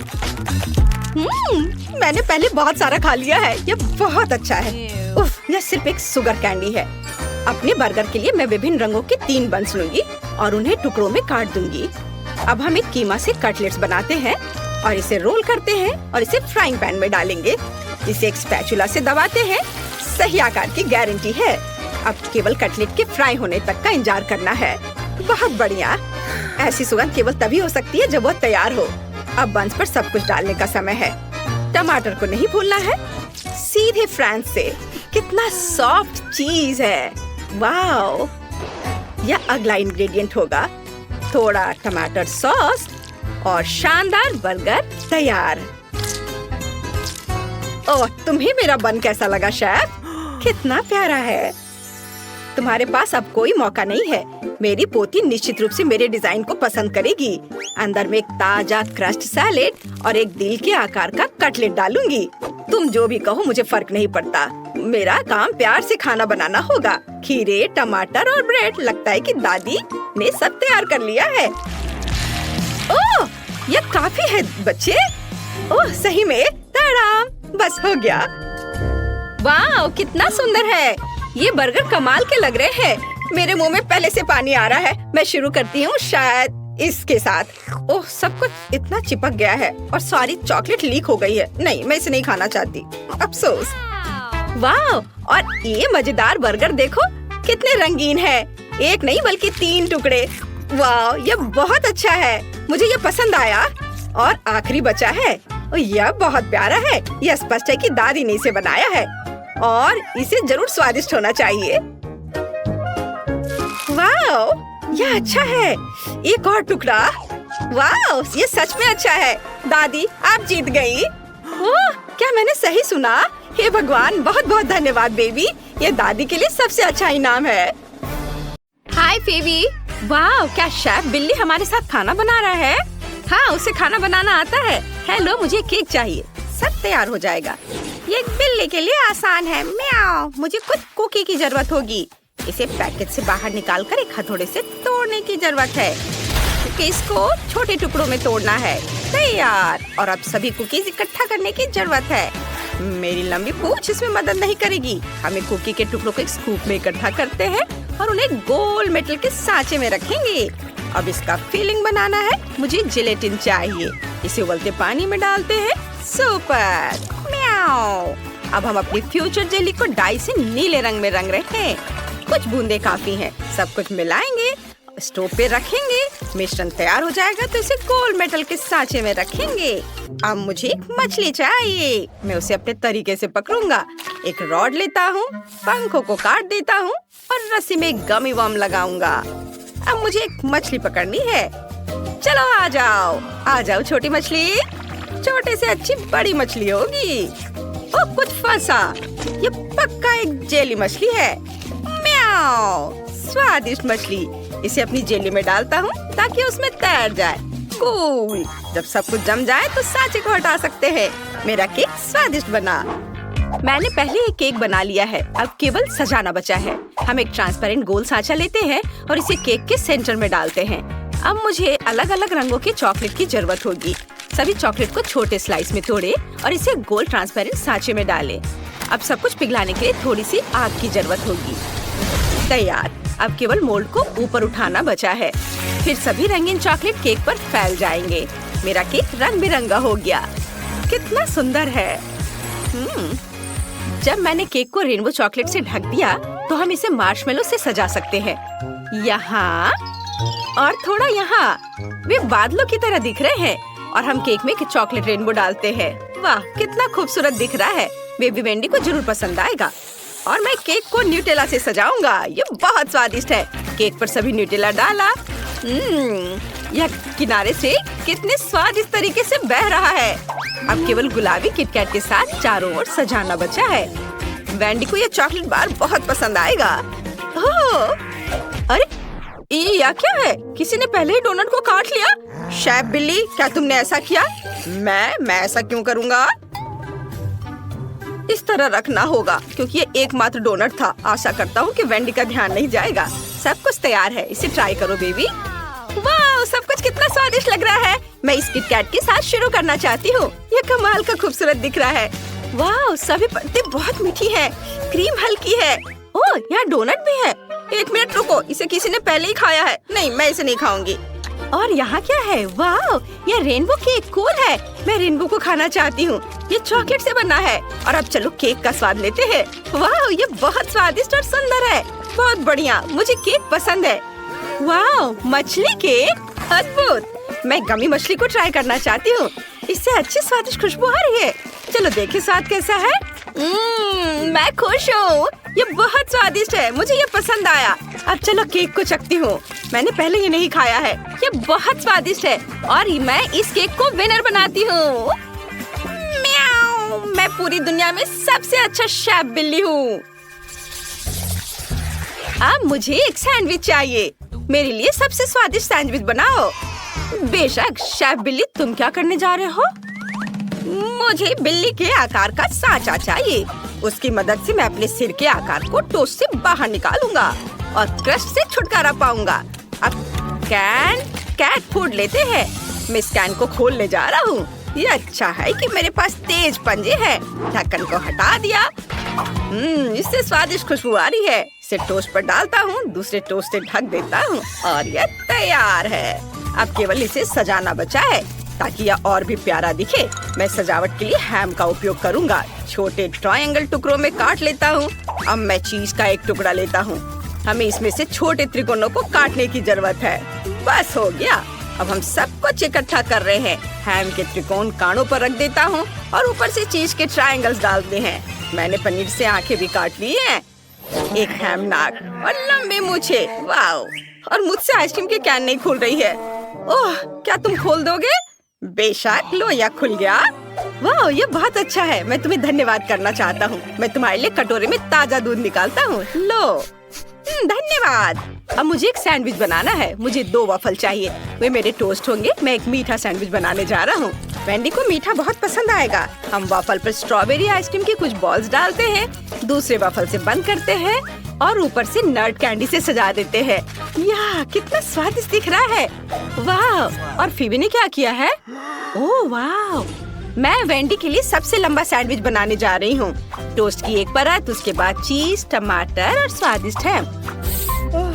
मैंने पहले बहुत सारा खा लिया है। यह बहुत अच्छा है। उफ, यह सिर्फ एक शुगर कैंडी है। अपने बर्गर के लिए मैं विभिन्न रंगों के 3 बंस लूंगी और उन्हें टुकड़ों में काट दूंगी। अब हम एक कीमा से कटलेट्स बनाते हैं और इसे रोल करते हैं और इसे फ्राइंग पैन में डालेंगे। इसे एक स्पैचुला से दबाते हैं। सही आकार की गारंटी है। अब केवल कटलेट के फ्राई होने तक का इंतजार करना है। बहुत बढ़िया। ऐसी सुगंध केवल तभी हो सकती है जब वो तैयार हो। अब बंस पर सब कुछ डालने का समय है। टमाटर को नहीं भूलना है। सीधे फ्रांस से। कितना सॉफ्ट चीज है। वाओ, यह अगला इंग्रेडिएंट होगा। थोड़ा टमाटर सॉस और शानदार बर्गर तैयार। ओह, तुम्हें मेरा बन कैसा लगा शेफ? कितना प्यारा है। तुम्हारे पास अब कोई मौका नहीं है। मेरी पोती निश्चित रूप से मेरे डिजाइन को पसंद करेगी। अंदर में एक ताजा क्रस्ट सैलेड और एक दिल के आकार का कटलेट डालूंगी। तुम जो भी कहो, मुझे फर्क नहीं पड़ता। मेरा काम प्यार से खाना बनाना होगा। खीरे, टमाटर और ब्रेड। लगता है कि दादी ने सब तैयार कर लिया है। ओह, यह काफी है बच्चे। ओह, सही में ताराम, बस हो गया। वाह, कितना सुंदर है। ये बर्गर कमाल के लग रहे हैं। मेरे मुंह में पहले से पानी आ रहा है। मैं शुरू करती हूँ शायद इसके साथ। ओह, सब कुछ इतना चिपक गया है और सारी चॉकलेट लीक हो गई है। नहीं, मैं इसे नहीं खाना चाहती, अफसोस। वाह, और ये मजेदार बर्गर देखो, कितने रंगीन है। एक नहीं बल्कि 3 टुकड़े। वाह, यह बहुत अच्छा है। मुझे यह पसंद आया। और आखिरी बचा है। यह बहुत प्यारा है। यह स्पष्ट है कि दादी ने इसे बनाया है और इसे जरूर स्वादिष्ट होना चाहिए। वाह, यह अच्छा है। एक और टुकड़ा। वाह, ये सच में अच्छा है। दादी, आप जीत गई। ओह, क्या मैंने सही सुना? हे भगवान, बहुत बहुत धन्यवाद बेबी। ये दादी के लिए सबसे अच्छा इनाम है। हाय फेबी। वाह, क्या शेफ बिल्ली हमारे साथ खाना बना रहा है? हाँ, उसे खाना बनाना आता है। हेलो, मुझे केक चाहिए। सब तैयार हो जाएगा। ये बिल्ली के लिए आसान है। म्याऊ। मुझे कुछ कुकी की जरूरत होगी। इसे पैकेट से बाहर निकालकर एक हथौड़े से तोड़ने की जरूरत है। कुकीज को छोटे टुकड़ों में तोड़ना है। तैयार। और अब सभी कुकीज इकट्ठा करने की जरूरत है। मेरी लंबी पूंछ इसमें मदद नहीं करेगी। हमें कुकी के टुकड़ों को एक स्कूप में इकट्ठा करते हैं और उन्हें गोल मेटल के सांचे में रखेंगे। अब इसका फिलिंग बनाना है। मुझे जिलेटिन चाहिए। इसे उबलते पानी में डालते हैं। सुपर। म्याऊ। अब हम अपनी फ्यूचर जेली को डाई से नीले रंग में रंग रहे हैं। कुछ बूंदे काफी हैं। सब कुछ मिलाएंगे, स्टोव पे रखेंगे। मिश्रण तैयार हो जाएगा तो इसे गोल मेटल के सांचे में रखेंगे। अब मुझे एक मछली चाहिए। मैं उसे अपने तरीके से पकड़ूंगा। एक रॉड लेता हूँ, पंखों को काट देता हूँ और रस्सी में गमी वर्म लगाऊंगा। अब मुझे एक मछली पकड़नी है। चलो आ जाओ छोटी मछली। छोटे से अच्छी बड़ी मछली होगी। ओह, कुछ फंसा। ये पक्का एक जेली मछली है। म्याऊ। स्वादिष्ट मछली। इसे अपनी जेली में डालता हूँ ताकि उसमें तैर जाए। कूल। जब सब कुछ जम जाए तो सांचे को हटा सकते हैं। मेरा केक स्वादिष्ट बना। मैंने पहले एक केक बना लिया है। अब केवल सजाना बचा है। हम एक ट्रांसपेरेंट गोल सांचा लेते हैं और इसे केक के सेंटर में डालते हैं। अब मुझे अलग अलग रंगों के चॉकलेट की जरूरत होगी। सभी चॉकलेट को छोटे स्लाइस में तोड़े और इसे गोल ट्रांसपेरेंट सांचे में डालें। अब सब कुछ पिघलाने के लिए थोड़ी सी आग की जरूरत होगी। तैयार। अब केवल मोल्ड को ऊपर उठाना बचा है। फिर सभी रंगीन चॉकलेट केक पर फैल जाएंगे। मेरा केक रंग बिरंगा हो गया। कितना सुंदर है। जब मैंने केक को रेनबो चॉकलेट से ढक दिया तो हम इसे मार्शमेलो से सजा सकते हैं। यहाँ और थोड़ा यहाँ। वे बादलों की तरह दिख रहे हैं और हम केक में चॉकलेट रेनबो डालते हैं। वाह, कितना खूबसूरत दिख रहा है। बेबी वेंडी को जरूर पसंद आएगा। और मैं केक को न्यूटेला से सजाऊंगा। ये बहुत स्वादिष्ट है। केक पर सभी न्यूटेला डाला। यह किनारे से कितने स्वादिष्ट तरीके से बह रहा है। अब केवल गुलाबी किटकैट के साथ चारों ओर सजाना बचा है। वेंडी को यह चॉकलेट बार बहुत पसंद आएगा। ओह, अरे यह क्या है? किसी ने पहले ही डोनट को काट लिया। शेफ बिल्ली, क्या तुमने ऐसा किया? मैं ऐसा क्यों करूँगा? इस तरह रखना होगा क्योंकि ये एकमात्र डोनट था। आशा करता हूँ कि वेंडी का ध्यान नहीं जाएगा। सब कुछ तैयार है। इसे ट्राई करो बेबी। वाह, सब कुछ कितना स्वादिष्ट लग रहा है। मैं इस किटकैट के साथ शुरू करना चाहती हूँ। ये कमाल का खूबसूरत दिख रहा है। वाह, सभी परतें बहुत मीठी है। क्रीम हल्की है। ओह, यहाँ डोनट भी है। एक मिनट रुको, इसे किसी ने पहले ही खाया है। नहीं, मैं इसे नहीं खाऊंगी। और यहाँ क्या है? वाह, ये रेनबो केक कूल है। मैं रेनबो को खाना चाहती हूँ। ये चॉकलेट से बना है। और अब चलो केक का स्वाद लेते हैं। वाह, ये बहुत स्वादिष्ट और सुंदर है। बहुत बढ़िया, मुझे केक पसंद है। वाह, मछली केक, अद्भुत। मैं गमी मछली को ट्राई करना चाहती हूँ। इससे अच्छी स्वादिष्ट खुशबू आ रही है। चलो देखें स्वाद कैसा है। मैं खुश हूँ। ये बहुत स्वादिष्ट है। मुझे ये पसंद आया। अब चलो केक को चखती हूँ। मैंने पहले ये नहीं खाया है। ये बहुत स्वादिष्ट है और मैं इस केक को विनर बनाती हूँ। म्याऊ, मैं पूरी दुनिया में सबसे अच्छा शेफ बिल्ली हूँ। अब मुझे एक सैंडविच चाहिए। मेरे लिए सबसे स्वादिष्ट सैंडविच बनाओ। बेशक शेफ बिल्ली, तुम क्या करने जा रहे हो? मुझे बिल्ली के आकार का सांचा चाहिए। उसकी मदद से मैं अपने सिर के आकार को टोस्ट से बाहर निकालूंगा और क्रस्ट से छुटकारा पाऊंगा। अब कैट फूड लेते हैं। मैं इस कैन को खोलने जा रहा हूँ। ये अच्छा है कि मेरे पास तेज पंजे हैं। ढक्कन को हटा दिया। इससे स्वादिष्ट खुशबू आ रही है। इसे टोस्ट पर डालता हूँ, दूसरे टोस्ट से ढक देता हूँ और यह तैयार है। अब केवल इसे सजाना बचा है ताकि यह और भी प्यारा दिखे। मैं सजावट के लिए हैम का उपयोग करूँगा। छोटे ट्रायंगल टुकड़ों में काट लेता हूँ। अब मैं चीज का एक टुकड़ा लेता हूँ। हमें इसमें से छोटे त्रिकोणों को काटने की जरूरत है। बस हो गया। अब हम सब कुछ इकट्ठा कर रहे हैं। हैम के त्रिकोण कानों पर रख देता हूँ और ऊपर से चीज के ट्रायंगल्स डालते हैं। मैंने पनीर से आंखें भी काट ली हैं। एक हैम नाक और लंबे मूछे। वाह, और मुझसे आइसक्रीम की कैन नहीं खुल रही है। ओह, क्या तुम खोल दोगे? बेशक, लो, यह खुल गया। वाह, ये बहुत अच्छा है। मैं तुम्हें धन्यवाद करना चाहता हूँ। मैं तुम्हारे लिए कटोरे में ताजा दूध निकालता हूँ। लो, धन्यवाद। अब मुझे एक सैंडविच बनाना है। मुझे 2 वफल चाहिए। वे मेरे टोस्ट होंगे। मैं एक मीठा सैंडविच बनाने जा रहा हूँ। वेंडी को मीठा बहुत पसंद आएगा। हम वफल पर स्ट्रॉबेरी आइसक्रीम की कुछ बॉल्स डालते हैं, दूसरे वफल से बंद करते हैं और ऊपर से नट कैंडी से सजा देते हैं। यह कितना स्वादिष्ट दिख रहा है। वाह, और फीबी ने क्या किया है? ओह वाह, मैं वेंडी के लिए सबसे लंबा सैंडविच बनाने जा रही हूँ। टोस्ट की एक परत, उसके बाद चीज, टमाटर और स्वादिष्ट हैम।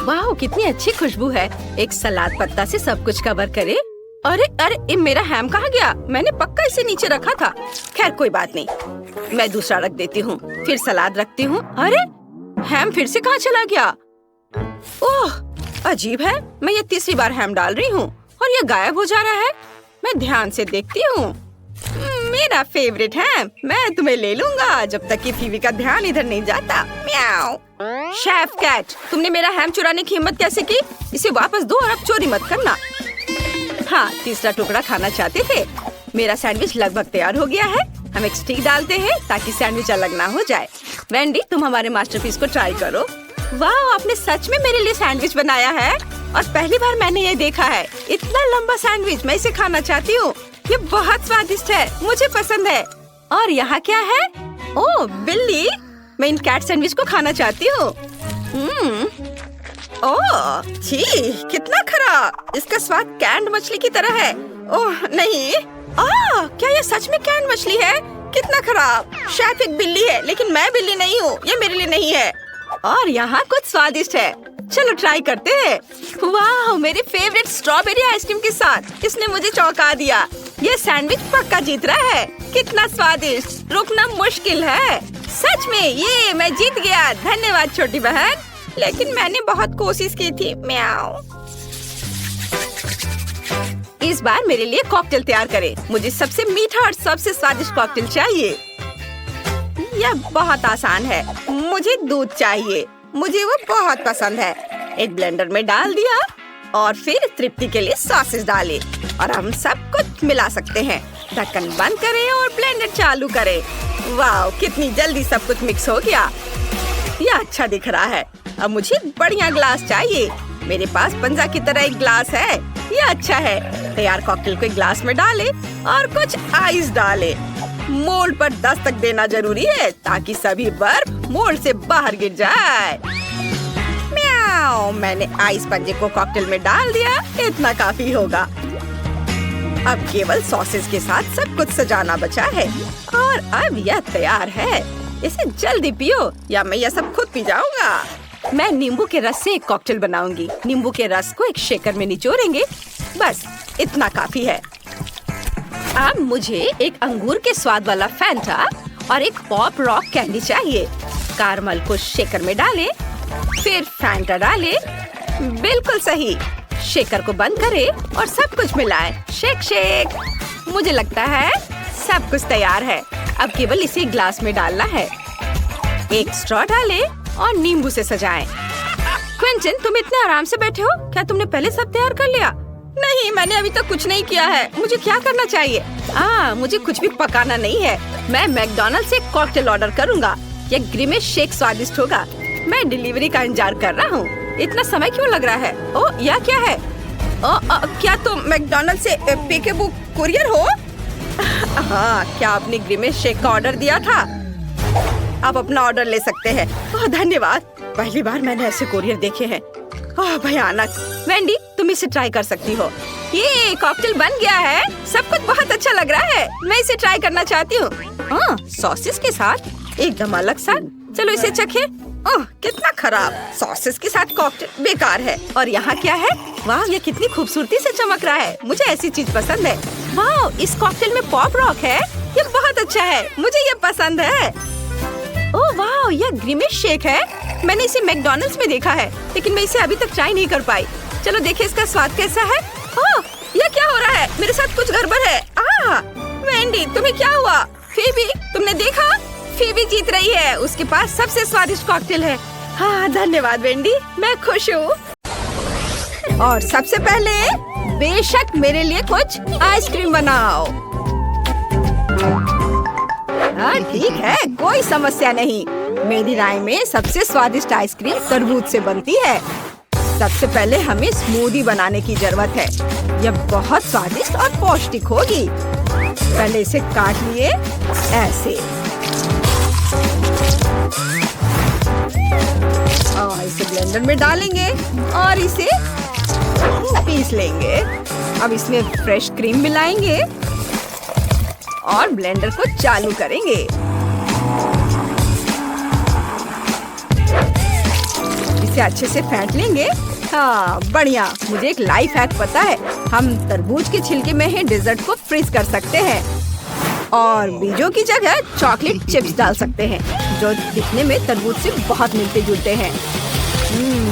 वाह, कितनी अच्छी खुशबू है। एक सलाद पत्ता से सब कुछ कवर करे। अरे, मेरा हैम कहाँ गया? मैंने पक्का इसे नीचे रखा था। खैर कोई बात नहीं, मैं दूसरा रख देती हूँ। फिर सलाद रखती हूँ। अरे, हैम फिर से कहाँ चला गया? ओह, अजीब है। मैं ये तीसरी बार हैम डाल रही हूँ और ये गायब हो जा रहा है। मैं ध्यान से देखती हूँ। मेरा फेवरेट हैम। मैं तुम्हें ले लूंगा जब तक कि फीवी का ध्यान इधर नहीं जाता। म्याऊ। शेफ कैट, तुमने मेरा हैम चुराने की हिम्मत कैसे की? इसे वापस दो और अब चोरी मत करना। हाँ, तीसरा टुकड़ा खाना चाहते थे। मेरा सैंडविच लगभग तैयार हो गया है। हम एक स्टिक डालते हैं ताकि सैंडविच अलग ना हो जाए। वेंडी, तुम हमारे मास्टरपीस को ट्राई करो। वाह, आपने सच में मेरे लिए सैंडविच बनाया है और पहली बार मैंने ये देखा है। इतना लंबा सैंडविच, मैं इसे खाना चाहती हूँ। ये बहुत स्वादिष्ट है, मुझे पसंद है। और यहाँ क्या है? ओह बिल्ली, मैं इन कैट सैंडविच को खाना चाहती हूँ। ओह छी, कितना खराब। इसका स्वाद कैंड मछली की तरह है। ओह नहीं। क्या ये सच में कैंड मछली है? कितना खराब। शायद एक बिल्ली है, लेकिन मैं बिल्ली नहीं हूँ, ये मेरे लिए नहीं है। और यहाँ कुछ स्वादिष्ट है, चलो ट्राई करते हैं। वाह, मेरे फेवरेट स्ट्रॉबेरी आइसक्रीम के साथ इसने मुझे चौंका दिया। ये सैंडविच पक्का जीत रहा है। कितना स्वादिष्ट, रुकना मुश्किल है। सच में ये मैं जीत गया। धन्यवाद छोटी बहन, लेकिन मैंने बहुत कोशिश की थी। म्याऊ। इस बार मेरे लिए कॉकटेल तैयार करें। मुझे सबसे मीठा और सबसे स्वादिष्ट कॉकटेल चाहिए। यह बहुत आसान है। मुझे दूध चाहिए, मुझे वो बहुत पसंद है। एक ब्लेंडर में डाल दिया और फिर तृप्ति के लिए सॉसेस डाले और हम सब कुछ मिला सकते हैं। ढक्कन बंद करें और ब्लेंडर चालू करें। वाह, कितनी जल्दी सब कुछ मिक्स हो गया। यह अच्छा दिख रहा है। अब मुझे बढ़िया ग्लास चाहिए। मेरे पास पंजा की तरह एक ग्लास है। यह अच्छा है। तैयार कॉकटेल को एक ग्लास में डाले और कुछ आइस डाले। मोल्ड पर दस्तक देना जरूरी है ताकि सभी बर्फ मोल्ड से बाहर गिर जाए। म्याऊ, मैंने आइस पंजे को कॉकटेल में डाल दिया। इतना काफी होगा। अब केवल सॉसेस के साथ सब कुछ सजाना बचा है और अब यह तैयार है। इसे जल्दी पियो या मैं यह सब खुद पी जाऊंगा। मैं नींबू के रस से एक कॉकटेल बनाऊंगी। नींबू के रस को एक शेकर में निचोड़ेंगे। बस इतना काफी है। अब मुझे एक अंगूर के स्वाद वाला फैंटा और एक पॉप रॉक कैंडी चाहिए। कारमल को शेकर में डालें, फिर फैंटा डालें। बिल्कुल सही। शेकर को बंद करें और सब कुछ मिलाएं। Shake shake. मुझे लगता है सब कुछ तैयार है। अब केवल इसे ग्लास में डालना है। एक स्ट्रॉ डालें और नींबू से सजाएं। क्विंटन, तुम इतने आराम से बैठे हो? क्या तुमने पहले सब तैयार कर लिया? नहीं, मैंने अभी तक कुछ नहीं किया है। मुझे क्या करना चाहिए? मुझे कुछ भी पकाना नहीं है। मैं मैकडॉनल्ड से कॉकटेल ऑर्डर करूँगा। यह ग्रिमेश शेक स्वादिष्ट होगा। मैं डिलीवरी का इंतजार कर रहा हूँ। इतना समय क्यों लग रहा है? ओह, यह क्या है? क्या तुम मैकडॉनल्ड से पिकेबू कुरियर हो? हाँ, क्या आपने ग्रिमेश शेक का ऑर्डर दिया था? आप अपना ऑर्डर ले सकते हैं। धन्यवाद। पहली बार मैंने ऐसे कुरियर देखे हैं। भयानक। वेंडी, तुम इसे ट्राई कर सकती हो। ये कॉकटेल बन गया है। सब कुछ बहुत अच्छा लग रहा है। मैं इसे ट्राई करना चाहती हूँ। सॉसेस के साथ एकदम अलग सा। चलो इसे चखें। कितना खराब। सॉसेस के साथ कॉकटेल बेकार है। और यहाँ क्या है? वाह, ये कितनी खूबसूरती से चमक रहा है। मुझे ऐसी चीज पसंद है। वाह, इस कॉकटेल में पॉप रॉक है। ये बहुत अच्छा है। मुझे ये पसंद है। ओह वाह, यह ग्रिमेश शेक है। मैंने इसे मैकडॉनल्ड्स में देखा है, लेकिन मैं इसे अभी तक ट्राई नहीं कर पाई। चलो देखें इसका स्वाद कैसा है। यह क्या हो रहा है? मेरे साथ कुछ गड़बड़ है। वेंडी, तुम्हें क्या हुआ? फीबी, तुमने देखा? फीबी जीत रही है। उसके पास सबसे स्वादिष्ट कॉकटेल है। हाँ, धन्यवाद वेंडी, मैं खुश हूँ। और सबसे पहले बेशक मेरे लिए कुछ आइसक्रीम बनाओ। हाँ ठीक है, कोई समस्या नहीं। मेरी राय में सबसे स्वादिष्ट आइसक्रीम तरबूज से बनती है। सबसे पहले हमें स्मूदी बनाने की जरूरत है। यह बहुत स्वादिष्ट और पौष्टिक होगी। पहले इसे काट लिए ऐसे और इसे ब्लेंडर में डालेंगे और इसे पीस लेंगे। अब इसमें फ्रेश क्रीम मिलाएंगे और ब्लेंडर को चालू करेंगे। इसे अच्छे से फेंट लेंगे। हाँ बढ़िया। मुझे एक लाइफ हैक पता है। हम तरबूज के छिलके में ही डेजर्ट को फ्रीज कर सकते हैं और बीजों की जगह चॉकलेट चिप्स डाल सकते हैं, जो दिखने में तरबूज से बहुत मिलते जुलते हैं।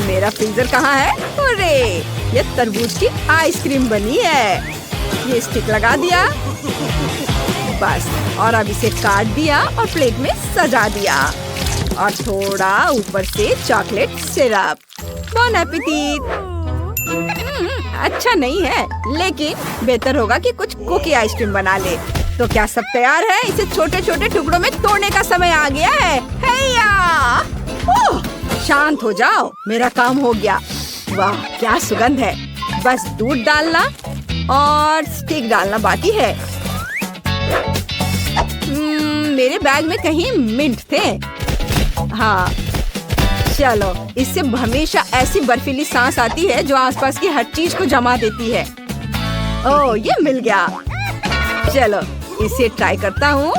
मेरा फ्रीजर कहाँ है? अरे, ये तरबूज की आइसक्रीम बनी है। ये स्टिक लगा दिया बस, और अब इसे काट दिया और प्लेट में सजा दिया और थोड़ा ऊपर से चॉकलेट सिरप। बॉन एपेटिट। अच्छा नहीं है, लेकिन बेहतर होगा कि कुछ कुकी आइसक्रीम बना ले। तो क्या सब तैयार है? इसे छोटे छोटे टुकड़ों में तोड़ने का समय आ गया है। शांत हो जाओ, मेरा काम हो गया। वाह क्या सुगंध है। बस दूध डालना और स्टिक डालना बाकी है। मेरे बैग में कहीं मिंट थे। हाँ चलो, इससे हमेशा ऐसी बर्फीली सांस आती है जो आसपास की हर चीज को जमा देती है। ओह ये मिल गया। चलो इसे ट्राई करता हूँ।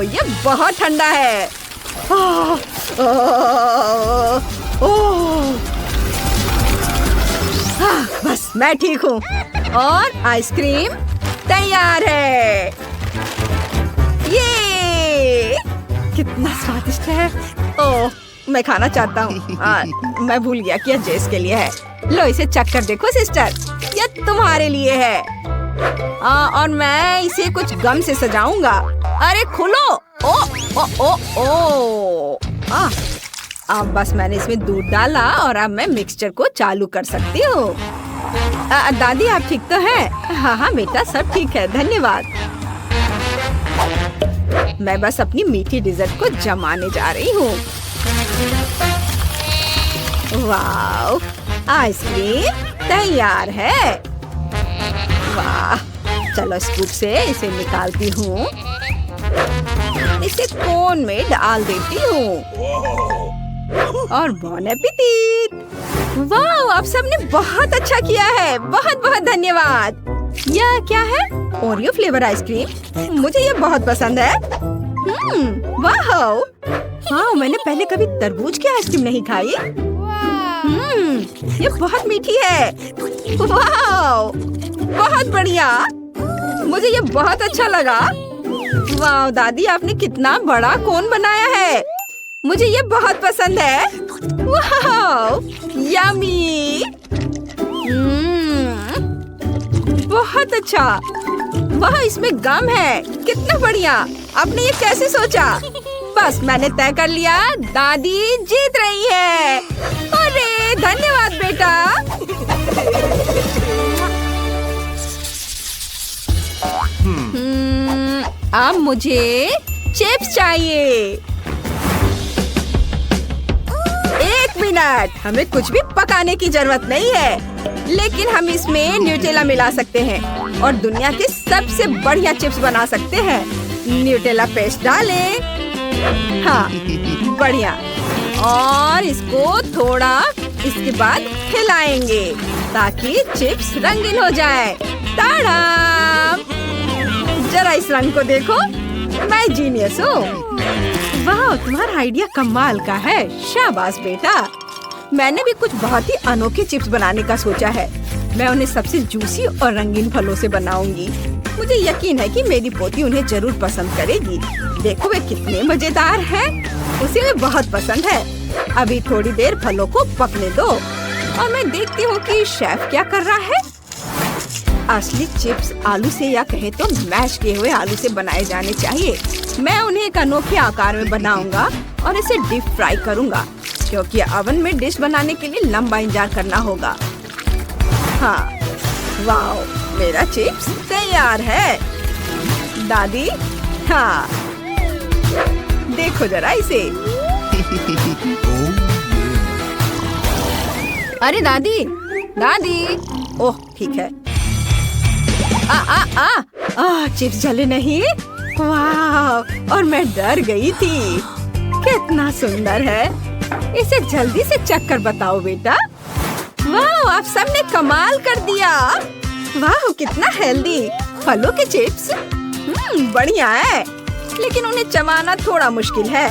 ये बहुत ठंडा है। बस मैं ठीक हूँ और आइसक्रीम तैयार है। ये कितना स्वादिष्ट है। ओह, मैं खाना चाहता हूँ। मैं भूल गया कि यह जेस के लिए है। लो इसे चख कर देखो सिस्टर, यह तुम्हारे लिए है। और मैं इसे कुछ गम से सजाऊंगा। अरे खोलो। ओ ओ ओ ओ अब बस मैंने इसमें दूध डाला और अब मैं मिक्सचर को चालू कर सकती हूँ। दादी आप ठीक तो हैं? हाँ हाँ बेटा, सब ठीक है, धन्यवाद। मैं बस अपनी मीठी डिजर्ट को जमाने जा रही हूँ। वाह, आइसक्रीम तैयार है। वाह, चलो स्कूप से इसे निकालती हूँ। इसे कोन में डाल देती हूँ और बॉन एपेटिट। वाह, आप सबने बहुत अच्छा किया है, बहुत बहुत धन्यवाद। यह क्या है? ओरियो फ्लेवर आइसक्रीम, मुझे ये बहुत पसंद है। वाह, हाँ, मैंने पहले कभी तरबूज की आइसक्रीम नहीं खाई। ये बहुत मीठी है। वाह, बहुत बढ़िया, मुझे ये बहुत अच्छा लगा। वाह दादी, आपने कितना बड़ा कोन बनाया है, मुझे ये बहुत पसंद है। वाह, यम्मी। बहुत अच्छा। वाह, इसमें गम है, कितना बढ़िया। आपने ये कैसे सोचा? बस मैंने तय कर लिया, दादी जीत रही है। अरे धन्यवाद बेटा। अब मुझे चिप्स चाहिए। 1 मिनट, हमें कुछ भी पकाने की जरूरत नहीं है, लेकिन हम इसमें न्यूटेला मिला सकते हैं और दुनिया के सबसे बढ़िया चिप्स बना सकते हैं। न्यूटेला पेस्ट डालें। हाँ, बढ़िया। और इसको थोड़ा इसके बाद हिलाएंगे ताकि चिप्स रंगीन हो जाए। ताड़ा! जरा इस रंग को देखो, मैं जीनियस हूँ। वाह, तुम्हारा आइडिया कमाल का है, शाबाश बेटा। मैंने भी कुछ बहुत ही अनोखे चिप्स बनाने का सोचा है। मैं उन्हें सबसे जूसी और रंगीन फलों से बनाऊंगी। मुझे यकीन है कि मेरी पोती उन्हें जरूर पसंद करेगी। देखो वे कितने मजेदार हैं, उसे वे बहुत पसंद है। अभी थोड़ी देर फलों को पकने दो और मैं देखती हूँ कि शेफ क्या कर रहा है। असली चिप्स आलू से या कहे तो मैश किए हुए आलू से बनाए जाने चाहिए। मैं उन्हें एक अनोखे आकार में बनाऊंगा और इसे डीप फ्राई करूंगा, क्योंकि ओवन में डिश बनाने के लिए लंबा इंतजार करना होगा। हाँ, वाह, मेरा चिप्स तैयार है। दादी, हाँ, देखो जरा इसे। अरे दादी, दादी, ओह ठीक है। चिप्स जले नहीं। वाह, और मैं डर गई थी। कितना सुंदर है, इसे जल्दी से चख कर बताओ बेटा। वाह, आप सबने कमाल कर दिया। वाह, कितना हेल्दी फलों के चिप्स। बढ़िया है, लेकिन उन्हें चबाना थोड़ा मुश्किल है।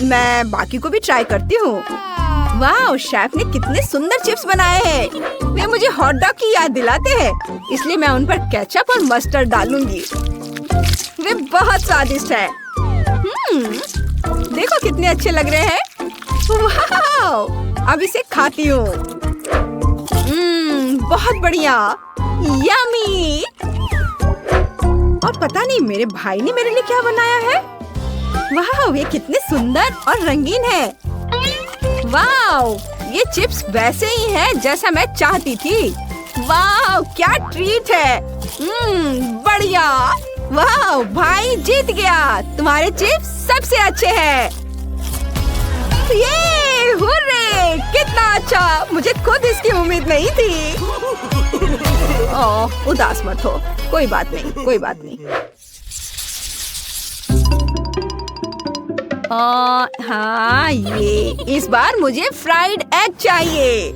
मैं बाकी को भी ट्राई करती हूँ। वाह, शेफ ने कितने सुंदर चिप्स बनाए हैं। वे मुझे हॉट डॉग की याद दिलाते हैं, इसलिए मैं उन पर केचप और मस्टर्ड डालूंगी। वे बहुत स्वादिष्ट है। देखो कितने अच्छे लग रहे हैं। वाह, अब इसे खाती हूँ। बहुत बढ़िया, यम्मी। और पता नहीं मेरे भाई ने मेरे लिए क्या बनाया है। वाह, ये कितने सुंदर और रंगीन है। वाह, ये चिप्स वैसे ही है जैसा मैं चाहती थी। वाह, क्या ट्रीट है। बढ़िया। वाह, भाई जीत गया, तुम्हारे चिप्स सबसे अच्छे हैं। ये हुर्रे, कितना अच्छा, मुझे खुद इसकी उम्मीद नहीं थी। ओह, उदास मत हो, कोई बात नहीं, कोई बात नहीं। हाँ, ये इस बार मुझे फ्राइड एग चाहिए।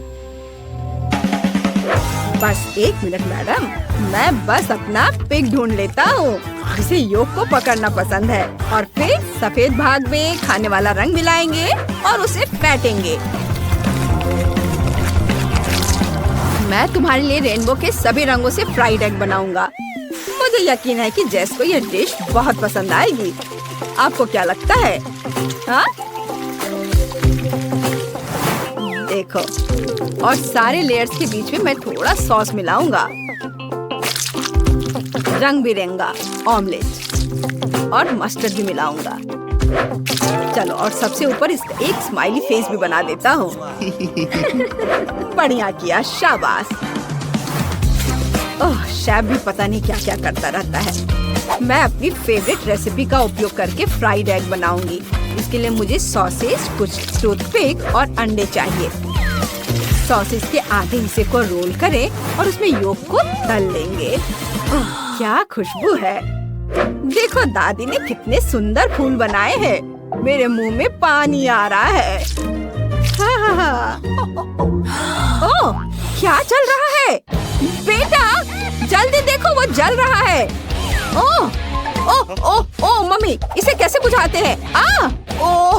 बस 1 मिनट मैडम। मैं बस अपना पिग ढूंढ लेता हूँ जिसे योग को पकड़ना पसंद है और फिर सफेद भाग में खाने वाला रंग मिलाएंगे और उसे फेंटेंगे। मैं तुम्हारे लिए रेनबो के सभी रंगों से फ्राइड एग बनाऊंगा। मुझे यकीन है कि जेस को यह डिश बहुत पसंद आएगी। आपको क्या लगता है? हाँ? देखो, और सारे लेयर्स के बीच में मैं थोड़ा सॉस मिलाऊंगा। रंग बिरंगा ऑमलेट और मस्टर्ड भी मिलाऊंगा। चलो, और सबसे ऊपर इसका एक स्माइली फेस भी बना देता हूँ। बढ़िया किया, शाबाश। ओह, शेफ भी पता नहीं क्या क्या करता रहता है। मैं अपनी फेवरेट रेसिपी का उपयोग करके फ्राइड एग बनाऊंगी। इसके लिए मुझे सॉसेज, कुछ टूथपिक और अंडे चाहिए। सॉसेज के आधे हिस्से को रोल करें और उसमें योग को तल लेंगे। ओह, क्या खुशबू है। देखो दादी ने कितने सुंदर फूल बनाए हैं। मेरे मुंह में पानी आ रहा है। ओह, क्या चल रहा है? बेटा, जल्दी देखो, वो जल रहा है। ओह ओह ओह ओह मम्मी, इसे कैसे बुझाते हैं? ओह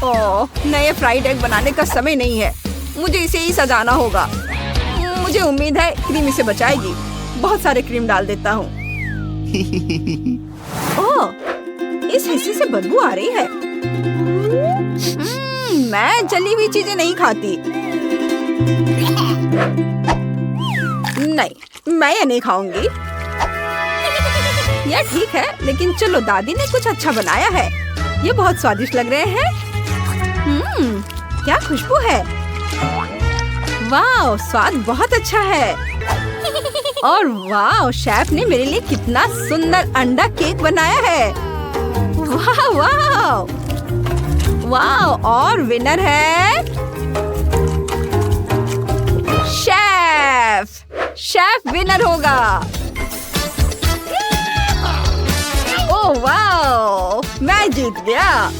ओह, नए फ्राइड एग बनाने का समय नहीं है। मुझे इसे ही सजाना होगा। मुझे उम्मीद है क्रीम इसे बचाएगी। बहुत सारे क्रीम डाल देता हूँ। ओह, इस हिस्से से बदबू आ रही है। मैं जली हुई चीजें नहीं खाती। नहीं, मैं ये नहीं खाऊंगी। यह ठीक है, लेकिन चलो, दादी ने कुछ अच्छा बनाया है। ये बहुत स्वादिष्ट लग रहे हैं। क्या खुशबू है। वाह, स्वाद बहुत अच्छा है। और वाह, शेफ ने मेरे लिए कितना सुंदर अंडा केक बनाया है। वाह वाह वाह, और विनर है शेफ। शेफ विनर होगा। ओह वाह, मैं जीत गया।